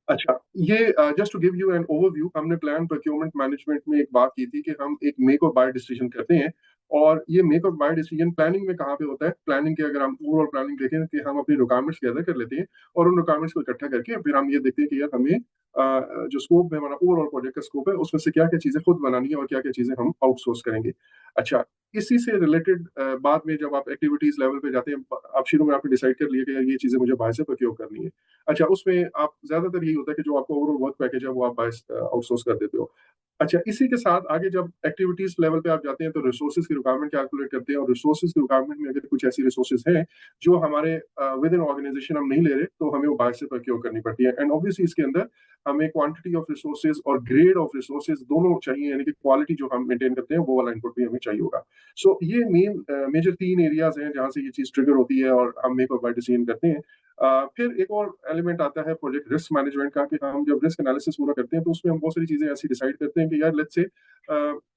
अच्छा, ये just to give you an overview, हमने plan procurement management में एक बात की थी कि हम एक मेक और बाय डिसीजन करते हैं। और ये मेक और बाय डिसीजन प्लानिंग में कहाँ पे होता है? प्लानिंग के, अगर हम ओवरऑल प्लानिंग देखें, कि हम अपनी रिक्वायरमेंट्स गैदर कर लेते हैं, और उन रिक्वायरमेंट्स को इकट्ठा करके फिर हम ये देखते हैं कि यार हमें जो स्कोप है, हमारा ओवरऑल प्रोजेक्ट का स्कोप है, उसमें से क्या क्या चीजें खुद बनानी है और क्या क्या चीजें हम आउटसोर्स करेंगे। अच्छा, इसी से रिलेटेड बाद में जब आप एक्टिविटीज लेवल पे जाते हैं, आप शुरू में आपने डिसाइड कर लिया कि यार ये चीजें मुझे बाहर से प्रोक्योर करनी है। अच्छा, उसमें आप ज्यादातर यही होता है कि जो आपका ओवरऑल वर्क पैकेज है वो आप आउटसोर्स कर देते हो। अच्छा, इसी के साथ आगे जब एक्टिविटीज लेवल पे आप जाते हैं, तो रिसोर्सेज की रिक्वायरमेंट कैलकुलेट करते हैं, और रिसोर्सेज की रिक्वायरमेंट में अगर कुछ ऐसी रिसोर्सेज हैं जो हमारे विद इन ऑर्गेनाइजेशन हम नहीं ले रहे, तो हमें वो बाहर से प्रोक्योर करनी पड़ती है। एंड ऑब्वियसली इसके अंदर हमें क्वांटिटी ऑफ रिसोर्सेज और ग्रेड ऑफ रिसोर्सेज दोनों चाहिए, यानी कि क्वालिटी जो हम मेंटेन करते हैं वो वाला इनपुट भी हमें चाहिए होगा। सो ये मेन मेजर 3 एरियाज हैं जहां से ये चीज ट्रिगर होती है और हम मेक और बाय डिसीजन करते हैं। फिर एक और एलिमेंट आता है प्रोजेक्ट रिस्क मैनेजमेंट का, कि हम जब रिस्क एनालिसिस पूरा करते हैं तो उसमें हम बहुत सारी चीजें ऐसी डिसाइड करते हैं कि यार लेट्स से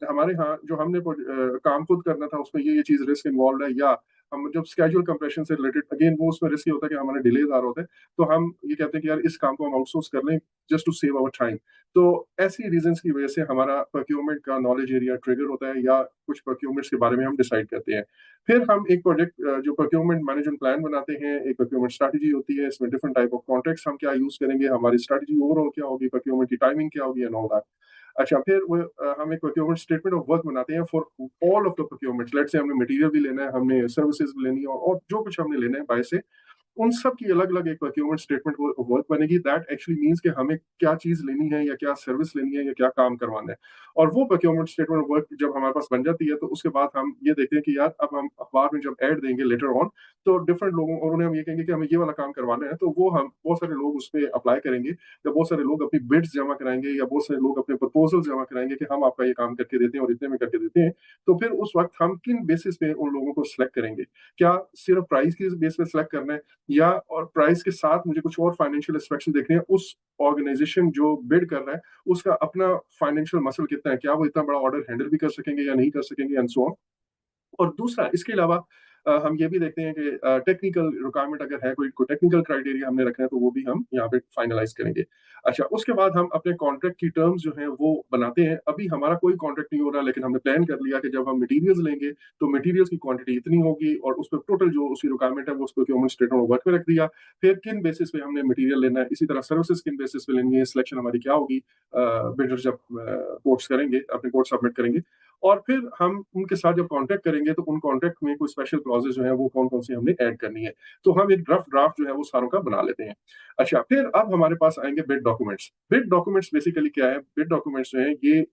हमारे यहाँ जो हमने काम खुद करना था उसमें ये चीज रिस्क इन्वॉल्व है, या हम जब स्केड्यूल कंप्रेशन से रिलेटेड, अगेन वो उसमें रिस्क होता है कि हमारे डिलेज आ रहे होते हैं, तो हम ये कहते हैं कि यार इस काम को हम आउटसोर्स कर लें just to save our time. तो ऐसी रीजंस की वजह से हमारा प्रोक्योरमेंट का नॉलेज एरिया ट्रिगर होता है, या कुछ प्रोक्योरमेंट्स के बारे में हम डिसाइड करते हैं। फिर हम एक प्रोजेक्ट जो प्रोक्योरमेंट मैनेजमेंट प्लान बनाते हैं, एक प्रोक्योरमेंट स्ट्रैटेजी होती है, इसमें डिफरेंट टाइप ऑफ कॉन्ट्रैक्ट्स हम क्या यूज करेंगे, हमारी स्ट्रैटेजी ओवरऑल क्या होगी, प्रोक्योरमेंट की टाइमिंग क्या होगी एंड ऑल दैट। अच्छा, फिर हम एक प्रोक्योरमेंट स्टेटमेंट ऑफ वर्क बनाते हैं for all of the procurements. Let's say हमने मटेरियल भी लेना है, हमने सर्विसेज भी लेनी है, और जो कुछ हमने लेना है बाय से, उन सब की अलग अलग एक प्रोक्योरमेंट स्टेटमेंट वर्क बनेगी। दैट एक्चुअली मींस कि हमें क्या चीज लेनी है, या क्या सर्विस लेनी है, या क्या काम करवाना है। और वो प्रोक्योरमेंट स्टेटमेंट वर्क जब हमारे पास बन जाती है, तो उसके बाद हम ये देखते हैं कि यार अब हम अखबार में जब ऐड देंगे लेटर ऑन, तो डिफरेंट लोगों, और उन्हें हम ये कहेंगे कि हमें ये वाला काम करवाना है, तो वो हम बहुत सारे लोग उस पर अप्लाई करेंगे, या बहुत सारे लोग अपनी बिड्स जमा कराएंगे, या बहुत सारे लोग अपने प्रपोजल जमा कराएंगे कि हम आपका ये काम करके देते हैं और इतने में करके देते हैं। तो फिर उस वक्त हम किन बेसिस पे उन लोगों को सिलेक्ट करेंगे? क्या सिर्फ प्राइस की बेस पे सिलेक्ट करना है, या और प्राइस के साथ मुझे कुछ और फाइनेंशियल एस्पेक्ट्स देखने हैं? उस ऑर्गेनाइजेशन जो बिड कर रहा है, उसका अपना फाइनेंशियल मसल कितना है, क्या वो इतना बड़ा ऑर्डर हैंडल भी कर सकेंगे या नहीं कर सकेंगे, एंड सो ऑन। और दूसरा, इसके अलावा हम ये भी देखते हैं कि टेक्निकल रिक्वायरमेंट अगर है, कोई टेक्निकल क्राइटेरिया हमने रखना है, तो वो भी हम यहाँ पे फाइनलाइज करेंगे। अच्छा, उसके बाद हम अपने कॉन्ट्रैक्ट की टर्म्स जो हैं वो बनाते हैं। अभी हमारा कोई कॉन्ट्रैक्ट नहीं हो रहा, लेकिन हमने प्लान कर लिया कि जब हम मटेरियल्स लेंगे, तो मटेरियल्स की क्वांटिटी इतनी होगी, और उस पर टोटल जो उसकी रिक्वायरमेंट है वो उस प्रोक्योरमेंट स्टेटमेंट ऑफ वर्क में रख दिया। फिर किन बेसिस पे हमने मटेरियल लेना है, इसी तरह सर्विसेज किन बेसिस पे लेंगे, सिलेक्शन हमारी क्या होगी, बिल्डर जब कोर्ट्स करेंगे, अपने कोर्ट सबमिट करेंगे। और फिर हम उनके साथ जब कॉन्ट्रैक्ट करेंगे, तो उन कॉन्ट्रैक्ट में कोई स्पेशल क्लॉजेज जो है वो कौन कौन सी हमने ऐड करनी है, तो हम एक रफ ड्राफ्ट जो है वो सारों का बना लेते हैं। अच्छा, फिर अब हमारे पास आएंगे bid documents. Bid documents basically क्या है? बिड डॉक्यूमेंट्स जो है ये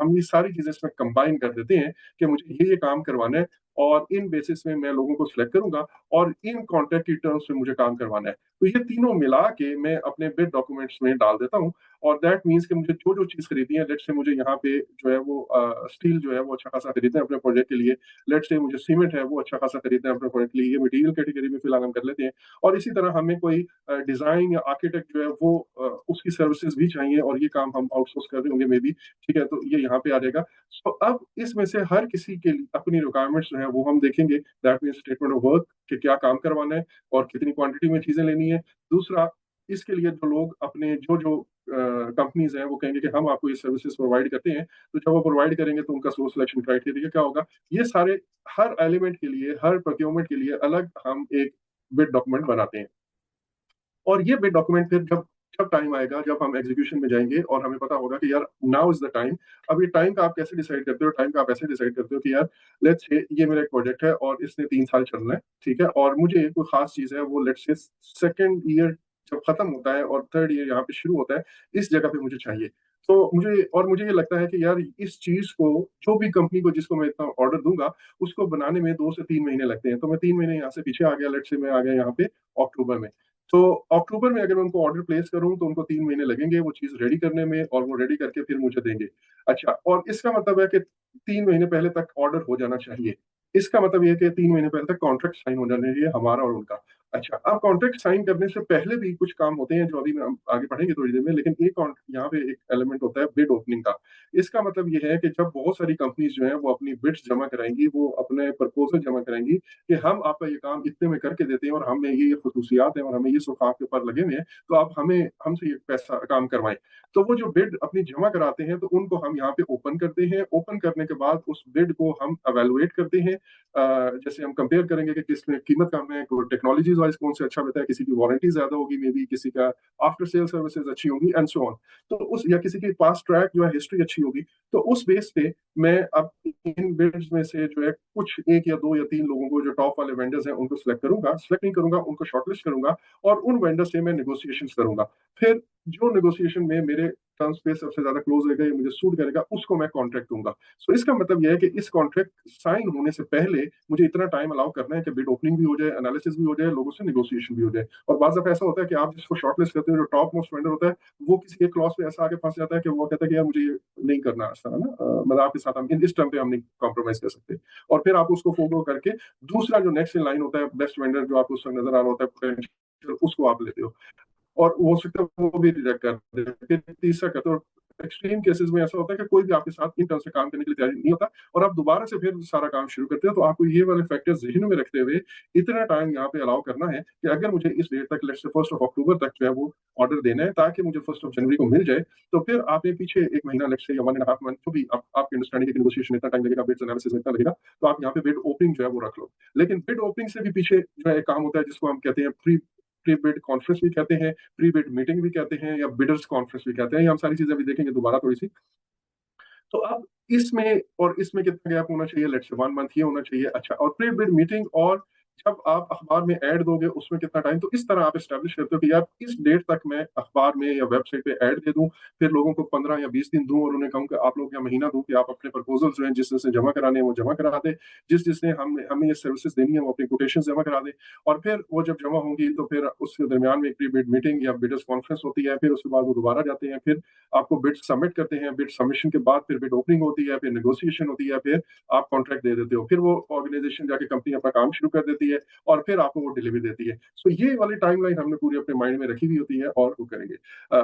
हम ये सारी चीजें इसमें कंबाइन कर देते हैं कि मुझे ये काम करवाना है, और इन बेसिस में मैं लोगों को सिलेक्ट करूंगा, और इन कॉन्ट्रैक्ट की टर्म्स में मुझे काम करवाना है। तो ये तीनों मिला के मैं अपने बिड डॉक्यूमेंट्स में डाल देता हूँ। और दैट मीन्स कि मुझे जो जो चीज खरीदनी है, लेट्स से मुझे यहाँ पे जो है वो स्टील जो है वो अच्छा खासा खरीदना है अपने प्रोजेक्ट के लिए, लेट्स से मुझे सीमेंट है वो अच्छा खासा खरीदना है अपने प्रोजेक्ट के लिए, ये मटेरियल कैटेगरी में फिलहाल हम कर लेते हैं। और इसी तरह हमें कोई डिजाइन या आर्किटेक्ट जो है वो उसकी सर्विसेज भी चाहिए, और ये काम हम आउटसोर्स कर रहे होंगे मे बी, ठीक है, तो ये यहाँ पे आ जाएगा। तो अब इसमें से हर किसी के लिए अपनी रिक्वायरमेंट्स जो है वो हम देखेंगे। That means statement of work कि क्या काम करवाना है, और कितनी क्वांटिटी में चीजें लेनी है। दूसरा, इसके लिए जो लोग अपने जो जो कंपनीज हैं वो कहेंगे कि हम आपको ये सर्विसेज प्रोवाइड करते हैं, तो जब वो प्रोवाइड करेंगे तो उनका सोर्स सिलेक्शन क्राइटेरिया क्या होगा, ये सारे हर एलिमेंट के लिए, हर प्रोक्योरमेंट के लिए अलग हम एक बिड डॉक्यूमेंट बनाते हैं। और ये बिड डॉक्यूमेंट फिर जब जब टाइम आएगा, जब हम एग्जीक्यूशन में जाएंगे और हमें पता होगा कि यार नाउ इज द टाइम। अब ये टाइम का आप कैसे डिसाइड करते हो? टाइम का आप ऐसे डिसाइड करते हो कि यार लेट्स से ये मेरा एक प्रोजेक्ट है और इसने 3 साल चलना है, ठीक है, और मुझे कोई खास चीज है, वो लेट्स से सेकेंड ईयर जब खत्म होता है और थर्ड ईयर यहाँ पे शुरू होता है, इस जगह पे मुझे चाहिए। तो मुझे ये लगता है कि यार इस चीज को, जो भी कंपनी को जिसको मैं इतना ऑर्डर दूंगा, उसको बनाने में 2 से 3 महीने लगते हैं। तो मैं 3 महीने यहाँ से पीछे आ गया, लेट्स से मैं आ गया यहाँ पे अक्टूबर में। तो अक्टूबर में अगर मैं उनको ऑर्डर प्लेस करूं, तो उनको 3 महीने लगेंगे वो चीज रेडी करने में, और वो रेडी करके फिर मुझे देंगे। अच्छा, और इसका मतलब है कि 3 महीने पहले तक ऑर्डर हो जाना चाहिए। इसका मतलब ये है कि 3 महीने पहले तक कॉन्ट्रैक्ट साइन हो जाना चाहिए हमारा और उनका। अच्छा, अब कॉन्ट्रैक्ट साइन करने से पहले भी कुछ काम होते हैं जो अभी हम आगे पढ़ेंगे थोड़ी देर में, लेकिन यहाँ पे एक एलिमेंट होता है बिड ओपनिंग का। इसका मतलब ये है कि जब बहुत सारी कंपनीज जो है वो अपनी बिड्स जमा कराएंगी, वो अपने प्रपोजल जमा कराएंगी कि हम आपका ये काम इतने में करके देते हैं, और हमें ये खसूसियात हैं, और हमें ये सुखाव के ऊपर लगे हुए हैं, तो आप हमें हमसे ये पैसा काम करवाएं। तो वो जो बिड अपनी जमा कराते हैं, तो उनको हम यहाँ पे ओपन करते हैं। ओपन करने के बाद उस बिड को हम एवेलुएट करते हैं। जैसे हम कंपेयर करेंगे कि किसमें कीमत कम है, टेक्नोलॉजीज वाइज कौन से अच्छा रहता है, किसी की वारंटी ज्यादा होगी, मे बी किसी का आफ्टर सेल सर्विसेज अच्छी होगी, एंड सो ऑन। तो उस, या किसी की पास्ट ट्रैक जो है हिस्ट्री अच्छी होगी, तो उस बेस पे मैं अब इन बिड्स में से जो है कुछ 1 या 2 या 3 लोगों को, जो टॉप वाले वेंडर्स हैं, उनको सिलेक्ट करूंगा, सिलेक्ट नहीं करूंगा, उनको शॉर्टलिस्ट करूंगा, और उन वेंडर से मैं नेगोशिएशंस करूंगा। फिर जो नेगोशिएशन में मेरे टर्म्स पे सबसे ज्यादा क्लोज रहेगा, ये मुझे सूट करेगा, उसको मैं कॉन्ट्रैक्ट दूंगा। सो इसका मतलब यह है कि इस कॉन्ट्रैक्ट साइन होने से पहले मुझे इतना टाइम अलाउ करना है कि बिड ओपनिंग भी हो जाए, एनालिसिस भी हो जाए, लोगों से नेगोशिएशन भी हो जाए। और बाज़ दफा ऐसा होता है कि आप जिसको शॉर्टलिस्ट करते हो, जो टॉप मोस्ट वेंडर होता है, वो किसी एक क्लॉज पे ऐसा आके फंस जाता है कि वो कहता है कि यार मुझे ये नहीं करना, इस तरह ना, मतलब आपके साथ हम इस टर्म पे हम नहीं कॉम्प्रोमाइज कर सकते। और फिर आप उसको फोगो करके दूसरा जो नेक्स्ट इन लाइन होता है, बेस्ट वेंडर जो आपको उस वक्त नजर आ रहा होता है potential, उसको आप लेते हो, और हो सकता है वो भी रिजेक्ट कर दे। फिर तीसरा कहते हो एक्सट्रीम केसेस में ऐसा होता है कि कोई भी आपके साथ इन टर्म्स से काम करने के लिए तैयार नहीं होता और आप दोबारा से फिर सारा काम शुरू करते हो। तो आपको ये वाले फैक्टर्स ज़हन में रखते हुए इतना टाइम यहाँ पे अलाउ करना है कि अगर मुझे इस डेट तक, लेट्स से 1 अक्टूबर तक जो है वो ऑर्डर देना है ताकि मुझे 1 जनवरी को मिल जाए, तो फिर आपने पीछे 1 महीना, लेट्स से, या 1 1/2 मंथ, जो भी आप आपकी अंडरस्टैंडिंग है कि नेगोशिएशन इतना टाइम लगेगा, बिड्स एनालिसिस में इतना लगेगा, तो आप यहाँ पे बिड ओपनिंग जो है वो रख लो। लेकिन बिड ओपनिंग से भी पीछे जो है एक काम होता है जिसको हम कहते हैं प्री प्री बिड कॉन्फ्रेंस भी कहते हैं, प्री बिड मीटिंग भी कहते हैं, या बिडर्स कॉन्फ्रेंस भी कहते हैं। ये हम सारी चीजें भी देखेंगे दोबारा थोड़ी-सी। तो अब इसमें और इसमें कितना गैप होना चाहिए, लेट्स से 1 मंथ ये होना चाहिए। अच्छा, और प्री बिड मीटिंग और जब आप अखबार में ऐड दोगे उसमें कितना टाइम, तो इस तरह आप एस्टेब्लिश करते हो कि यार इस डेट तक मैं अखबार में या वेबसाइट पे ऐड दे दूं, फिर लोगों को 15 या 20 दिन दूं और उन्हें कहूं कि आप लोग या महीना दूं कि आप अपने प्रपोजल जो हैं जिस जिसने जमा कराने हैं वो जमा करा दे, जिस जिसने हमें हमें ये सर्विसेज देनी है वो अपनी कोटेशन जमा करा दे। और फिर वो जब जमा होंगी तो फिर उसके दरमियान में एक प्री बिड मीटिंग या बिडर्स कॉन्फ्रेंस होती है, फिर उसके बाद वो दोबारा जाते हैं, फिर आपको बिड सबमिट करते हैं, बिड सबमिशन के बाद फिर बिड ओपनिंग होती है, फिर नेगोशिएशन होती है, फिर आप कॉन्ट्रैक्ट दे देते हो, फिर वो ऑर्गेनाइजेशन जाके कंपनी अपना काम शुरू कर देती है और फिर आपको वो डिलीवरी देती है। सो ये वाली टाइमलाइन हमने पूरी अपने माइंड में रखी हुई होती है और वो करेंगे।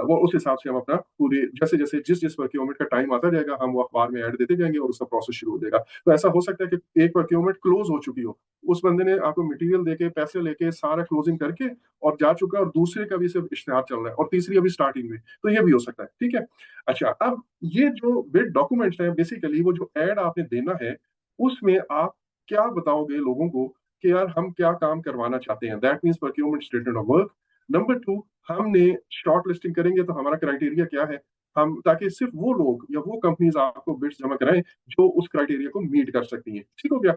वो उस हिसाब से हम अपना पूरी जैसे जैसे जिस जिस प्रोक्योरमेंट का टाइम आता जाएगा हम वो अखबार में ऐड देते जाएंगे और उसका प्रोसेस शुरू हो जाएगा। तो ऐसा हो सकता है कि एक प्रोक्योरमेंट क्लोज हो चुकी हो, उस बंदे ने आपको मटेरियल देके पैसे लेके सारा क्लोजिंग करके और जा चुका है, और दूसरे का भी सिर्फ इश्तेहार चल रहा है और तीसरी अभी स्टार्टिंग में, तो ये भी हो सकता है। ठीक है। अच्छा, अब ये जो बिड डॉक्यूमेंट्स हैं, बेसिकली वो जो ऐड आपने देना है, उसमें आप क्या बताओगे लोगों को कि यार हम क्या काम करवाना चाहते हैं। That means procurement statement of work. Number 2, हमने शॉर्ट लिस्टिंग करेंगे तो हमारा क्राइटेरिया क्या है, हम ताकि सिर्फ वो लोग या वो कंपनीज आपको बिड्स जमा कराएं जो उस क्राइटेरिया को मीट कर सकती हैं। ठीक हो गया।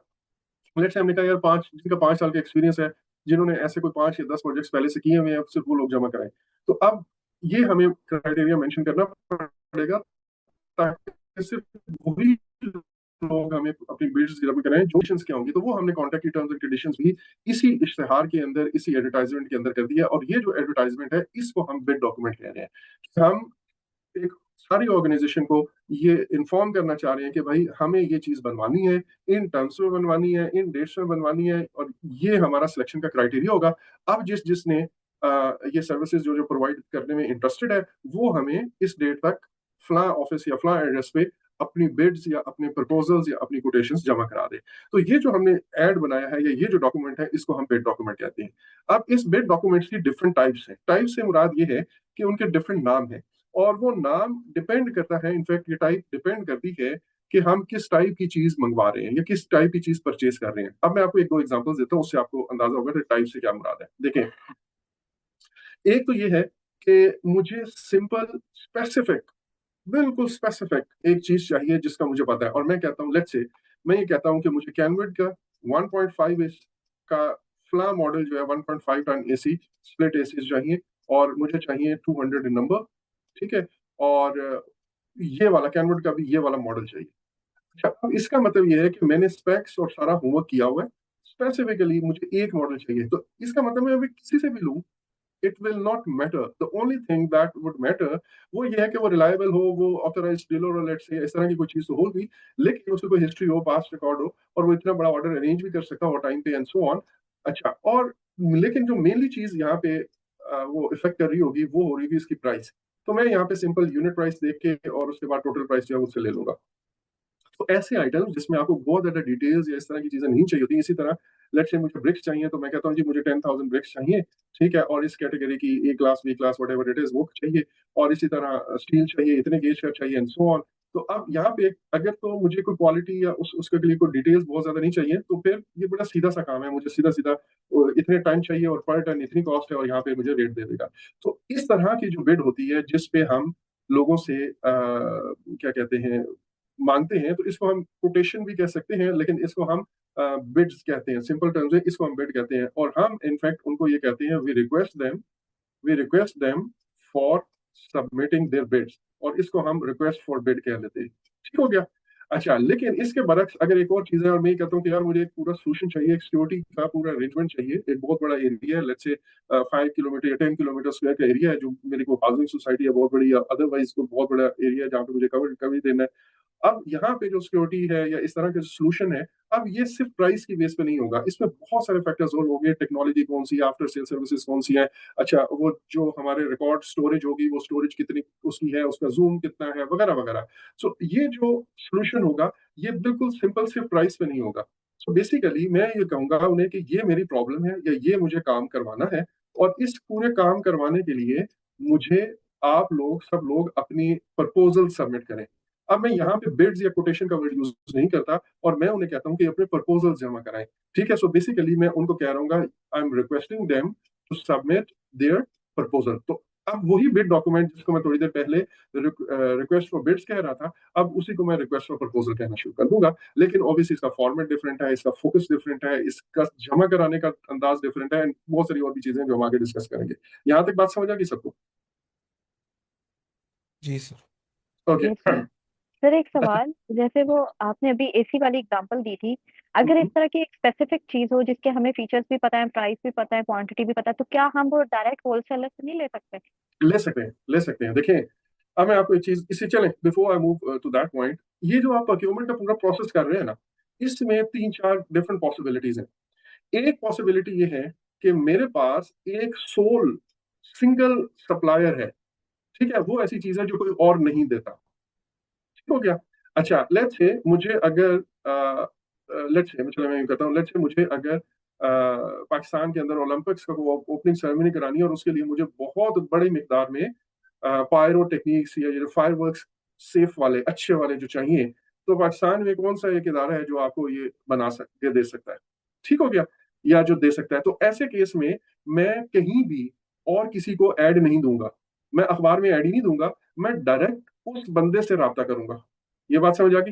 लेट्स से हमने कहा यार 5 जिनका 5 साल का एक्सपीरियंस है, जिन्होंने ऐसे कोई 5 या 10 प्रोजेक्ट्स पहले से किए हुए हैं, अब सिर्फ वो लोग जमा कराएं। तो अब ये हमें क्राइटेरिया मेंशन करना पड़ेगा ताकि सिर्फ वही लोग हमें अपनी बिड्स जब कराएं, जो कंडीशंस क्या होंगी, तो वो हमने कॉन्ट्रैक्ट की टर्म्स एंड कंडीशंस भी इसी इश्तिहार के अंदर, इसी एडवर्टाइजमेंट के अंदर कर दिया। और ये जो एडवर्टाइजमेंट है इसको हम बिड डॉक्यूमेंट कह रहे हैं कि हम एक सारी ऑर्गेनाइजेशन को ये इन्फॉर्म करना चाह रहे हैं कि भाई हमें ये चीज बनवानी है, इन टर्म्स में बनवानी है, इन डेट्स में बनवानी है, और ये हमारा सिलेक्शन का क्राइटेरिया होगा। अब जिस जिसने ये सर्विसेज जो जो प्रोवाइड करने में इंटरेस्टेड है, वो हमें इस डेट तक फला ऑफिस या फला एड्रेस पे अपनी बिड्स या अपने प्रपोजल्स या अपनी कोटेशंस जमा करा दे। तो ये जो हमने ऐड बनाया है या ये जो डॉक्यूमेंट है इसको हम बिड डॉक्यूमेंट कहते हैं। अब इस बिड डॉक्यूमेंट्स की डिफरेंट टाइप्स हैं। टाइप से मुराद ये है कि उनके डिफरेंट नाम है और वो नाम डिपेंड करता है, इनफैक्ट ये टाइप डिपेंड करती है कि हम किस टाइप की चीज मंगवा रहे हैं या किस टाइप की चीज परचेज कर रहे हैं। अब मैं आपको एक दो एग्जांपल्स देता हूँ, उससे आपको अंदाजा होगा कि टाइप से क्या मुराद है। देखें, एक तो ये है कि मुझे सिंपल स्पेसिफिक, बिल्कुल स्पेसिफिक एक चीज चाहिए जिसका मुझे पता है, और मैं कहता हूँ, लेट्स से मैं ये कहता हूँ कि मुझे कैनविड का 1.5 इंच का फ्ला मॉडल जो है 1.5 टन एसी स्प्लिट एसी चाहिए, और मुझे चाहिए 200 नंबर। ठीक है। और ये वाला कैनविड का भी ये वाला मॉडल चाहिए। अच्छा, अब इसका मतलब ये है कि मैंने स्पेक्स और सारा होमवर्क किया हुआ है, स्पेसिफिकली मुझे एक मॉडल चाहिए। तो इसका मतलब मैं अभी किसी से भी लूं, it will not matter. The only thing that would matter वो ये है कि वो रिलायबल हो, वो ऑथराइज्ड डीलर हो, लेट्स से इस तरह की कोई चीज तो होगी, लेकिन उसकी कोई हिस्ट्री हो, पास्ट रिकॉर्ड हो, और वो इतना बड़ा ऑर्डर अरेंज भी कर सकता हो टाइम पे एंड सो ऑन। अच्छा, और लेकिन जो मेनली चीज यहाँ पे वो इफेक्ट कर रही होगी वो हो रही होगी इसकी प्राइस। तो मैं यहाँ पे सिंपल यूनिट प्राइस देख के और उसके बाद टोटल प्राइस जो है उससे ले लूंगा। तो ऐसे आइटम जिसमें आपको बहुत ज्यादा डिटेल्स या इस तरह की चीजें नहीं चाहिए होती। इसी तरह लेट्स से मुझे ब्रिक्स चाहिए, तो मैं कहता हूँ जी मुझे 10,000 ब्रिक्स चाहिए। ठीक है, और इस कैटेगरी की A class, B class, whatever it is, वो चाहिए। और इसी तरह स्टील चाहिए, इतने गेज का चाहिए एंड सो ऑन। तो अब यहाँ पे अगर तो मुझे कोई क्वालिटी या उसके लिए कोई डिटेल्स बहुत ज्यादा नहीं चाहिए, तो फिर ये बड़ा सीधा सा काम है, मुझे सीधा सीधा इतने टन चाहिए और पर टन इतनी कॉस्ट है और यहाँ पे मुझे रेट दे देगा। तो इस तरह की जो बिड होती है जिसपे हम लोगों से क्या कहते हैं मांगते हैं, तो इसको हम कोटेशन भी कह सकते हैं, लेकिन इसको हम बिड्स कहते हैं। सिंपल टर्म्स में इसको हम बिड कहते हैं, और हम इनफैक्ट उनको ये कहते हैं we request them for submitting their bids, और इसको हम रिक्वेस्ट फॉर बिड कह लेते हैं। ठीक हो गया। अच्छा, लेकिन इसके बरक्स अगर एक और चीज है, और मैं ये कहता हूँ कि यार मुझे एक पूरा सोल्यूशन चाहिए, एक सिक्योरिटी का पूरा अरेंजमेंट चाहिए, एक बहुत बड़ा एरिया है, लेट्स से 5 किलोमीटर या 10 किलोमीटर स्क्वायर का एरिया है, जो मेरी को हाउसिंग सोसाइटी है बहुत बड़ी, या अदरवाइज को बहुत बड़ा एरिया है जहाँ पे मुझे कवर कवर देना है। अब यहाँ पे जो सिक्योरिटी है या इस तरह के सोल्यूशन है, अब ये सिर्फ प्राइस की बेस पे नहीं होगा, इसमें बहुत सारे फैक्टर्स और होंगे, टेक्नोलॉजी कौन सी है, आफ्टर सेल सर्विसेज कौन सी है, अच्छा वो जो हमारे रिकॉर्ड स्टोरेज होगी वो स्टोरेज कितनी उसकी है, उसका जूम कितना है, वगैरह वगैरह। सो ये जो सोल्यूशन होगा ये बिल्कुल सिंपल सिर्फ प्राइस पे नहीं होगा। सो बेसिकली मैं ये कहूंगा उन्हें कि ये मेरी प्रॉब्लम है या ये मुझे काम करवाना है, और इस पूरे काम करवाने के लिए मुझे आप लोग सब लोग अपनी प्रपोजल सबमिट करें। अब मैं यहाँ पे बिड्स या कोटेशन का वर्ड यूज नहीं करता, और मैं उन्हें कहता हूँ कि अपने प्रपोजल जमा कराएं। ठीक है, सो बेसिकली मैं उनको कह रहा हूँ, I am requesting them to submit their proposal. तो अब वही बिड डॉक्यूमेंट जिसको मैं थोड़ी देर पहले रिक्वेस्ट फॉर बिड्स कह रहा था, अब उसी को मैं रिक्वेस्ट फॉर प्रपोजल कहना शुरू कर दूंगा। लेकिन ऑब्वियसली इसका फॉर्मेट डिफरेंट है, इसका फोकस डिफरेंट है, इसका जमा कराने का अंदाज डिफरेंट है, एंड बहुत सारी और भी चीजें जो हम आगे डिस्कस करेंगे। यहाँ तक बात समझ आ गई सबको?
जी sir.
Okay.
Yes sir. Sir एक
अच्छा।
सवाल, जैसे वो आपने अभी एसी वाली एग्जांपल दी थी, अगर इस तरह की एक स्पेसिफिक चीज हो जिसके हमें फीचर्स भी पता है, प्राइस भी पता है, क्वांटिटी भी पता है, तो क्या हम वो डायरेक्ट होलसेलर से नहीं ले सकते?
ले सकते हैं, ले सकते हैं। देखिए, अब मैं आपको एक चीज इससे चलें, before I move to that point, ये जो आप प्रोक्योरमेंट का पूरा प्रोसेस कर रहे हैं ना, इसमें तीन चार डिफरेंट पॉसिबिलिटीज हैं। एक पॉसिबिलिटी ये है कि मेरे पास एक सोल सिंगल सप्लायर है, ठीक है, वो ऐसी चीज है जो कोई और नहीं देता। ठीक हो गया। अच्छा, लेट्स से मुझे अगर लेट्स से चलो मैं कहता हूँ, लेट्स से मुझे अगर पाकिस्तान के अंदर ओलंपिक्स का ओपनिंग सेरेमनी करानी है, और उसके लिए मुझे बहुत बड़ी मिकदार में पायरो टेक्निक्स या ये फायरवर्क्स सेफ वाले अच्छे वाले जो चाहिए, तो पाकिस्तान में कौन सा एक इदारा है जो आपको ये बना सकते दे सकता है? ठीक हो गया, या जो दे सकता है। तो ऐसे केस में मैं कहीं भी और किसी को ऐड नहीं दूंगा, मैं अखबार में ऐड ही नहीं दूंगा, मैं डायरेक्ट उस बंदे से रब्ता करूंगा। ये बात समझ आ गई?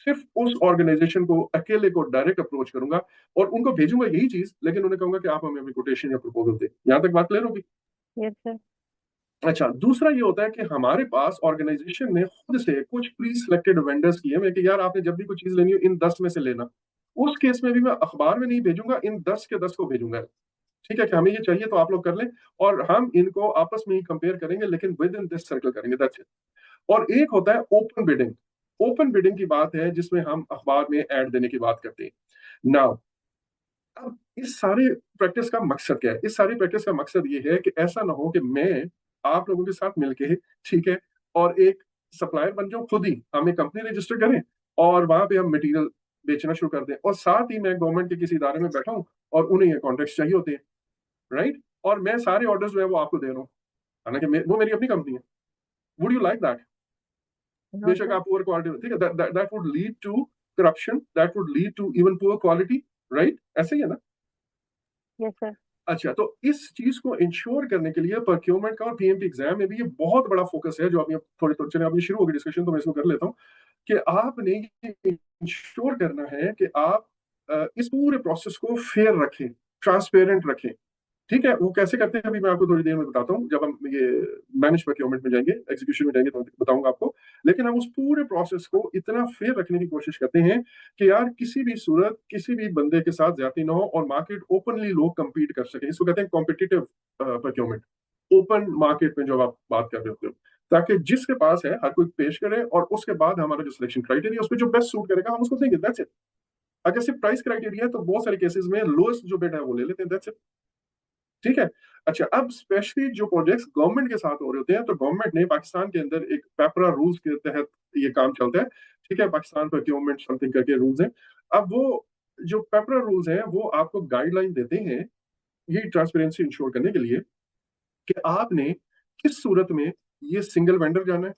सिर्फ उस ऑर्गेनाइजेशन को अकेले को डायरेक्ट अप्रोच करूंगा और उनको भेजूंगा यही चीज, लेकिन उन्हें कहूंगा कि आप हमें अपनी कोटेशन या प्रपोजल दे। यहां तक बात क्लियर होगी?
Yes sir.
अच्छा, दूसरा ये होता है कि हमारे पास ऑर्गेनाइजेशन ने खुद से कुछ प्री सिलेक्टेड वेंडर्स किए हैं कि यार आपने जब भी कोई चीज लेनी हो इन 10 में से लेना। उस केस में भी मैं अखबार में नहीं भेजूंगा, इन 10 के 10 को भेजूंगा। ठीक है कि हमें ये चाहिए तो आप लोग कर लें, और हम इनको आपस में ही कंपेयर करेंगे, लेकिन विद इन दिस सर्कल करेंगे, दैट्स इट। और एक होता है ओपन बिडिंग। ओपन बिडिंग की बात है जिसमें हम अखबार में ऐड देने की बात करते हैं। नाउ, अब इस सारे प्रैक्टिस का मकसद क्या है? इस सारी प्रैक्टिस का मकसद ये है कि ऐसा ना हो कि मैं आप लोगों के साथ मिलके, ठीक है, और एक सप्लायर बन जाऊं, खुद ही हम एक कंपनी रजिस्टर करें और वहां पे हम मटेरियल बेचना शुरू कर दें, और साथ ही मैं गवर्नमेंट के किसी इदारे में बैठा हूं और उन्हें ये कॉन्ट्रैक्ट चाहिए होते हैं, राइट, और मैं सारे ऑर्डर्स जो है वो आपको दे रहा हूँ, हालांकि वो मेरी अपनी कंपनी है। Would you like that?
No
बेशक
सर।
आप पुअर क्वालिटी, ठीक है, that would lead to corruption, that would lead to even poor quality, right? ऐसे ही है ना?
Yes sir.
अच्छा, तो इस चीज को इंश्योर करने के लिए प्रोक्योरमेंट का और पीएमटी एग्जाम में भी ये बहुत बड़ा फोकस है, जो अभी थोड़ी थोड़ी चलिए अभी शुरू होगी डिस्कशन, तो मैं इसको कर लेता हूँ कि आपने ये इंश्योर करना है कि आप इस पूरे प्रोसेस को फेयर रखें, ट्रांसपेरेंट रखें। ठीक है, वो कैसे करते हैं अभी मैं आपको थोड़ी देर में बताता हूँ, जब हम ये मैनेज प्रोक्योरमेंट में जाएंगे, एग्जीक्यूशन में जाएंगे तो बताऊंगा आपको। लेकिन हम उस पूरे प्रोसेस को इतना फेयर रखने की कोशिश करते हैं कि यार किसी भी सूरत किसी भी बंदे के साथ ज्यादती ना हो, और मार्केट ओपनली लोग compete कर सकें। इसको कहते हैं कॉम्पिटिटिव प्रोक्योरमेंट, ओपन मार्केट में जो आप बात कर रहे होते हो, ताकि जिसके पास है हर कोई पेश करे, और उसके बाद हमारा जो सिलेक्शन क्राइटेरिया उस पर जो बेस्ट सूट करेगा हम उसको देंगे, दैट्स इट। अगर सिर्फ प्राइस क्राइटेरिया है तो बहुत सारे केसेस में लोएस्ट जो बिड है वो ले लेते हैं, दैट्स इट। ठीक है। अच्छा, अब स्पेशली जो प्रोजेक्ट्स गवर्नमेंट के साथ हो रहे होते हैं, तो गवर्नमेंट ने पाकिस्तान के अंदर एक पेपरा रूल्स के तहत ये काम चलता है। ठीक है, पाकिस्तान प्रोक्योरमेंट समथिंग करके रूल्स हैं। अब वो जो पेपरा रूल्स हैं वो आपको गाइडलाइन देते हैं ये ट्रांसपेरेंसी इंश्योर करने के लिए कि आपने किस सूरत में ये सिंगल वेंडर जाना है,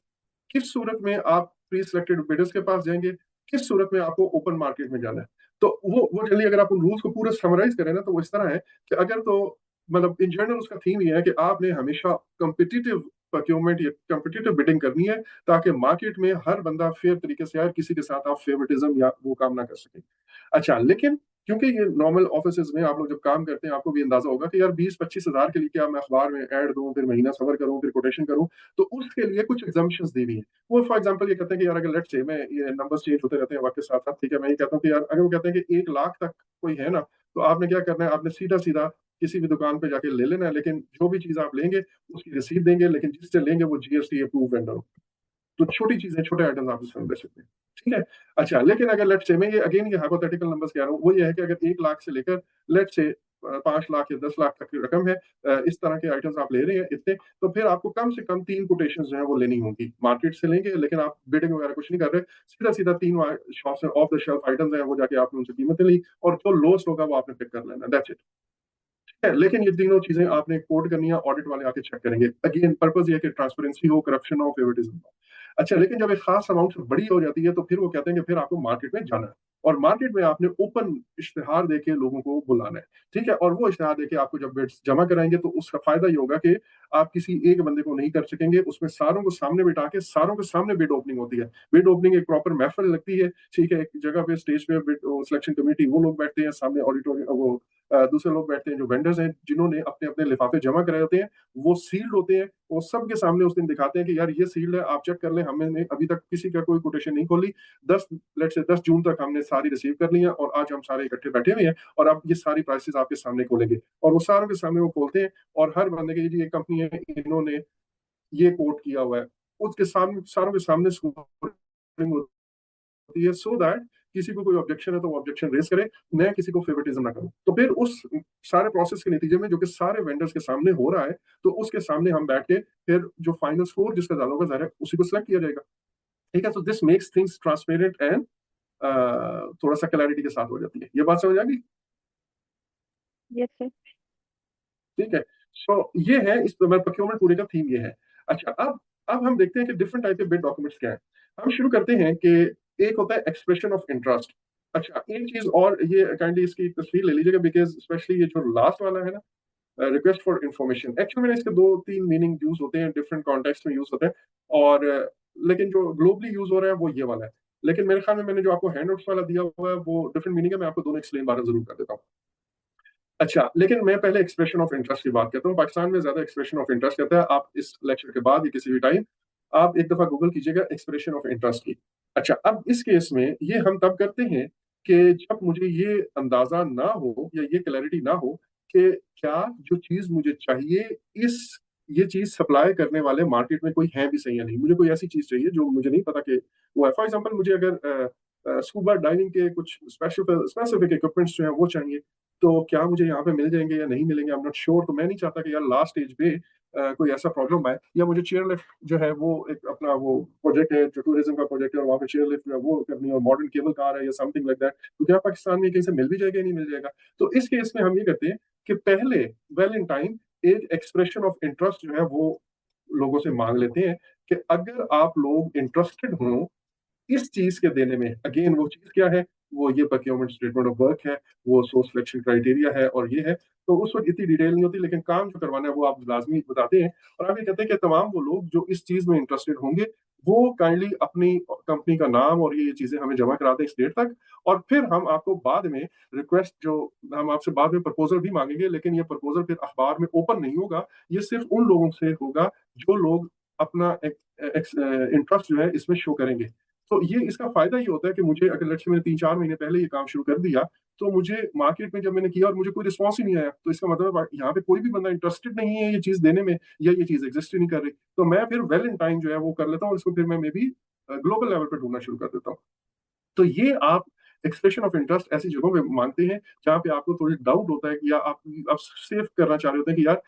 किस सूरत में आप प्री सिलेक्टेड बिडर्स के पास जाएंगे, किस सूरत में आपको ओपन मार्केट में जाना है। तो वो जनरली अगर आप उन रूल्स को पूरा समराइज करें ना, तो वो इस तरह है कि अगर तो मतलब इन जनरल उसका थीम ये है कि आपने हमेशा कम्पिटिटिव प्रोक्योरमेंट या कम्पिटिटिव बिडिंग करनी है, ताकि मार्केट में हर बंदा फेयर तरीके से आए, किसी के साथ आप फेवरेटिज्म या वो काम ना कर सके। अच्छा, लेकिन क्योंकि ये नॉर्मल ऑफिस में आप लोग जब काम करते हैं आपको भी अंदाजा होगा कि यार 20-25 हजार के लिए क्या मैं अखबार में ऐड दूं, फिर महीना सफर करूं, फिर कोटेशन करूं, तो उसके लिए कुछ एग्जाम्पशंस दी हुई है। वो फॉर एग्जांपल ये कहते हैं कि यार अगर लेट्स से मैं ये नंबर्स चेंज होते रहते हैं वक्त के साथ साथ, ठीक है, मैं ये कहता हूँ कि यार अगर वो कहते हैं कि 1 लाख तक कोई है ना, तो आपने क्या करना है, आपने सीधा सीधा किसी भी दुकान पे जाके ले लेना है, लेकिन जो भी चीज आप लेंगे उसकी रसीद देंगे, लेकिन जिससे लेंगे वो जीएसटी अप्रूव वेंडर हो। तो छोटी चीजें, छोटे आइटम्स आप इसमें बेच सकते हैं। ठीक है। अच्छा, लेकिन अगर लेट्स से, मैं ये अगेन ये हाइपोथेटिकल नंबर्स कह रहा हूँ, वो ये है कि अगर 1 लाख से लेकर लेट्स से 5 लाख या 10 लाख तक की रकम है, इस तरह के आइटम्स आप ले रहे हैं इतने, तो फिर आपको कम से कम 3 कोटेशन जो है वो लेनी होगी। मार्केट से लेंगे, लेकिन आप बिडिंग वगैरह कुछ नहीं कर रहे, सीधा सीधा 3 शॉप से ऑफ द शेल्फ आइटम्स हैं, वो जाके आपने उनसे कीमतें ली और जो लोस्ट होगा वो आपने पिक कर लेना, दैट्स इट। है, लेकिन ये तीनों चीजें आपने कोड करनी है, ऑडिट वाले आके चेक करेंगे। अगेन पर्पज ये है कि ट्रांसपेरेंसी हो, करप्शन हो, फेवरेटिज्म हो। अच्छा, लेकिन जब एक खास अमाउंट से बड़ी हो जाती है तो फिर वो कहते हैं कि फिर आपको मार्केट में जाना है, और मार्केट में आपने ओपन इश्तेहार देके लोगों को बुलाना है। ठीक है, और वो इश्तेहार देके आपको जब बिड्स जमा कराएंगे तो उसका फायदा ये होगा कि आप किसी एक बंदे को नहीं कर सकेंगे, उसमें सारों को सामने बिठा के सारों के सामने बिड ओपनिंग होती है। बिड ओपनिंग एक प्रॉपर महफिल लगती है। ठीक है, एक जगह पे स्टेज पे बिड सिलेक्शन कमेटी वो लोग बैठते हैं, सामने ऑडिटोरियम वो दूसरे लोग बैठते हैं जो वेंडर्स हैं जिन्होंने अपने अपने लिफाफे जमा कराए होते हैं, वो सील्ड होते हैं, वो सबके सामने उस दिन दिखाते हैं कि यार ये सील्ड है, आप चेक कर लें, हमने अभी तक किसी का कोई कोटेशन नहीं खोली। 10 जून तक हमने सारी रिसीव कर ली है और आज हम सारे इकट्ठे बैठे हुए हैं और अब ये सारी प्राइसेस आपके सामने खोलेंगे, और वो सारों के सामने वो खोलते हैं और हर बंदे के जी एक कंपनी है, इन्होंने ये कोट किया हुआ है, उसके सामने सारों के सामने स्कोरिंग होती है, सो दैट किसी को कोई ऑब्जेक्शन है तो वो ऑब्जेक्शन रेज करे, मैं किसी को फेवरेटिज्म ना करूं। तो फिर उस सारे प्रोसेस के नतीजे में जो कि सारे वेंडर्स के सामने हो रहा है, तो उसके सामने हम बैठ के फिर जो फाइनल स्कोर जिसका ज्यादा होगा ज़ाहिर है उसी को सिलेक्ट किया जाएगा। ठीक है, तो this makes things transparent and थोड़ा सा क्लैरिटी के साथ हो जाती है। ये बात समझ आ गई?
Yes sir.
ठीक है। सो ये है इस प्रोक्योरमेंट पूरे का थीम ये है। अच्छा, अब हम देखते हैं कि डिफरेंट टाइप के बिड डॉक्यूमेंट्स क्या है। हम शुरू करते हैं कि एक होता है एक्सप्रेशन ऑफ इंटरेस्ट। अच्छा, एक चीज और, ये काइंडली इसकी तस्वीर ले लीजिएगा बिकॉज स्पेशली ये जो लास्ट वाला है ना, रिक्वेस्ट फॉर इंफॉर्मेशन, एक्चुअली में इसके 2-3 मीनिंग यूज होते हैं, डिफरेंट कॉन्टेक्स्ट में यूज होते हैं, और लेकिन जो ग्लोबली यूज हो रहा है वो ये वाला है। लेकिन मेरे ख्याल में मैंने जो आपको हैंड नोट्स वाला दिया हुआ है वो डिफरेंट मीनिंग है, मैं आपको दोनों एक्सप्लेन बार जरूर कर देता हूँ। अच्छा, लेकिन मैं पहले एक्सप्रेशन ऑफ इंटरेस्ट की बात करता हूँ। पाकिस्तान में ज्यादा एक्सप्रेशन ऑफ इंटरेस्ट कहता है। आप इस लेक्चर के बाद या किसी भी टाइम आप एक दफा गूगल कीजिएगा एक्सप्रेशन ऑफ इंटरेस्ट की। अच्छा, अब इस केस में ये हम तब करते हैं कि जब मुझे ये अंदाजा ना हो या ये क्लैरिटी ना हो कि क्या जो चीज मुझे चाहिए, इस ये चीज सप्लाई करने वाले मार्केट में कोई है भी सही या नहीं। मुझे कोई ऐसी चीज चाहिए जो मुझे नहीं पता कि वो है। फॉर एग्जाम्पल, मुझे अगर स्कूबा डाइविंग के कुछ स्पेसिफिक इक्विपमेंट्स जो है वो चाहिए, तो क्या मुझे यहाँ पे मिल जाएंगे या नहीं मिलेंगे, आई एम नॉट श्योर। तो मैं नहीं चाहता कि यार लास्ट स्टेज पे कोई ऐसा प्रॉब्लम आए, या मुझे चेयर लिफ्ट जो है वो एक अपना वो प्रोजेक्ट है जो टूरिज्म का प्रोजेक्ट है और वहाँ पे चेयर लिफ्ट जो है वो करनी है, और मॉडर्न केबल कार है या समथिंग लाइक दैट, तो क्या पाकिस्तान में कहीं से मिल भी जाएगा या नहीं मिल जाएगा। तो इस केस में हम ये करते हैं कि पहले वेल इन टाइम एक एक्सप्रेशन ऑफ इंटरेस्ट जो है वो लोगों से मांग लेते हैं कि अगर आप लोग इंटरेस्टेड हो इस चीज के देने में। अगेन वो चीज क्या है, वो ये प्रोक्योरमेंट स्टेटमेंट ऑफ वर्क है, वो सोर्स सिलेक्शन क्राइटेरिया है और ये है। तो उस वक्त इतनी डिटेल नहीं होती, लेकिन काम जो करवाना है वो आप लाजमी बताते हैं। और आप ये कहते हैं कि तमाम वो लोग जो इस चीज में इंटरेस्टेड होंगे वो काइंडली अपनी कंपनी का नाम और ये चीजें हमें जमा करा दें इस डेट तक, और फिर हम आपको बाद में रिक्वेस्ट जो हम आपसे बाद में प्रपोजल भी मांगेंगे, लेकिन ये प्रपोजल फिर अखबार में ओपन नहीं होगा। ये सिर्फ उन लोगों से होगा जो लोग अपना इंटरेस्ट जो है इसमें शो करेंगे। तो ये इसका फायदा ये होता है कि मुझे अगर लक्ष्य मैंने 3-4 महीने पहले ये काम शुरू कर दिया, तो मुझे मार्केट में जब मैंने किया और मुझे कोई रिस्पॉन्स ही नहीं आया, तो इसका मतलब है यहाँ पे कोई भी बंदा इंटरेस्टेड नहीं है ये चीज देने में, या ये चीज एग्जिस्ट ही नहीं कर रही। तो मैं फिर वेल इन टाइम जो है वो कर लेता हूँ, इसको फिर मैं मे भी ग्लोबल लेवल पर ढूंढना शुरू कर देता हूँ। तो ये आप एक्सप्रेशन ऑफ इंटरेस्ट ऐसी जगहों पे मांगते हैं जहाँ पे आपको थोड़ी डाउट होता है कि या आप सेफ करना चाह रहे होते हैं कि यार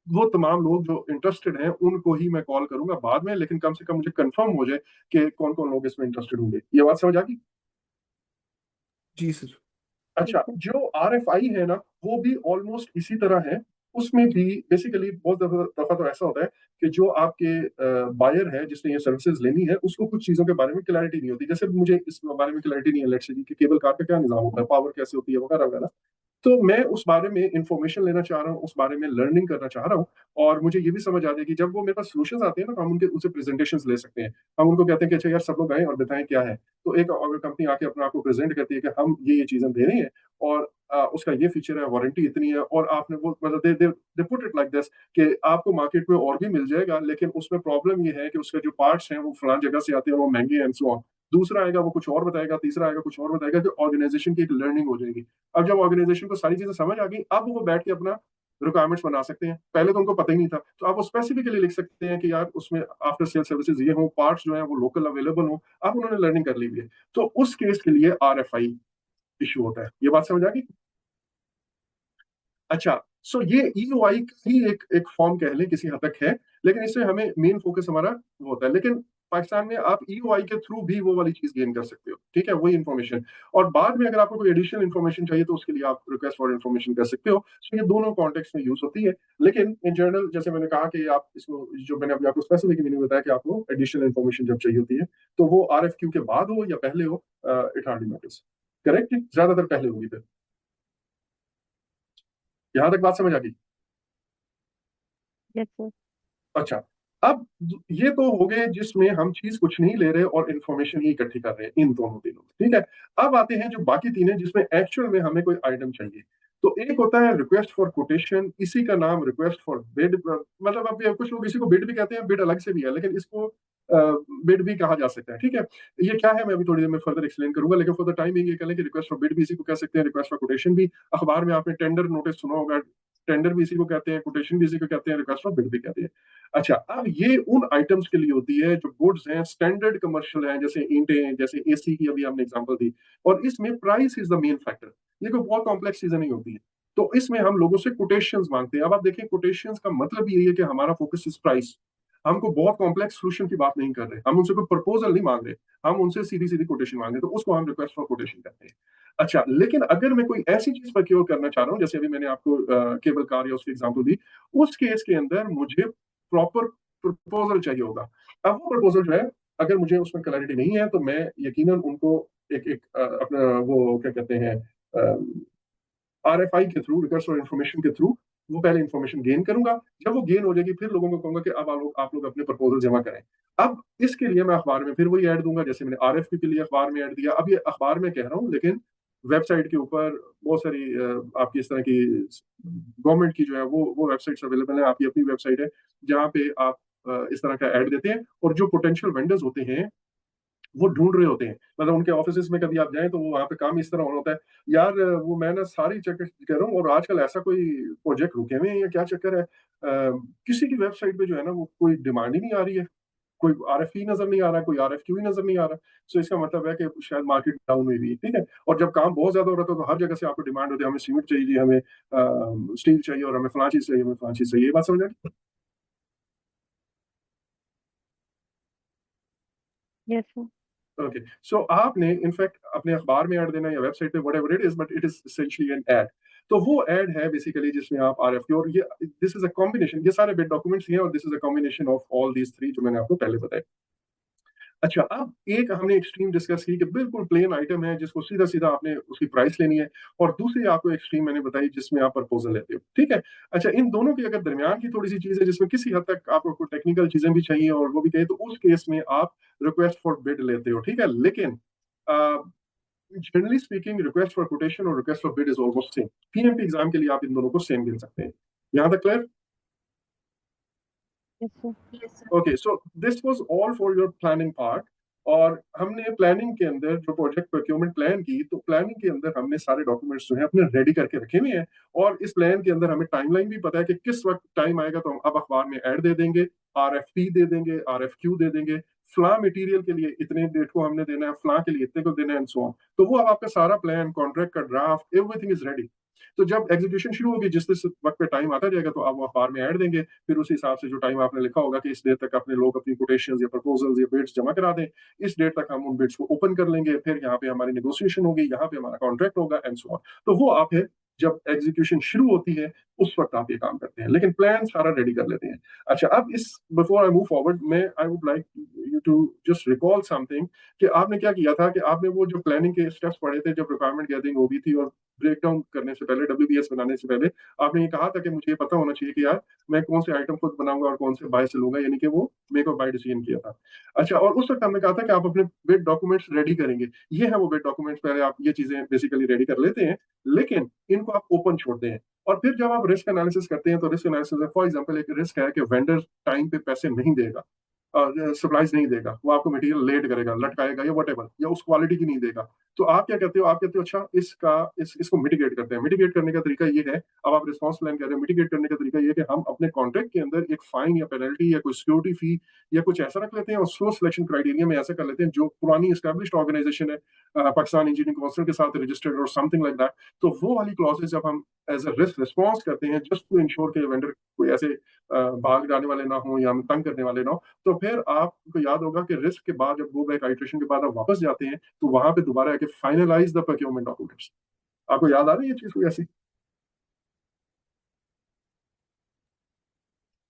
वो तमाम लोग जो इंटरेस्टेड हैं उनको ही मैं कॉल करूंगा बाद में, लेकिन कम से कम मुझे कंफर्म हो जाए कि कौन कौन लोग इसमें इंटरेस्टेड होंगे। ये बात समझ आ गई?
जी सर।
ठीक
अच्छा,
है।
जो RFI है ना, वो भी ऑलमोस्ट इसी तरह है। उसमें भी बेसिकली बहुत दफा तो ऐसा होता है कि जो आपके बायर है जिसने ये सर्विसेज लेनी है उसको कुछ चीजों के बारे में क्लैरिटी नहीं होती। जैसे मुझे इस बारे में क्लैरिटी नहीं है, लेट्स से कि केबल कार का क्या निजाम होता है, पावर कैसे होती है वगैरह वगैरह। तो मैं उस बारे में इंफॉर्मेशन लेना चाह रहा हूँ, उस बारे में लर्निंग करना चाह रहा हूँ, और मुझे ये भी समझ आ जाए कि जब वो मेरे पास सोल्यूशंस आते हैं ना, तो हम उनके उनसे प्रेजेंटेशंस ले सकते हैं। हम उनको कहते हैं कि अच्छा यार सब लोग आए और बताएं क्या है। तो एक अगर कंपनी आके अपने आप को प्रेजेंट करती है कि हम ये चीजें दे रहे हैं, और उसका ये फीचर है, वारंटी इतनी है, और आपने वो मतलब they put it like this कि आपको मार्केट में और भी मिल जाएगा, लेकिन उसमें प्रॉब्लम ये है कि उसके जो पार्ट्स हैं वो फलान जगह से आते हैं, वो महंगे हैं एंड सो ऑन। दूसरा आएगा वो कुछ और बताएगा, तीसरा आएगा कुछ और बताएगा, कि ऑर्गेनाइजेशन की एक लर्निंग हो जाएगी। अब जब ऑर्गेनाइजेशन को सारी चीजें समझ आ गई, अब वो बैठ के अपना रिक्वायरमेंट्स बना सकते हैं। पहले तो उनको पता ही नहीं था, तो आप वो स्पेसिफिकली लिख सकते हैं कि यार उसमें आफ्टर सेल सर्विसेज ये हो, पार्ट्स जो है वो लोकल अवेलेबल हो। अब उन्होंने लर्निंग कर ली हुई है, तो उस केस के लिए RFI इशू होता है। ये बात समझ आ गई? अच्छा, सो ये EOI का ही एक एक फॉर्म कह लें, किसी हद तक है, लेकिन इसमें हमें मेन फोकस हमारा वो होता है। लेकिन पाकिस्तान में आप EOI के थ्रू भी वो वाली चीज गेन कर सकते हो, ठीक है, वही इन्फॉर्मेशन। और बाद में अगर आपको कोई एडिशनल इन्फॉर्मेशन चाहिए तो उसके लिए आप रिक्वेस्ट फॉर इन्फॉर्मेशन कर सकते हो। सो ये दोनों कॉन्टेक्स्ट में यूज होती है। लेकिन इन जनरल जैसे मैंने कहा कि आप इसको, जो मैंने अभी आपको स्पेसिफिक मीनिंग बताया कि आपको एडिशनल इन्फॉर्मेशन जब चाहिए होती है, तो वो RFQ के बाद हो या पहले हो, इट हार्डली मैटर्स। करेक्ट, ज्यादातर पहले होगी। फिर यहां तक बात समझ आ गई?
Yes sir.
अच्छा, अब ये तो हो गए जिसमें हम चीज कुछ नहीं ले रहे और इन्फॉर्मेशन ही इकट्ठी कर रहे हैं, इन दोनों दिनों में, ठीक है। अब आते हैं जो बाकी तीन है जिसमें एक्चुअल में हमें कोई आइटम चाहिए। तो एक होता है रिक्वेस्ट फॉर कोटेशन, इसी का नाम रिक्वेस्ट फॉर बिड, मतलब अब कुछ लोग इसी को बिड भी कहते हैं, बिड अलग से भी है, लेकिन इसको बिड भी कहा जा सकता है, ठीक है। ये क्या है मैं अभी थोड़ी देर में फर्दर एक्सप्लेन करूंगा, लेकिन फॉर द टाइमिंग ये कह लें कि रिक्वेस्ट फॉर बिड भी इसी को कह सकते हैं, रिक्वेस्ट फॉर कोटेशन भी। अखबार में आपने टेंडर नोटिस सुना होगा, टेंडर भी इसी को कहते हैं, कोटेशन भी इसी को कहते हैं, रिक्वेस्ट फॉर बिड भी कहते हैं। अच्छा, अब ये उन आइटम्स के लिए होती है जो गुड्स हैं, स्टैंडर्ड कमर्शियल हैं, जैसे ईंटें, जैसे AC की अभी हमने एग्जांपल दी, और इसमें price is the main factor. ये कोई बहुत कॉम्प्लेक्स चीजें नहीं होती है। तो इसमें हम लोगों से कोटेशंस मांगते हैं। अब आप देखिए, कोटेशंस का मतलब यही है कि हमारा फोकस इज प्राइस। हमको बहुत कॉम्प्लेक्स सोल्यूशन की बात नहीं कर रहे, हम उनसे कोई प्रपोजल नहीं मांग रहे, हम उनसे सीधी सीधी कोटेशन मांग रहे, तो उसको हम रिक्वेस्ट फॉर कोटेशन कहते हैं। अच्छा, लेकिन अगर मैं कोई ऐसी चीज प्रोक्योर करना चाह रहा हूँ, जैसे अभी मैंने आपको केबल कार या उसकी एग्जांपल दी, उस केस के अंदर मुझे प्रॉपर प्रपोजल चाहिए होगा। अब वो प्रपोजल जो है, अगर मुझे उसमें क्लैरिटी नहीं है, तो मैं यकीनन उनको एक एक अपना वो क्या कहते हैं, RFI के थ्रू, रिक्वेस्ट फॉर इन्फॉर्मेशन के थ्रू, वो पहले इन्फॉर्मेशन गेन करूंगा। जब वो गेन हो जाएगी, फिर लोगों को कहूंगा कि अब आप लोग अपने प्रपोजल जमा करें। अब इसके लिए मैं अखबार में फिर वही ऐड दूंगा, जैसे मैंने RFQ के लिए अखबार में ऐड दिया। अब ये अखबार में कह रहा हूँ, लेकिन वेबसाइट के ऊपर बहुत सारी आपकी इस तरह की गवर्नमेंट की जो है वो वेबसाइट्स अवेलेबल है। आपकी अपनी वेबसाइट है जहाँ पे आप इस तरह का ऐड देते हैं, और जो पोटेंशियल वेंडर्स होते हैं वो ढूंढ रहे होते हैं, मतलब उनके ऑफिस में कभी आप जाएं तो वो वहां पे काम इस तरह होना होता है, यार वो मैं ना सारी चेक कर रहा हूँ और आजकल ऐसा कोई प्रोजेक्ट रुके हुए हैं या क्या चक्कर है, किसी की वेबसाइट पे जो है ना वो कोई डिमांड ही नहीं आ रही है, कोई RFP नजर नहीं आ रहा है, कोई RFQ ही नजर नहीं आ रहा। सो इसका मतलब है कि शायद मार्केट डाउन हुई है, ठीक है। और जब काम बहुत ज्यादा हो रहा था तो हर जगह से आपको डिमांड होती है, हमें सीमेंट चाहिए जी, हमें स्टील चाहिए, और हमें फलां चीज चाहिए, हमें फलां चीज चाहिए। ये बात समझ आ गई?
Yes sir.
ओके, सो आपने इनफैक्ट अपने अखबार में ऐड देना या वेबसाइट पे, whatever it is, but it is essentially an ad. तो वो ऐड है बेसिकली जिसमें आप RFQ, और ये दिस इज अ कॉम्बिनेशन, ये सारे बिट डॉक्यूमेंट्स हैं, और this is a combination of all these three जो मैंने आपको पहले बताया। अच्छा, अब एक हमने एक्सट्रीम डिस्कस की कि बिल्कुल प्लेन आइटम है जिसको सीधा सीधा आपने उसकी प्राइस लेनी है, और दूसरी आपको एक्सट्रीम मैंने बताई जिसमें आप प्रपोजल लेते हो, ठीक है। अच्छा, इन दोनों की अगर दरमियान की थोड़ी सी चीज है जिसमें किसी हद तक आपको कुछ टेक्निकल चीजें भी चाहिए और वो भी चाहिए, तो उस केस में आप रिक्वेस्ट फॉर बिड लेते हो, ठीक है। लेकिन generally speaking request for quotation और request for bid is almost same. PMP exam के लिए आप इन दोनों को सेम गिन सकते हैं। यहाँ तक clear?
Yes sir.
Okay, so this was all for your planning part. और हमने प्लानिंग के अंदर जो प्रोजेक्ट प्रोक्योरमेंट प्लान की, तो प्लानिंग के अंदर हमने सारे डॉक्यूमेंट्स जो है अपने रेडी करके रखे हुए हैं, और इस प्लान के अंदर हमें टाइमलाइन भी पता है कि किस वक्त टाइम आएगा, तो हम अब अखबार में ऐड दे देंगे, RFP दे देंगे, RFQ दे देंगे, फला मटेरियल के लिए इतने डेट को हमने देना है, फला के लिए इतने को देना है, एंड सो ऑन। तो वो अब आपका सारा प्लान, कॉन्ट्रैक्ट का ड्राफ्ट, एवरीथिंग इज रेडी। तो जब एग्जीक्यूशन शुरू होगी, जिस जिस वक्त पे टाइम आता जाएगा, तो आप वो अखबार में ऐड देंगे। फिर उस हिसाब से जो टाइम आपने लिखा होगा कि इस डेट तक अपने लोग अपनी कोटेशंस या प्रपोजल्स या बिड्स जमा करा दें, इस डेट तक हम उन बिड्स को ओपन कर लेंगे, फिर यहाँ पे हमारी नेगोशिएशन होगी, यहाँ पे हमारा कॉन्ट्रैक्ट होगा, एंड सो ऑन। तो वो आप है, जब एग्जीक्यूशन शुरू होती है उस वक्त आप ये काम करते हैं, लेकिन प्लान सारा रेडी कर लेते हैं। अच्छा, अब इस बिफोर आई मूव फॉरवर्ड, मैं I would like you to just recall something, कि आपने क्या किया था कि आपने वो जो प्लानिंग के स्टेप्स पढ़े थे जब रिक्वायरमेंट गैदरिंग हो गई थी, और ब्रेक डाउन करने से पहले, WBS बनाने से पहले, आपने ये कहा था कि मुझे ये पता होना चाहिए कि यार मैं कौन से आइटम खुद बनाऊंगा और कौन से बाय से लूंगा, यानी कि वो मेक और बाय डिसीजन किया था। अच्छा, और उस वक्त हमने कहा था कि आप अपने बिड डॉक्यूमेंट्स रेडी करेंगे। ये है वो बिड डॉक्यूमेंट्स, पहले आप ये चीजें बेसिकली रेडी कर लेते हैं, लेकिन इनको आप ओपन छोड़ते हैं। और फिर जब आप रिस्क एनालिसिस करते हैं, तो रिस्क एनालिसिस में फॉर एग्जांपल एक रिस्क है कि वेंडर टाइम पे पैसे नहीं देगा। सप्लाईज नहीं देगा, वो आपको मटेरियल लेट करेगा, लटकाएगा या वटेवर, या उस क्वालिटी की नहीं देगा। तो आप क्या कहते हो, आप कहते हो अच्छा इसको मिटिगेट करते हैं। मिटिगेट करने का तरीका ये है, अब आप रिस्पॉन्स प्लान कर रहे हैं, मिटिगेट करने का तरीका ये है कि हम अपने कॉन्ट्रैक्ट के अंदर एक फाइन या पेनल्टी या कोई सिक्योरिटी फी या कुछ ऐसा रख लेते हैं, और सोर्स सिलेक्शन क्राइटेरिया में ऐसा कर लेते हैं जो पुरानी एस्टेब्लिश्ड ऑर्गेनाइजेशन है, पाकिस्तान इंजीनियरिंग काउंसिल के साथ रजिस्टर्ड और समथिंग लाइक दैट। तो वो वाली क्लॉजेज जब हम एज अ रिस्क रिस्पॉन्स करते हैं, जस्ट टू इंश्योर के वेंडर कोई ऐसे भाग जाने वाले ना हो या हमें तंग करने वाले ना हो, तो फिर आपको याद होगा कि रिस्क के बाद जब गो बैक आइट्रेशन के बाद आप वापस जाते हैं, तो वहां पे दोबारा आके फाइनलाइज द प्रोक्योरमेंट डॉक्यूमेंट्स। आपको याद आ रही है ये चीज कोई ऐसी?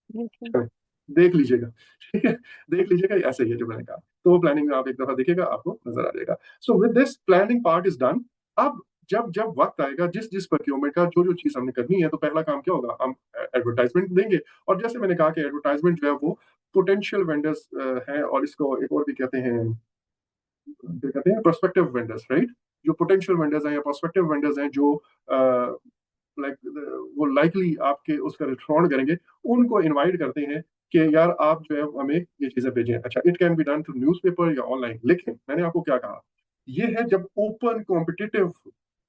जी सर।
देख लीजिएगा, ठीक है, देख लीजिएगा, ऐसे ही है जो मैंने कहा। तो वो प्लानिंग में आप एक दफा देखिएगा, आपको नजर आ जाएगा। सो with this planning part is done. अब जब जब वक्त आएगा, जिस जिस प्रोक्योरमेंट का जो जो चीज हमने करनी है, तो पहला काम क्या होगा, हम एडवर्टाइजमेंट देंगे। और जैसे मैंने कहा कि एडवर्टाइजमेंट जो है वो पोटेंशियल वेंडर्स है, और इसको एक और भी कहते हैं, क्या कहते हैं, प्रोस्पेक्टिव वेंडर्स, राइट। जो पोटेंशियल वेंडर्स हैं या प्रोस्पेक्टिव वेंडर्स हैं, जो लाइक वो लाइकली आपके उसका रिस्पॉन्ड करेंगे, उनको इनवाइट करते हैं कि यार आप जो है हमें ये चीजें भेजें। अच्छा, it can be done through newspaper या ऑनलाइन। लेकिन मैंने आपको क्या कहा, ये है जब ओपन कॉम्पिटिटिव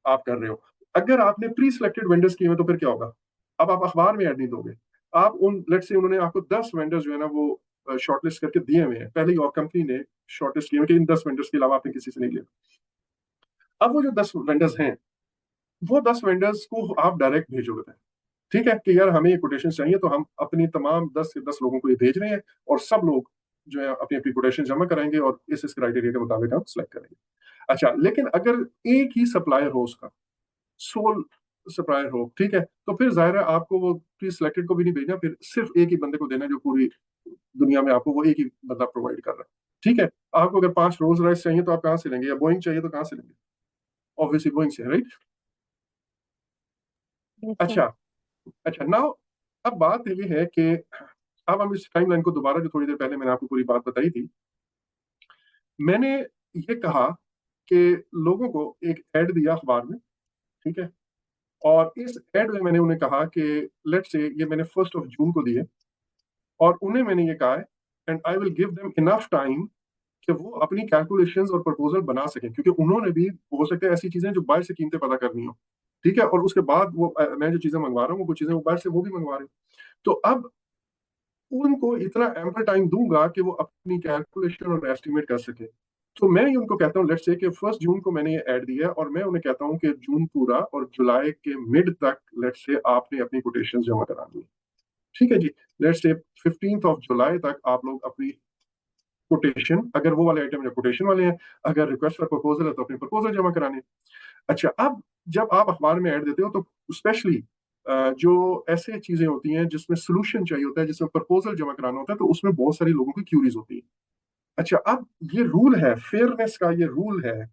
आप कर रहे हो। अगर आपने प्री सिलेक्टेड वेंडर्स किए हैं, तो फिर क्या होगा, अब आप अखबार में ऐड नहीं दोगे। आप उन, लेट्स से उन्होंने आपको 10 वेंडर्स जो है ना वो शॉर्टलिस्ट करके दिए हुए हैं, पहले ही और कंपनी ने शॉर्टलिस्ट किए हैं कि इन 10 वेंडर्स के अलावा आपने किसी से नहीं लिया। अब वो जो 10 वेंडर्स हैं, वो 10 वेंडर्स को आप डायरेक्ट भेजोगे, ठीक है, कि यार हमें ये कोटेशन चाहिए, तो हम अपनी तमाम 10 से 10 लोगों को ये भेज रहे हैं, और सब लोग जो है अपनी अपनी कोटेशन जमा कराएंगे और इस क्राइटेरिया के मुताबिक हम सिलेक्ट करेंगे। अच्छा, लेकिन अगर एक ही सप्लायर हो, उसका सोल सप्लायर हो, ठीक है, तो फिर जाहिर है आपको वो प्री सिलेक्टेड को भी नहीं भेजना, फिर सिर्फ एक ही बंदे को देना है जो पूरी दुनिया में आपको वो एक ही बंदा प्रोवाइड कर रहा है। ठीक है, आपको अगर 5 रोल्स रॉयस चाहिए तो आप कहाँ से लेंगे, या बोइंग चाहिए तो कहाँ से लेंगे? ऑब्वियसली बोइंग से, राइट।
Yes sir.
अच्छा, अच्छा, नाउ अब बात ये है कि अब हम इस टाइमलाइन को दोबारा, जो थोड़ी देर पहले मैंने आपको पूरी बात बताई थी, मैंने ये कहा कि लोगों को एक ऐड दिया अखबार में, ठीक है, और इस ऐड में मैंने उन्हें कहा कि लेट्स से ये मैंने 1 जून को दिए, और उन्हें मैंने ये कहा है, and I will give them enough time कि वो अपनी कैलकुलेशंस और प्रपोजल बना सकें, क्योंकि उन्होंने भी हो सकता है ऐसी चीजें जो बाहर से कीमतें पता करनी हो, ठीक है, और उसके बाद वो मैं जो चीजें मंगवा रहा हूँ, वो कुछ चीजें वो बाहर से वो भी मंगवा रहे हैं। तो अब उनको इतना एम्पल टाइम दूंगा कि वो अपनी कैलकुलेशन और एस्टिमेट कर सके। तो मैं ही उनको कहता हूँ, लेट्स से कि 1 जून को मैंने ये ऐड दिया है, और मैं उन्हें कहता हूँ कि जून पूरा और जुलाई के मिड तक लेट्स से आपने अपनी कोटेशन जमा करानी है। ठीक है जी, लेट्स से 15 जुलाई तक आप लोग अपनी कोटेशन, अगर वो वाले आइटम या कोटेशन वाले हैं, अगर रिक्वेस्ट फॉर प्रपोजल है तो अपनी प्रपोजल जमा कराने। अच्छा, अब जब आप अखबार में ऐड देते हो, तो स्पेशली जो ऐसे चीजें होती हैं जिसमें सोल्यूशन चाहिए होता है, जिसमें प्रपोजल जमा कराना होता है, तो उसमें बहुत सारी लोगों की क्यूरीज होती है। अच्छा, अब ये रूल है, फेयरनेस का ये रूल है,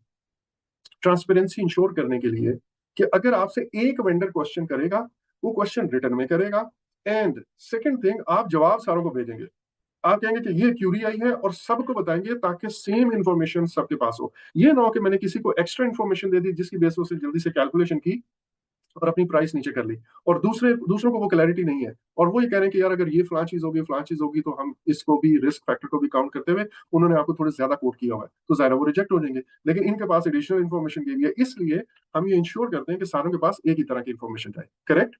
ट्रांसपेरेंसी इंश्योर करने के लिए, कि अगर आपसे एक वेंडर क्वेश्चन करेगा, वो क्वेश्चन रिटर्न में करेगा, एंड सेकंड थिंग, आप जवाब सारों को भेजेंगे। आप कहेंगे कि ये क्यूरी आई है, और सबको बताएंगे, ताकि सेम इन्फॉर्मेशन सबके पास हो। ये ना हो कि मैंने किसी को एक्स्ट्रा इन्फॉर्मेशन दे दी, जिसकी बेस से जल्दी से कैलकुलेशन की और अपनी प्राइस नीचे कर ली, और दूसरों को वो क्लैरिटी नहीं है, और वो ये कह रहे हैं कि यार अगर ये फलां चीज होगी, फलां चीज होगी, तो हम इसको भी, रिस्क फैक्टर को भी काउंट करते हुए उन्होंने आपको थोड़ा ज्यादा कोट किया हुआ है, तो जाहिर है वो रिजेक्ट हो जाएंगे। लेकिन इनके पास एडिशनल इन्फॉर्मेशन के लिए, इसलिए हम ये इंश्योर करते हैं कि सारों के पास एक ही तरह की इन्फॉर्मेशन जाए। करेक्ट।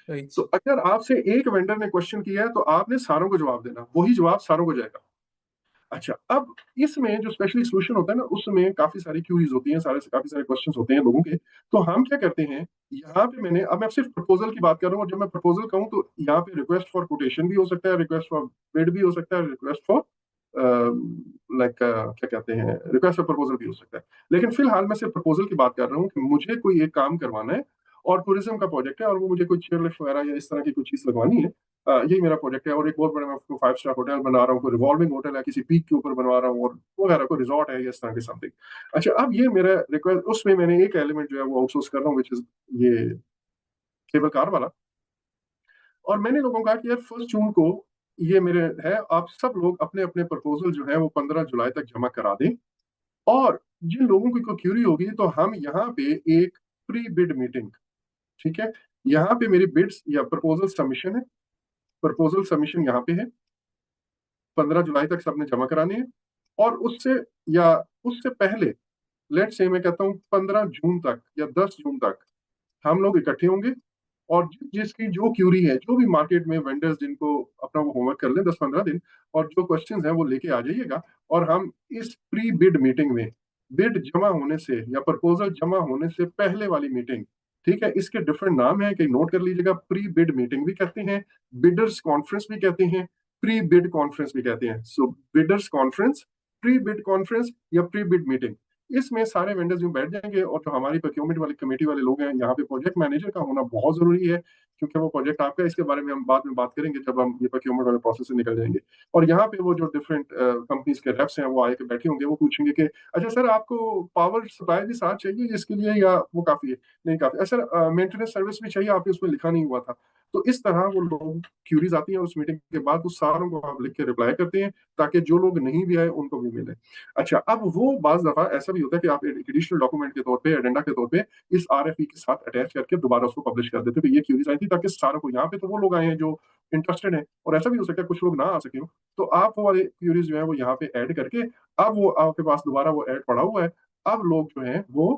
राइट।
तो अगर आपसे एक वेंडर ने क्वेश्चन किया है, तो आपने सारों को जवाब देना, वही जवाब सारों को जाएगा। अच्छा, अब इसमें जो स्पेशली सोल्यूशन होता है ना, उसमें काफी सारी क्यूरीज होती हैं, काफी सारे क्वेश्चंस होते हैं लोगों के। तो हम क्या करते हैं, यहाँ पे मैंने, अब मैं सिर्फ प्रपोजल की बात कर रहा हूँ, और जब मैं प्रपोजल कहूँ तो यहाँ पे रिक्वेस्ट फॉर कोटेशन भी हो सकता है, रिक्वेस्ट फॉर बिड भी हो सकता है, रिक्वेस्ट फॉर लाइक क्या कहते हैं, रिक्वेस्ट फॉर प्रपोजल भी हो सकता है। लेकिन फिलहाल मैं सिर्फ प्रपोजल की बात कर रहा हूँ कि मुझे कोई एक काम करवाना है, और टूरिज्म का प्रोजेक्ट है, और वो मुझे कोई चेयरलिफ्ट वगैरह या इस तरह की कोई चीज लगवानी है। यही मेरा प्रोजेक्ट है, और एक बहुत बड़ा मैं 5 स्टार होटल बना रहा हूँ, कोई रिवॉल्विंग होटल है, किसी पीक के ऊपर बनवा रहा हूँ, और वगैरह कोई रिजॉर्ट है, या इस तरह के समथिंग। अच्छा, अब ये मेरा रिक्वेस्ट, उसमें मैंने एक एलिमेंट जो है वो आउटसोर्स कर रहा हूँ, विच इज ये केबल कार वाला। और मैंने लोगों को कहा कि यार 1 जून को ये मेरे है, आप सब लोग अपने अपने प्रपोजल जो है वो 15 जुलाई तक जमा करा दें, और जिन लोगों की कोई क्यूरी होगी, तो हम यहाँ पे एक प्री बिड मीटिंग, ठीक है, यहाँ पे मेरी बिड्स या प्रपोजल सबमिशन है, प्रपोजल सबमिशन यहाँ पे है, 15 जुलाई तक सबने जमा कराने हैं, और उससे या उससे पहले, लेट से मैं कहता हूँ 15 जून तक या 10 जून तक हम लोग इकट्ठे होंगे, और जिसकी जो क्यूरी है, जो भी मार्केट में वेंडर्स जिनको अपना वो होमवर्क कर लें 10-15 दिन, और जो क्वेश्चंस हैं वो लेके आ जाइएगा, और हम इस प्री बिड मीटिंग में, बिड जमा होने से या प्रपोजल जमा होने से पहले वाली मीटिंग, ठीक है, इसके डिफरेंट नाम है, कहीं नोट कर लीजिएगा। प्री बिड मीटिंग भी कहते हैं, बिडर्स कॉन्फ्रेंस भी कहते हैं, प्री बिड कॉन्फ्रेंस भी कहते हैं। So bidders conference, pre bid conference या प्री बिड मीटिंग, इसमें सारे वेंडर्स यूं बैठ जाएंगे, और जो हमारी प्रोक्योरमेंट वाली कमेटी वाले लोग हैं, यहाँ पे प्रोजेक्ट मैनेजर का होना बहुत जरूरी है, क्योंकि वो प्रोजेक्ट आपका है। इसके बारे में हम बाद में बात करेंगे जब हम ये प्रोक्योरमेंट वाले प्रोसेस से निकल जाएंगे। और यहाँ पे वो जो डिफरेंट कंपनीज के रेप्स हैं वो आके बैठे होंगे, वो पूछेंगे कि अच्छा सर, आपको पावर सप्लाई भी साथ चाहिए इसके लिए, या वो काफी है? नहीं काफी है सर, मेंटेनेंस सर्विस भी चाहिए, आपने उसमें लिखा नहीं हुआ था। तो इस तरह वो लोग क्यूरीज आती हैं, उस मीटिंग के बाद उस सारों को आप लिख के रिप्लाई करते हैं, ताकि जो लोग नहीं भी आए उनको भी मिले। अच्छा, अब वो बाज दफा ऐसा भी होता है कि आप एडिशनल डॉक्यूमेंट के तौर पे, एडेंडा के तौर पे, इस आरएफई के साथ अटैच करके दोबारा उसको पब्लिश कर देते हैं। तो ये क्यूरीज आई थी, ताकि सारों को, यहाँ पे तो वो लोग आए हैं जो इंटरेस्टेड हैं, और ऐसा भी हो सकता है कुछ लोग ना आ सके हो, तो आप वो वाले क्यूरीज जो है वो यहाँ पे ऐड करके, अब वो आपके पास दोबारा वो ऐड पड़ा हुआ है, अब लोग जो है वो,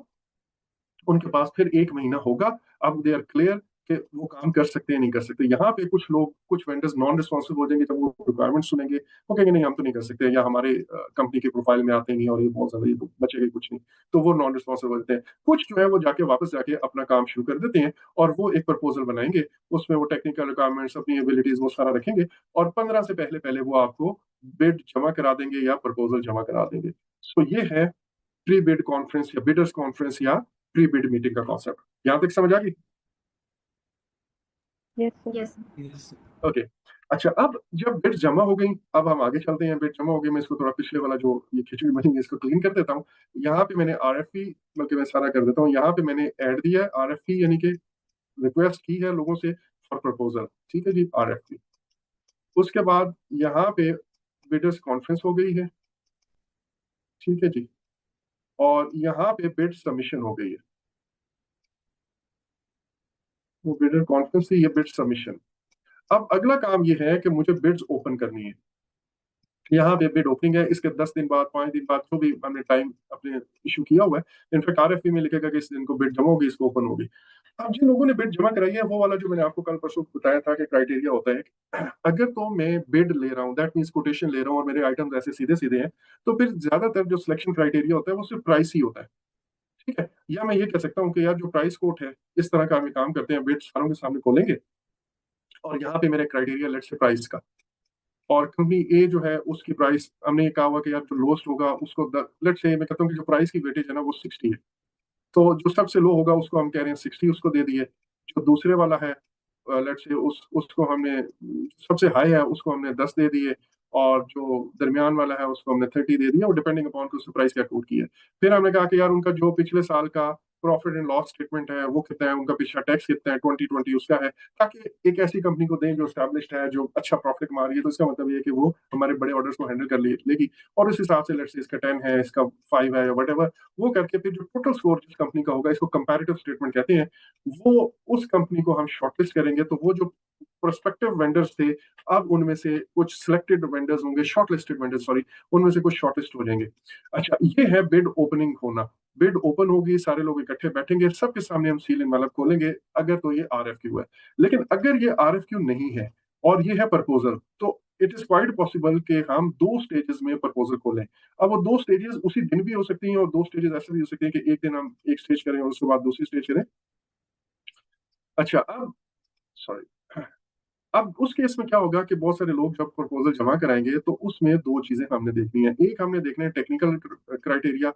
उनके पास फिर 1 महीना होगा, अब दे आर क्लियर कि वो काम कर सकते हैं नहीं कर सकते। यहाँ पे कुछ लोग, कुछ वेंडर्स नॉन रिस्पॉन्सिबल हो जाएंगे, जब वो रिक्वायरमेंट सुनेंगे वो कहेंगे नहीं हम तो नहीं कर सकते, या हमारे कंपनी के प्रोफाइल में आते नहीं, और ये बहुत ज्यादा, ये तो बचेगा कुछ नहीं, तो वो नॉन रिस्पॉन्सिबल होते हैं। कुछ जो है वो जाके वापस जाके अपना काम शुरू कर देते हैं, और वो एक प्रपोजल बनाएंगे, उसमें वो टेक्निकल रिक्वायरमेंट्स, अपनी एबिलिटीज वो सारा रखेंगे, और 15 से पहले पहले वो आपको बिड जमा करा देंगे या प्रपोजल जमा करा देंगे। सो ये है प्री बिड कॉन्फ्रेंस या बिडर्स कॉन्फ्रेंस या प्री बिड मीटिंग का कॉन्सेप्ट। यहां तक समझ आ गई?
Yes sir.
Yes
Yes.
Okay. अच्छा, अब जब बिड जमा हो गई, अब हम आगे चलते हैं। बिड जमा हो गई, मैं इसको थोड़ा पिछले वाला जो ये खिचड़ी बनी है इसको क्लीन कर देता हूँ। यहाँ पे मैंने आरएफपी, बल्कि मैं सारा कर देता हूँ, यहाँ पे मैंने ऐड दिया है आरएफपी, यानी कि रिक्वेस्ट की है लोगों से फॉर प्रपोजल, ठीक है जी, आरएफपी। उसके बाद यहाँ पे बिडर्स कॉन्फ्रेंस हो गई है, ठीक है जी, और यहाँ पे बिड सबमिशन हो गई है। वो बिडर कॉन्फ्रेंस थी, ये बिड सबमिशन। अब अगला काम ये है कि मुझे बिड्स ओपन करनी है। यहाँ पे बिड ओपनिंग है, इसके 10 दिन बाद, 5 दिन बाद, जो भी हमने टाइम अपने इशू किया हुआ है, इनफैक्ट आरएफपी में लिखेगा कि इस दिन को बिड जमा होगी, इसको ओपन होगी। अब जिन लोगों ने बिड जमा कराई है, वो वाला जो मैंने आपको कल परसों बताया था कि क्राइटेरिया होता है कि अगर तो मैं बिड ले रहा हूँ, दैट मीन्स कोटेशन ले रहा हूँ, और मेरे आइटम्स ऐसे सीधे सीधे हैं, तो फिर ज्यादातर जो सिलेक्शन क्राइटेरिया होता है वो सिर्फ प्राइस ही होता है, ठीक है। या मैं ये कह सकता हूँ कि यार जो प्राइस कोट है, इस तरह का हम काम करते हैं, बिड सारों के सामने खोलेंगे, और यहाँ पे मेरे क्राइटेरिया लेट्स से प्राइस का, और कंपनी ए जो है उसकी प्राइस, हमने ये कहा हुआ कि यार जो लोएस्ट होगा उसको, लेट्स से मैं कहता हूँ कि जो प्राइस की वेटेज है ना वो 60 है, तो जो सबसे लो होगा उसको हम कह रहे हैं 60, उसको दे दिए। जो दूसरे वाला है, लेट्स से उसको हमने, सबसे हाई है उसको हमने 10 दे दिए, और जो दरमियान वाला है उसको हमने 30 दे दिया, और डिपेंडिंग अपॉन कि उसने प्राइस क्या कोट की है। फिर हमने कहा कि यार उनका जो पिछले साल का प्रॉफिट एंड लॉस स्टेटमेंट है वो कितना है, उनका पिछला टैक्स कितना है, 2020 उसका है, ताकि एक ऐसी कंपनी को दें जो स्टैब्लिश्ड है, जो अच्छा प्रॉफिट कमा रही है, तो इसका मतलब ये है कि वो हमारे बड़े ऑर्डर्स को हैंडल कर लेगी, और उस हिसाब से लेट्स से इसका 10 है, इसका 5 है, या वट एवर, वो करके फिर जो टोटल स्कोर जिस कंपनी का होगा, इसको कंपैरेटिव स्टेटमेंट कहते हैं, वो उस कंपनी को हम शॉर्टलिस्ट करेंगे। तो वो जो प्रोस्पेक्टिव वेंडर्स थे, अब उनमें से कुछ सिलेक्टेड वेंडर्स होंगे, शॉर्टलिस्टेड वेंडर्स, सॉरी, उनमें से कुछ शॉर्टलिस्ट हो जाएंगे। अच्छा, ये है बिड ओपनिंग होना। बिड ओपन होगी, सारे लोग इकट्ठे बैठेंगे, सबके सामने हम सील एनवेलप खोलेंगे, अगर तो ये आरएफक्यू है। लेकिन अगर ये आरएफक्यू नहीं है और ये है प्रपोजल, तो इट इज क्वाइट पॉसिबल कि हम 2 स्टेजेस में प्रपोजल खोलें। अब वो 2 स्टेजेस उसी दिन भी हो सकती हैं, और 2 स्टेजेस ऐसे भी हो सकते हैं कि एक दिन हम एक स्टेज करें और उसके बाद दूसरी स्टेज करें। अच्छा, अब सॉरी, अब उस केस में क्या होगा कि बहुत सारे लोग जब प्रपोजल जमा कराएंगे, तो उसमें 2 चीजें हमने देखनी है। एक, हमने देखना है टेक्निकल क्राइटेरिया,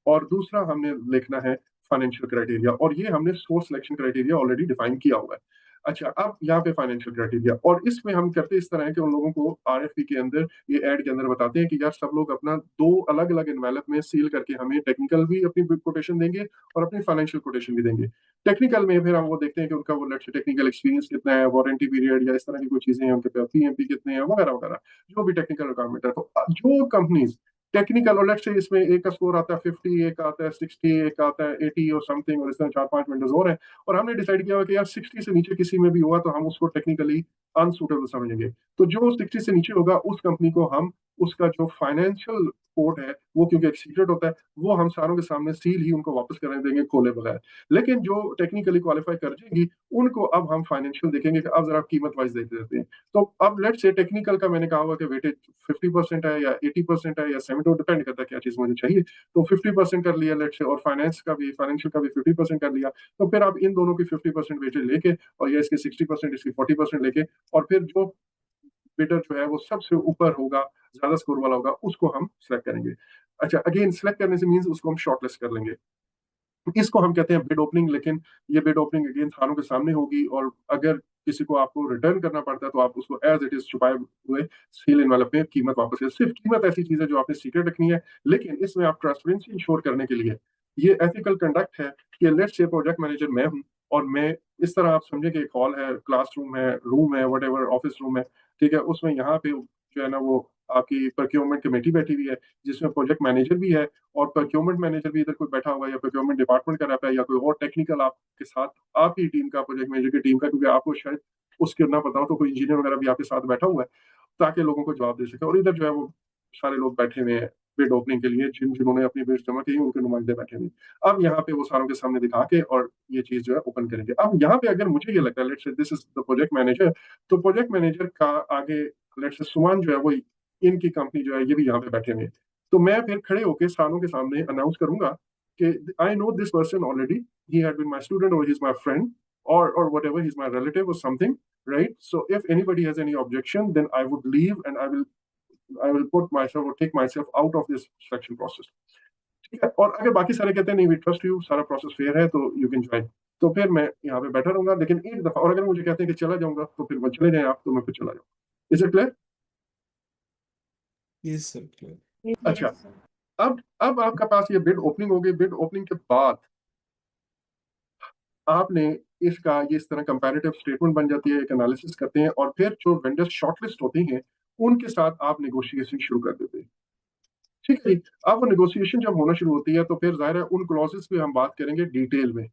और दूसरा हमने लिखना है फाइनेंशियल क्राइटेरिया, और ये हमने source selection criteria already define किया हुआ है। अच्छा, अब यहाँ पे फाइनेंशियल क्राइटेरिया, और इसमें हम करते इस तरह है कि उन लोगों को आरएफपी के अंदर, ये एड के अंदर बताते हैं कि यार सब लोग अपना 2 अलग अलग एनवेलप में सील करके हमें टेक्निकल भी अपनी कोटेशन देंगे, और अपनी फाइनेंशियल कोटेशन भी देंगे। टेक्निकल में फिर हम वो देखते हैं कि उनका वो लेट्स टेक्निकल एक्सपीरियंस कितना है, वारंटी पीरियड या इस तरह की कोई चीजें हैं, उनके पास पीएमपी कितने हैं, वगैरह वगैरह, जो भी टेक्निकल रिक्वायरमेंट है। तो जो कंपनीज टेक्निकल, और लेट्स से इसमें एक का स्कोर आता है 50, एक आता है 60, एक आता है 80 और समथिंग, और इस तरह 4-5 विंडोज और हैं, और हमने डिसाइड किया हुआ कि यार 60 से नीचे किसी में भी हुआ तो हम उसको टेक्निकली अनसूटेबल समझेंगे। तो जो 60 से नीचे होगा उस कंपनी को हम उसका जो फाइनेंशियल कोड है वो, क्योंकि एक सीक्रेट होता है, वो हम सारों के सामने सील ही उनको वापस करने देंगे खोले बगैर। लेकिन जो टेक्निकली क्वालिफाई कर जाएंगी उनको अब हम फाइनेंशियल देखेंगे कि अब जरा कीमत वाइज देख देते हैं। तो अब लेट्स से टेक्निकल का मैंने कहा हुआ कि वेटेज 50% है या 80% है या 70, डिपेंड करता है क्या चीज मुझे चाहिए। तो 50% कर लिया लेट्स से, और फाइनेंशियल का भी 50% कर लिया। तो फिर आप इन दोनों की 50% वेटेज लेके, और ये इसके 60%, इसकी 40% लेके, और फिर जो बिडर जो है वो सबसे ऊपर होगा, ज्यादा स्कोर वाला होगा, उसको हम सिलेक्ट करेंगे। अच्छा, अगेन सिलेक्ट करने से मींस उसको हम शॉर्टलिस्ट कर लेंगे। इसको हम कहते हैं बिड ओपनिंग, लेकिन ये बिड ओपनिंग अगेन थानों के सामने होगी, और अगर किसी को आपको रिटर्न करना पड़ता है तो आप उसको एज इट इज छुपाए हुए सील इनवेलप में कीमत वापस कर। सिर्फ कीमत ऐसी चीज है जो आपने सीक्रेट रखनी है, लेकिन इसमें आप ट्रांसपेरेंसी इंश्योर करने के लिए ये एथिकल कंडक्ट है कि लेट्स से प्रोजेक्ट मैनेजर मैं हूं, और मैं इस तरह आप समझे कि एक हॉल है, क्लासरूम है, रूम है, वट एवर ऑफिस रूम है, ठीक है, उसमें यहाँ पे जो है ना वो आपकी प्रोक्योरमेंट कमेटी बैठी हुई है, जिसमें प्रोजेक्ट मैनेजर भी है, और प्रोक्योरमेंट मैनेजर भी इधर कोई बैठा हुआ है, या प्रोक्योरमेंट डिपार्टमेंट का रैप है, या कोई और टेक्निकल आपके साथ आपकी टीम का, प्रोजेक्ट मैनेजर की टीम का, क्योंकि आपको शायद उसके ना पता हो तो कोई इंजीनियर वगैरह भी आपके साथ बैठा हुआ है, ताकि लोगों को जवाब दे सके। और इधर जो है वो सारे लोग बैठे हुए हैं बिड ओपनिंग के लिए, जिन्होंने अपनी बिड जमा की उनके नुमाइंदे बैठे हुए। अब यहाँ पे वो सारों के सामने दिखा के और ये चीज जो है ओपन करेंगे। अब यहाँ पे अगर मुझे ये लगता है let's say this is the project manager, तो प्रोजेक्ट मैनेजर का आगे लेट्स से सुमान जो है वो इनकी कंपनी जो है ये भी यहाँ पे बैठे हुए हैं। तो मैं फिर खड़े होकर सारों के सामने अनाउंस करूंगा कि I know this person already, he had been my student और he is my friend, or whatever, he's my relative or something, right? So if anybody has any objection, then I would leave and I will put myself or take myself out of this selection process. ठीक है, और अगर बाकी सारे कहते हैं नहीं we trust you, सारा प्रोसेस फेयर है, तो यू कैन ज्वाइन, तो फिर मैं यहाँ पे बैठा रहूंगा। लेकिन एक दफा और अगर मुझे कहते हैं कि चला जाऊंगा, तो फिर वो चले जाएं आप, तो मैं फिर चला जाऊंगा। Is it clear?
Yes, sir. Clear.
अच्छा, अब आपका पास ये बिड ओपनिंग हो गई। बिड ओपनिंग के बाद आपने इसका ये इस तरह कंपैरेटिव स्टेटमेंट बन जाती है, एक एनालिसिस करते हैं, और फिर जो वेंडर्स शॉर्टलिस्ट होते हैं उनके साथ आप नेगोशिएशन शुरू कर देते हैं। ठीक है जी। अब वो नेगोशिएशन जब होना शुरू होती है तो फिर जाहिर है उन क्लॉजेस पे हम बात करेंगे डिटेल में,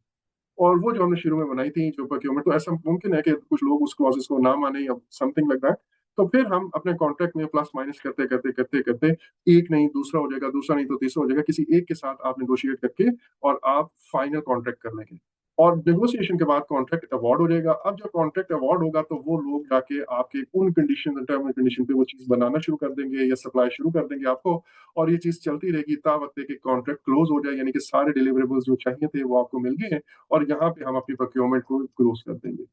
और वो जो हमने शुरू में बनाई थी जो प्रोक्योरमेंट, तो ऐसा मुमकिन है कि कुछ लोग उस क्लॉजेस को ना माने या समथिंग लाइक दैट। तो फिर हम अपने कॉन्ट्रैक्ट में प्लस माइनस करते करते करते करते एक नहीं दूसरा हो जाएगा, दूसरा नहीं तो तीसरा हो जाएगा, किसी एक के साथ आप नेगोशिएट करके और आप फाइनल कॉन्ट्रैक्ट कर लेंगे, और नेगोशिएशन के बाद कॉन्ट्रैक्ट अवार्ड हो जाएगा। अब जब कॉन्ट्रैक्ट अवार्ड होगा तो वो लोग जाके आपके उन कंडीशन टर्म एंड कंडीशन पे वो चीज बनाना शुरू कर देंगे या सप्लाई शुरू कर देंगे आपको, और ये चीज चलती रहेगी ता वक्त कि कॉन्ट्रैक्ट क्लोज हो जाए, यानी कि सारे डिलीवरेबल्स जो चाहिए थे वो आपको मिल गए हैं, और यहाँ पे हम अपनी प्रोक्योरमेंट को क्लोज कर देंगे।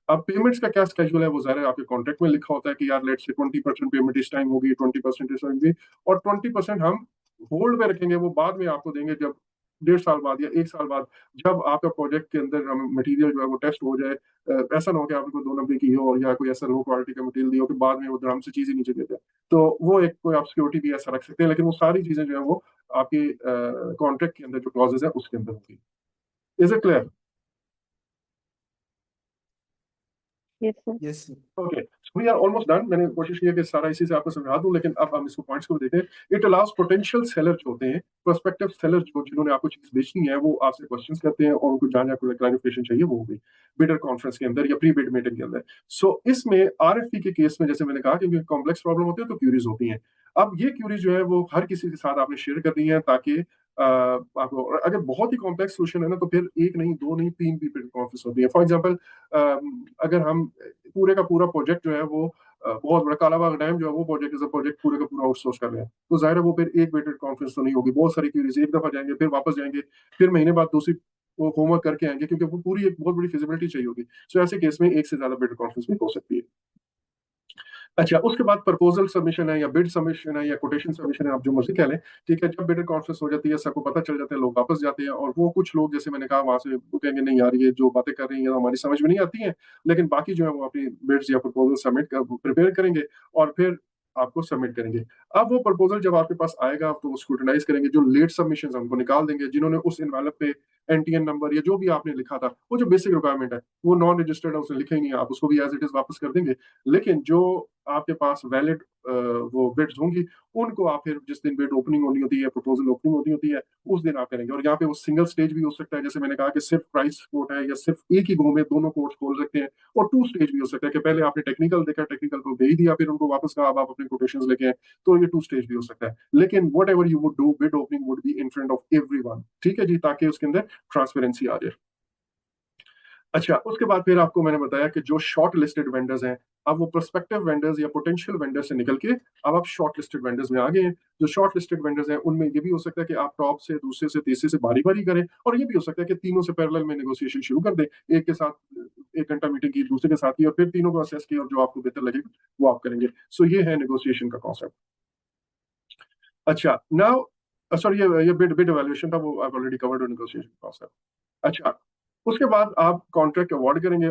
अब पेमेंट्स का क्या स्केड्यूल है वो ज़ाहिर है आपके कॉन्ट्रैक्ट में लिखा होता है कि यार लेट्स से 20% पेमेंट इस टाइम होगी, 20% इस टाइम होगी, और 20% हम होल्ड में रखेंगे, वो बाद में आपको देंगे जब 1.5 साल बाद या 1 साल बाद, जब आपका प्रोजेक्ट के अंदर हम मटेरियल जो है वो टेस्ट हो जाए। ऐसा ना हो कि आपने कोई 2 नंबर की हो या कोई ऐसा लो क्वालिटी का मटेरियल दिया हो कि बाद में वो दराम से चीज़ ही नीचे देते हैं। तो वो एक कोई आप सिक्योरिटी भी ऐसा रख सकते हैं, लेकिन वो सारी चीज़ें जो है वो आपके कॉन्ट्रैक्ट के अंदर जो क्लॉजेज है उसके अंदर होगी। Is it clear?
Yes, sir.
Yes, sir.
Okay, so we are almost done. मैंने कोशिश की है कि सारा इसी से आपको समझा दूं, लेकिन अब हम इसको पॉइंट्स को देखते हैं। इट अलाउज पोटेंशियल सेलर जो होते हैं, प्रोस्पेक्टिव सेलर जो जिन्होंने आपको चीज बेचनी है, वो आपसे क्वेश्चंस करते हैं और उनको जहां जहां कोई क्लैरिफिकेशन चाहिए वो होगी बिडर कॉन्फ्रेंस के अंदर या प्री बिड मीटिंग के अंदर। सो इसमें आरएफपी के केस में जैसे मैंने कहा क्योंकि कॉम्प्लेक्स प्रॉब्लम होती है तो क्यूरीज होती हैं। अब ये क्यूरीज जो है वो हर किसी के साथ आपने शेयर करनी है, ताकि आपको अगर बहुत ही कॉम्प्लेक्स सोल्यूशन है ना तो फिर एक नहीं, दो नहीं, तीन भी बिड कॉन्फ्रेंस होती है। फॉर एग्जाम्पल अगर हम पूरे का पूरा प्रोजेक्ट जो है वो बहुत बड़ा कालाबाग डैम जो है वो प्रोजेक्ट इज अ प्रोजेक्ट पूरे का पूरा आउटसोर्स कर रहे हैं, तो जाहिर है वो फिर एक वेटेड कॉन्फ्रेंस तो नहीं होगी। बहुत सारी क्यूरीज एक दफा जाएंगे, फिर वापस जाएंगे, फिर महीने बाद दूसरी वो होमवर्क करके आएंगे, क्योंकि वो पूरी एक बहुत बड़ी फिजिबिलिटी चाहिए होगी। सो ऐसे केस में एक से ज्यादा वेटेड कॉन्फ्रेंस भी हो सकती है। अच्छा, उसके बाद प्रपोजल सबमिशन है या बिड सबमिशन है या कोटेशन सबमिशन है, आप जो मर्जी कह लें। ठीक है, जब बिड कॉन्फ्रेंस हो जाती है, सबको पता चल जाता है, लोग वापस जाते हैं, और वो कुछ लोग जैसे मैंने कहा वहां से वो कहेंगे नहीं यार ये जो बातें कर रही हैं हमारी समझ में नहीं आती हैं, लेकिन बाकी जो है वो अपनी बिड्स या प्रपोजल सबमिट कर प्रिपेयर करेंगे और फिर आपको सबमिट करेंगे। अब वो प्रपोजल जब आपके पास आएगा तो वो स्क्रूटनाइज करेंगे, जो लेट सबमिशन हमको निकाल देंगे, जिन्होंने उस इन्वेलप पे एनटीएन नंबर या जो भी आपने लिखा था, वो जो बेसिक रिक्वायरमेंट है वो नॉन रजिस्टर्ड है, उसने लिखा ही नहीं है, आप उसको भी एज इट इज वापस कर देंगे। लेकिन जो आपके पास वैलिड वो बिड्स होंगी, उनको आप फिर जिस दिन बिड ओपनिंग होनी होती है, प्रपोजल ओपनिंग होनी होती है, उस दिन आप करेंगे। और यहाँ पे वो सिंगल स्टेज भी हो सकता है, जैसे मैंने कहा कि सिर्फ प्राइस कोट है, या सिर्फ एक ही गो में दोनों कोर्स खोल सकते हैं। और टू स्टेज भी हो सकता है कि पहले आपने टेक्निकल देखा, टेक्निकल को भेज दिया, फिर उनको वापस कहा अब आप अपने कोटेशंस लेके आए, तो ये टू स्टेज भी हो सकता है। लेकिन what ever you would do, bid opening would be in front of everyone, ठीक है जी, ताकि उसके अंदर ट्रांसपेरेंसी आ जाए। अच्छा, उसके बाद फिर आपको मैंने बताया कि जो शॉर्ट लिस्टेड वेंडर्स हैं, अब वो प्रोस्पेक्टिव वेंडर्स या पोटेंशियल वेंडर्स से निकल के अब आप शॉर्ट लिस्टेड वेंडर्स में आ गए हैं। जो शॉर्ट लिस्टेड वेंडर्स हैं, उनमें ये भी हो सकता है कि आप टॉप से, दूसरे से, तीसरे से बारी बारी करें, और ये भी हो सकता है कि तीनों से पैरेलल में नेगोशिएशन शुरू कर दें। एक के साथ 1 घंटा मीटिंग की, दूसरे के साथ की, और फिर तीनों को असेस किया, और जो आपको बेहतर लगेगा वो आप करेंगे। सो ये है नेगोशिएशन का कॉन्सेप्ट। अच्छा, नाउ सॉरी, ये बिड बिड एवेल्यूएशन था, वो I already covered negotiation concept. अच्छा, उसके बाद आप कॉन्ट्रैक्ट अवार्ड करेंगे।